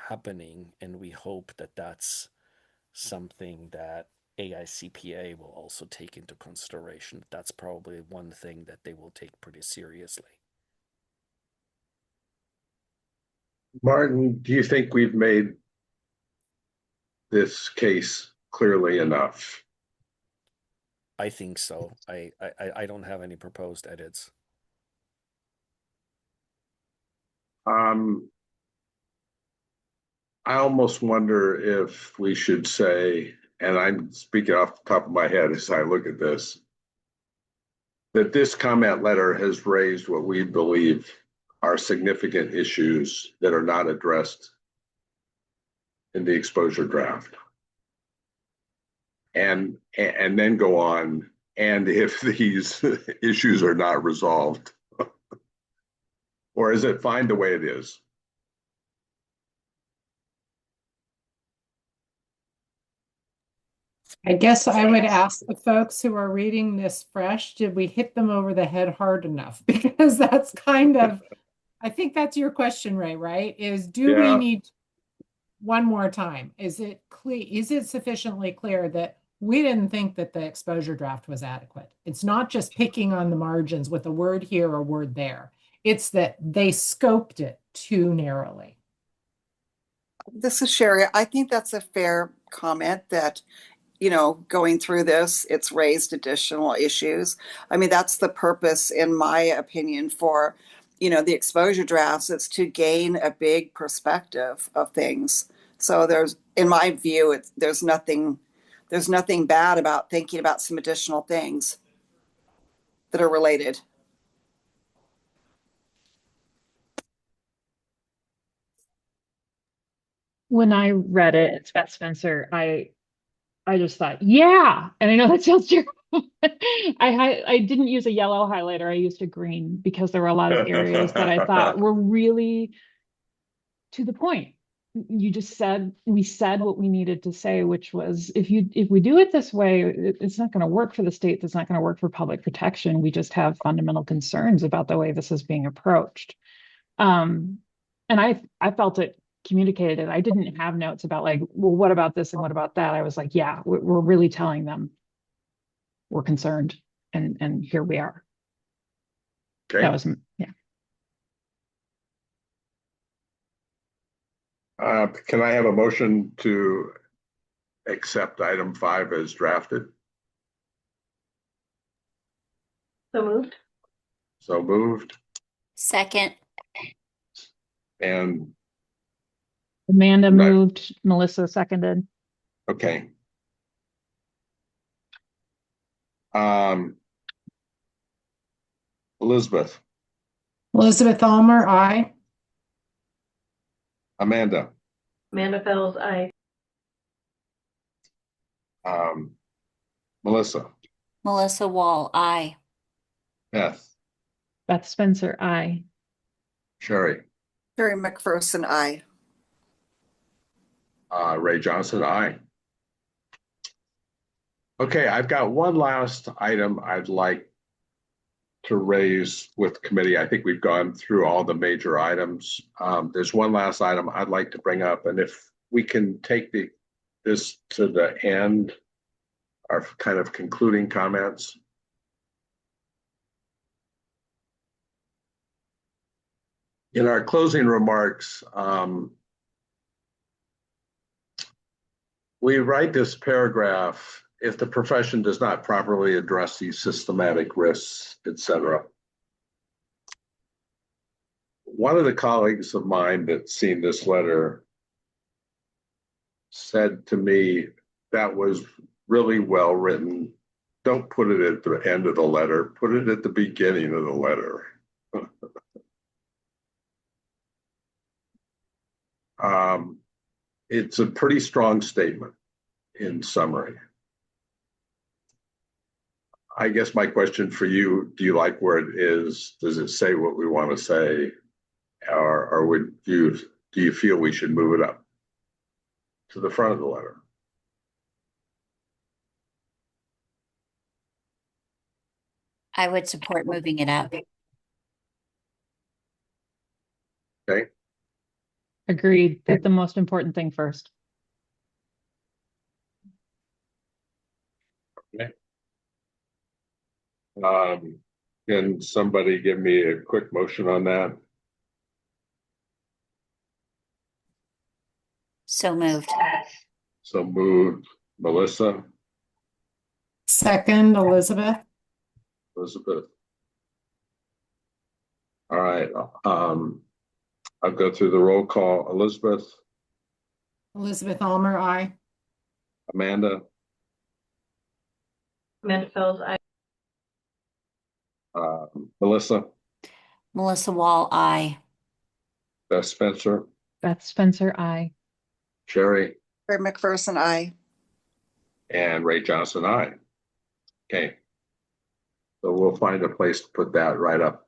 happening, and we hope that that's something that AICPA will also take into consideration. That's probably one thing that they will take pretty seriously. Martin, do you think we've made this case clearly enough? I think so. I don't have any proposed edits. I almost wonder if we should say, and I'm speaking off the top of my head as I look at this, that this comment letter has raised what we believe are significant issues that are not addressed in the exposure draft. And then go on, and if these issues are not resolved, or is it fine the way it is? I guess I would ask the folks who are reading this fresh, did we hit them over the head hard enough? Because that's kind of, I think that's your question, Ray, right? Is do we need one more time? Is it clear? Is it sufficiently clear that we didn't think that the exposure draft was adequate? It's not just picking on the margins with a word here or a word there. It's that they scoped it too narrowly. This is Sherry. I think that's a fair comment that, you know, going through this, it's raised additional issues. I mean, that's the purpose, in my opinion, for, you know, the exposure drafts. It's to gain a big perspective of things. So there's, in my view, there's nothing bad about thinking about some additional things that are related. When I read it, it's Beth Spencer, I just thought, yeah. And I know that sounds terrible. I didn't use a yellow highlighter. I used a green because there were a lot of areas that I thought were really to the point. You just said, we said what we needed to say, which was, if we do it this way, it's not going to work for the state. It's not going to work for public protection. We just have fundamental concerns about the way this is being approached. And I felt it communicated it. I didn't have notes about like, well, what about this and what about that? I was like, yeah, we're really telling them we're concerned, and here we are. Okay. That was, yeah. Can I have a motion to accept item 5 as drafted? So moved. So moved. Second. And Amanda moved, Melissa seconded. okay. Elizabeth. Elizabeth Ulmer, aye. Amanda. Amanda Fells, aye. Melissa. Melissa Wall, aye. Beth. Beth Spencer, aye. Sherry. Sherry McPherson, aye. Ray Johnson, aye. Okay, I've got one last item I'd like to raise with committee. I think we've gone through all the major items. There's one last item I'd like to bring up, and if we can take this to the end, our kind of concluding comments. In our closing remarks, we write this paragraph: if the profession does not properly address these systematic risks, etc. One of the colleagues of mine that's seen this letter said to me that was really well written, don't put it at the end of the letter. Put it at the beginning of the letter. It's a pretty strong statement in summary. I guess my question for you, do you like where it is? Does it say what we want to say? Or do you feel we should move it up to the front of the letter? I would support moving it up. Okay. Agreed. Put the most important thing first. Okay. Can somebody give me a quick motion on that? So moved. So moved, Melissa. Second, Elizabeth. Elizabeth. All right. I'll go through the roll call. Elizabeth. Elizabeth Ulmer, aye. Amanda. Amanda Fells, aye. Melissa. Melissa Wall, aye. Beth Spencer. Beth Spencer, aye. Sherry. Ray McPherson, aye. And Ray Johnson, aye. Okay. So we'll find a place to put that right up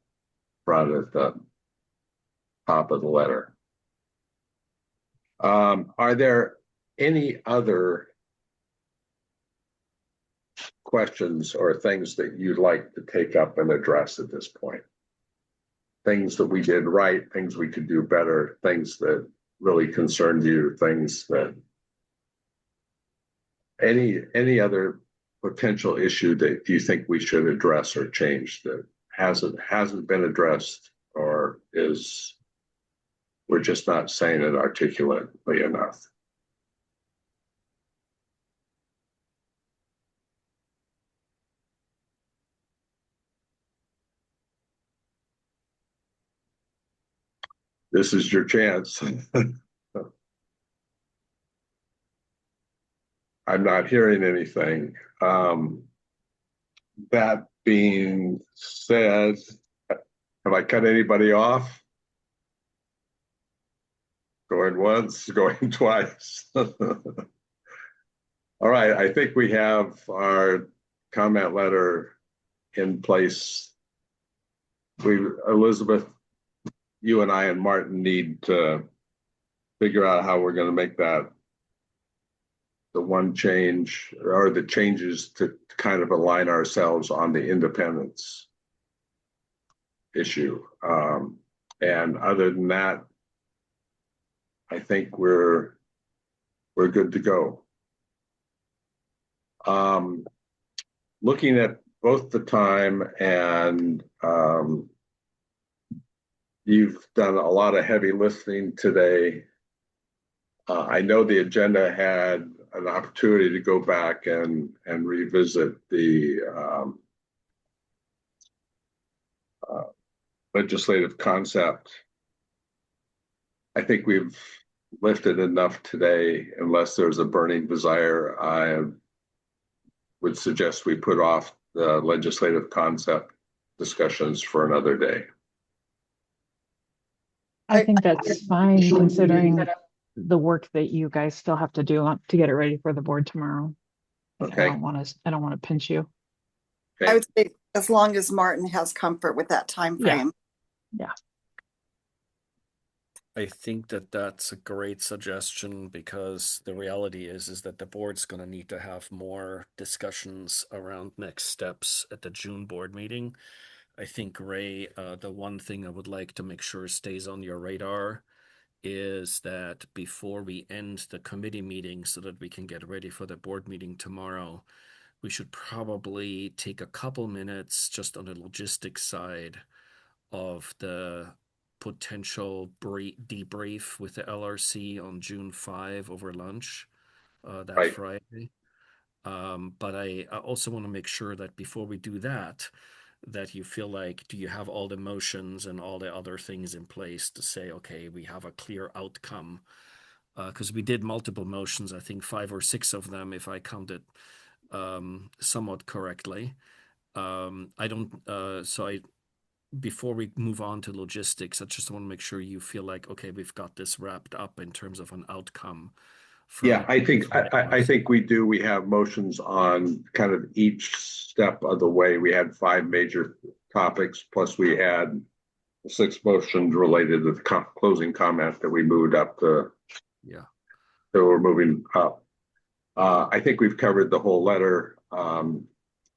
front at the top of the letter. Are there any other questions or things that you'd like to take up and address at this point? Things that we did right, things we could do better, things that really concerned you, things that any other potential issue that you think we should address or change that hasn't been addressed, or is we're just not saying it articulately enough? This is your chance. I'm not hearing anything. That being said, have I cut anybody off? Going once, going twice. All right, I think we have our comment letter in place. Elizabeth, you and I and Martin need to figure out how we're going to make that the one change, or the changes to kind of align ourselves on the independence issue. And other than that, I think we're good to go. Looking at both the time and you've done a lot of heavy lifting today. I know the agenda had an opportunity to go back and revisit the legislative concept. I think we've lifted enough today. Unless there's a burning desire, I would suggest we put off the legislative concept discussions for another day. I think that's fine, considering the work that you guys still have to do to get it ready for the board tomorrow. Okay. I don't want to pinch you. Okay. I would say as long as Martin has comfort with that time frame. Yeah. I think that that's a great suggestion, because the reality is that the board's going to need to have more discussions around next steps at the June board meeting. I think, Ray, the one thing I would like to make sure stays on your radar is that before we end the committee meeting, so that we can get ready for the board meeting tomorrow, we should probably take a couple minutes just on the logistics side of the potential debrief with the LRC on June 5 over lunch that Right. Friday. But I also want to make sure that before we do that, that you feel like, do you have all the motions and all the other things in place to say, okay, we have a clear outcome? Because we did multiple motions, I think 5 or 6 of them, if I counted somewhat correctly. I don't. Before we move on to logistics, I just want to make sure you feel like, okay, we've got this wrapped up in terms of an outcome. Yeah, I think we do. We have motions on kind of each step of the way. We had 5 major topics, plus we had 6 motions related to the closing comment that we moved up to. Yeah. So we're moving up. I think we've covered the whole letter.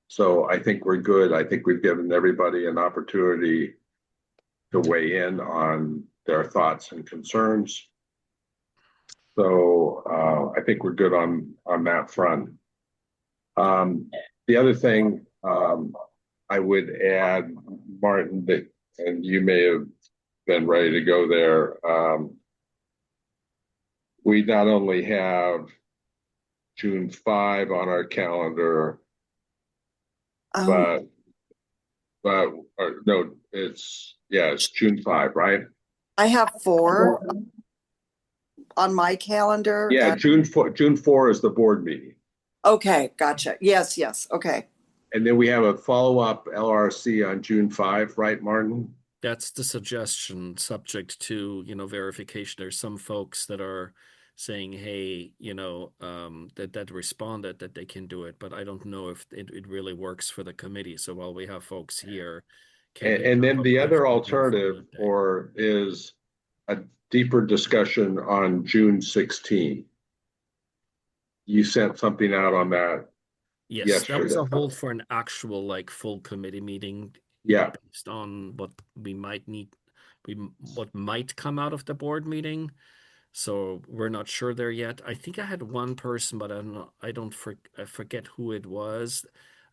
So I think we're good. I think we've given everybody an opportunity to weigh in on their thoughts and concerns. So I think we're good on that front. The other thing I would add, Martin, that, and you may have been ready to go there. We not only have June 5 on our calendar, but no, it's June 5, right? I have 4 on my calendar. Yeah, June 4 is the board meeting. Okay, gotcha. Yes, okay. And then we have a follow-up LRC on June 5, right, Martin? That's the suggestion, subject to, verification. There's some folks that are saying, hey, that responded that they can do it, but I don't know if it really works for the committee. So while we have folks here, and then the other alternative is a deeper discussion on June 16. You sent something out on that. Yes, yesterday. That was a hold for an actual full committee meeting. Yeah, based on what we might need, what might come out of the board meeting. So we're not sure there yet. I think I had one person, but I forget who it was.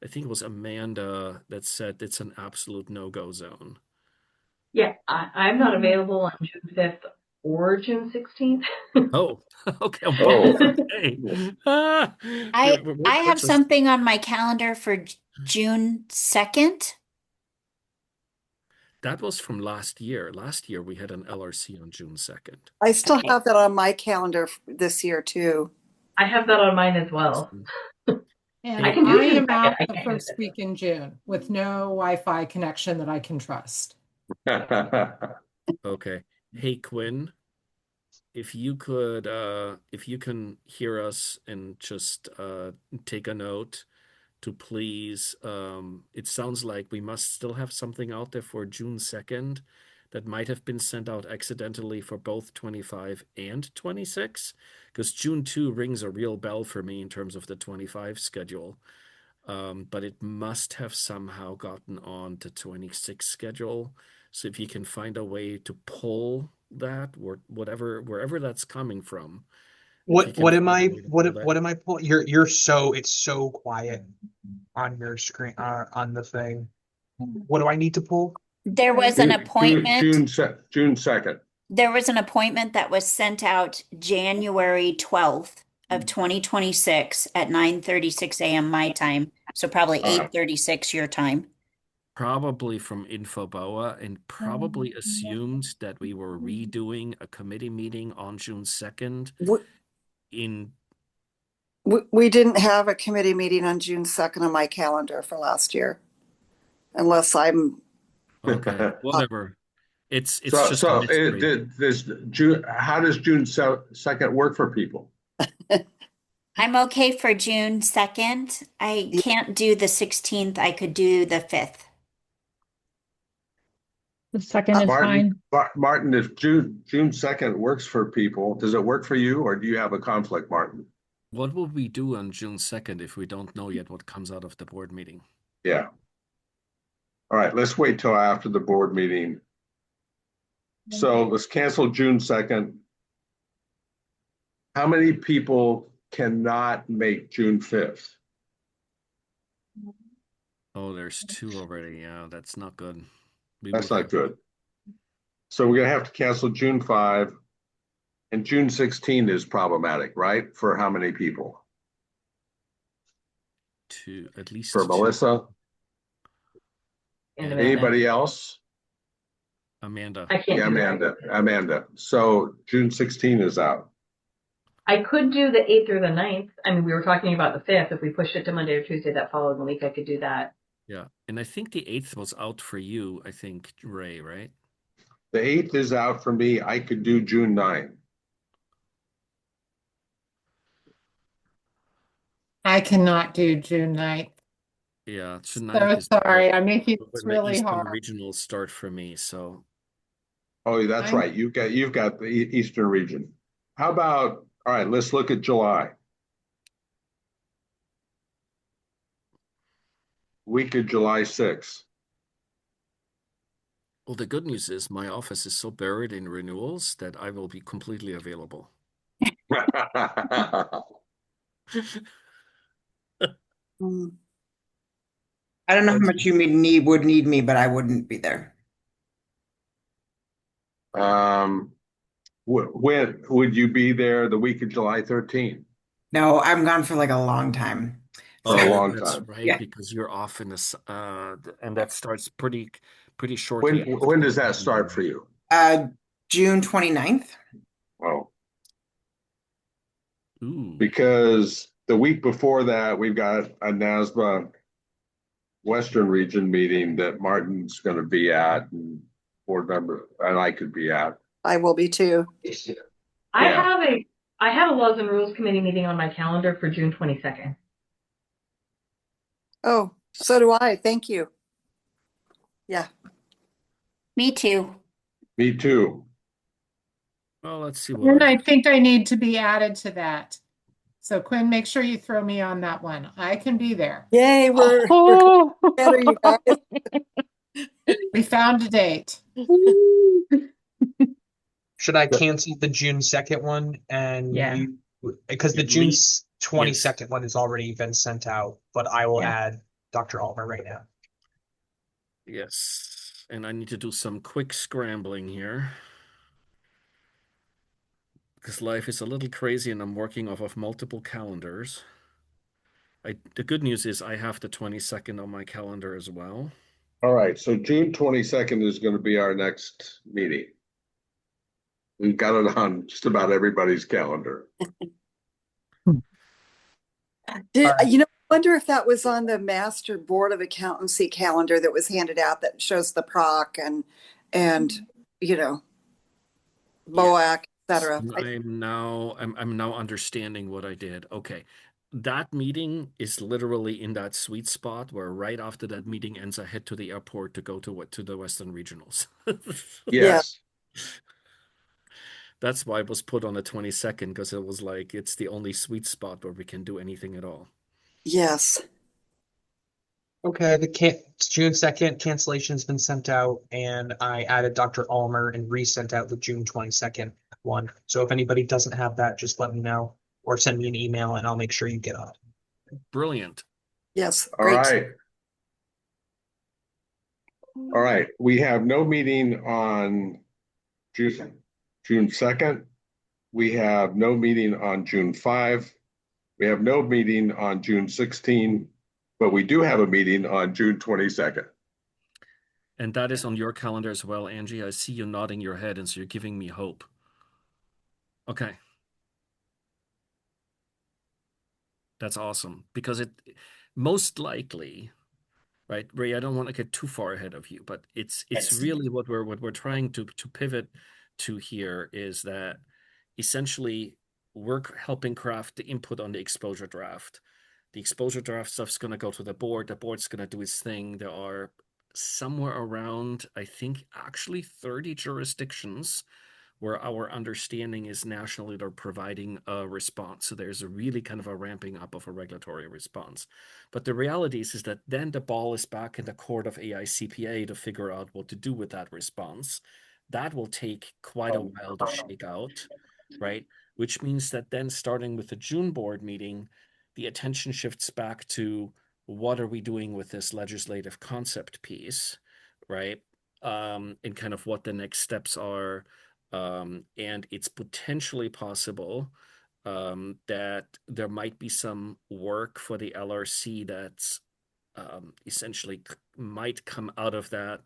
I think it was Amanda that said it's an absolute no-go zone. Yeah, I'm not available on June 5th or June 16th. Oh, okay. Okay. I have something on my calendar for June 2nd. That was from last year. Last year we had an LRC on June 2nd. I still have that on my calendar this year too. I have that on mine as well. And I am out the first week in June with no Wi-Fi connection that I can trust. Okay. Hey, Quinn, if you can hear us and just take a note to please, it sounds like we must still have something out there for June 2nd that might have been sent out accidentally for both 25 and 26, because June 2 rings a real bell for me in terms of the 25 schedule. But it must have somehow gotten on to 26 schedule. So if you can find a way to pull that, or wherever that's coming from. What am I pulling? It's so quiet on your screen, on the thing. What do I need to pull? There was an appointment. June 2nd. There was an appointment that was sent out January 12th of 2026 at 9:36 a.m. my time. So probably 8:36 your time. Probably from Infoboa, and probably assumed that we were redoing a committee meeting on June 2nd. We didn't have a committee meeting on June 2nd on my calendar for last year, unless I'm okay. Whatever. It's so, just so how does June 2nd work for people? I'm okay for June 2nd. I can't do the 16th. I could do the 5th. The 2nd is fine. Martin, if June 2nd works for people, does it work for you, or do you have a conflict, Martin? What will we do on June 2nd if we don't know yet what comes out of the board meeting? Yeah. All right, let's wait till after the board meeting. So let's cancel June 2nd. How many people cannot make June 5th? Oh, there's 2 already. Yeah, that's not good. That's not good. So we're going to have to cancel June 5, and June 16 is problematic, right? For how many people? 2, at least. For 2. Melissa? And anybody else? Amanda. I can't. Yeah, Amanda. So June 16 is out. I could do the 8th or the 9th. I mean, we were talking about the 5th. If we pushed it to Monday or Tuesday that following week, I could do that. Yeah. And I think the 8th was out for you, I think, Ray, right? The 8th is out for me. I could do June 9th. I cannot do June 9th. Yeah, So tonight is sorry, I'm making when this the really Eastern hard. regionals start for me. So Oh, that's I'm- right. You've got the Eastern region. How about, all right, let's look at July. Week of July 6th. well, the good news is my office is so buried in renewals that I will be completely available. Mm. I don't know how much you would need me, but I wouldn't be there. When would you be there? The week of July 13th? No, I'm gone for like a long time. For a long That's time. right, Yeah. because you're off in this, and that starts pretty shortly. When does that start for you? June 29th. Well, Ooh. because the week before that, we've got a NASBA Western Region meeting that Martin's going to be at, and board member, and I could be at. I will be too. I have a Laws and Rules Committee meeting on my calendar for June 22nd. Oh, so do I. Thank you. Yeah. Me too. Me too. Well, let's see And what I think I need to be added to that. So Quinn, make sure you throw me on that one. I can be there. Yay, we're better, you guys. We found a date. Should I cancel the June 2nd one and Yeah. because the At June least- 22nd one has already been sent out, but I will Yeah. add Dr. Almer right now. Yes, and I need to do some quick scrambling here because life is a little crazy and I'm working off of multiple calendars. The good news is I have the 22nd on my calendar as well. All right, so June 22nd is going to be our next meeting. We've got it on just about everybody's calendar. You know, I wonder if that was on the Master Board of Accountancy calendar that was handed out that shows the PROC and you know, BOAC, etc. I'm now understanding what I did. Okay. That meeting is literally in that sweet spot where right after that meeting ends, I head to the airport to go to the Western Regionals. Yes. That's why it was put on the 22nd, because it was like it's the only sweet spot where we can do anything at all. Yes. Okay, June 2nd cancellation's been sent out, and I added Dr. Almer and resent out the June 22nd one. So if anybody doesn't have that, just let me know or send me an email and I'll make sure you get on it. Brilliant. Yes. All Great. right. All right, we have no meeting on June 2nd. We have no meeting on June 5. We have no meeting on June 16, but we do have a meeting on June 22nd. And that is on your calendar as well, Angie. I see you nodding your head, and so you're giving me hope. Okay. That's awesome, because it most likely, right, Ray, I don't want to get too far ahead of you, but it's really what we're trying to pivot to here is that essentially we're helping craft the input on the exposure draft. The exposure draft stuff's going to go to the board. The board's going to do its thing. There are somewhere around, I think, actually 30 jurisdictions where our understanding is nationally they're providing a response. So there's a really kind of a ramping up of a regulatory response. But the reality is that then the ball is back in the court of AICPA to figure out what to do with that response. That will take quite a while to shake out, right? Which means that then starting with the June board meeting, the attention shifts back to what are we doing with this legislative concept piece, right? And kind of what the next steps are. And it's potentially possible that there might be some work for the LRC that's essentially might come out of that,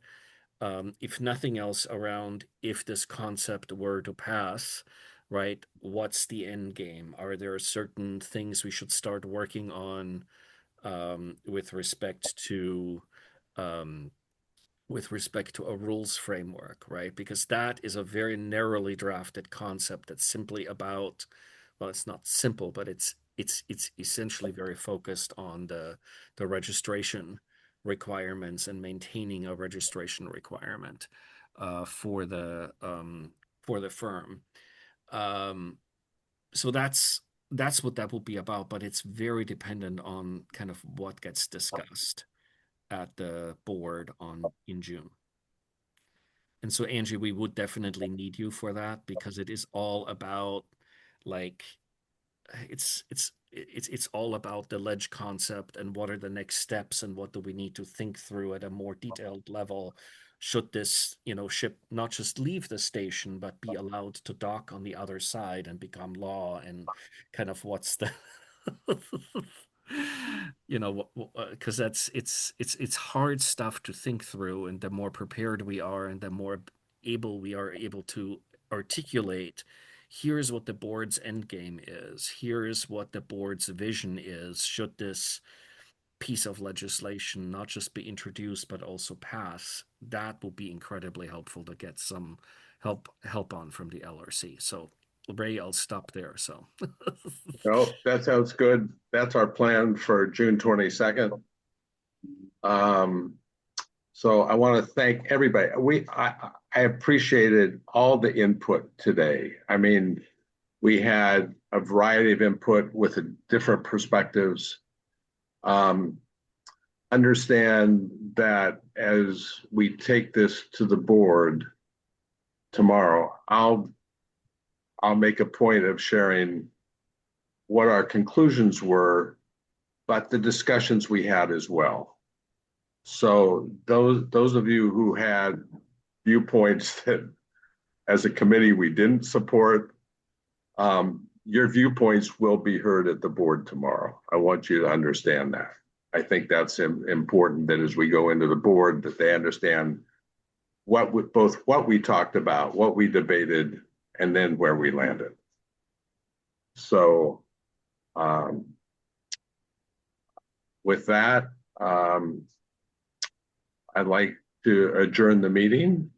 if nothing else, around if this concept were to pass, right? What's the end game? Are there certain things we should start working on with respect to a rules framework, right? Because that is a very narrowly drafted concept that's simply about, well, it's not simple, but it's essentially very focused on the registration requirements and maintaining a registration requirement for the firm. So that's what that will be about, but it's very dependent on kind of what gets discussed at the board in June. And so, Angie, we would definitely need you for that, because it is all about, like, it's all about the ledge concept and what are the next steps and what do we need to think through at a more detailed level. Should this, ship not just leave the station, but be allowed to dock on the other side and become law, and kind of what's the because it's hard stuff to think through, and the more prepared we are and the more able to articulate, here's what the board's end game is, here's what the board's vision is, should this piece of legislation not just be introduced but also pass, that will be incredibly helpful to get some help on from the LRC. So Ray, I'll stop there. So no, that sounds good. That's our plan for June 22nd. So I want to thank everybody. I appreciated all the input today. I mean, we had a variety of input with different perspectives. Understand that as we take this to the board tomorrow, I'll make a point of sharing what our conclusions were, but the discussions we had as well. So those of you who had viewpoints that as a committee we didn't support, your viewpoints will be heard at the board tomorrow. I want you to understand that. I think that's important, that as we go into the board, that they understand both what we talked about, what we debated, and then where we landed. So with that, I'd like to adjourn the meeting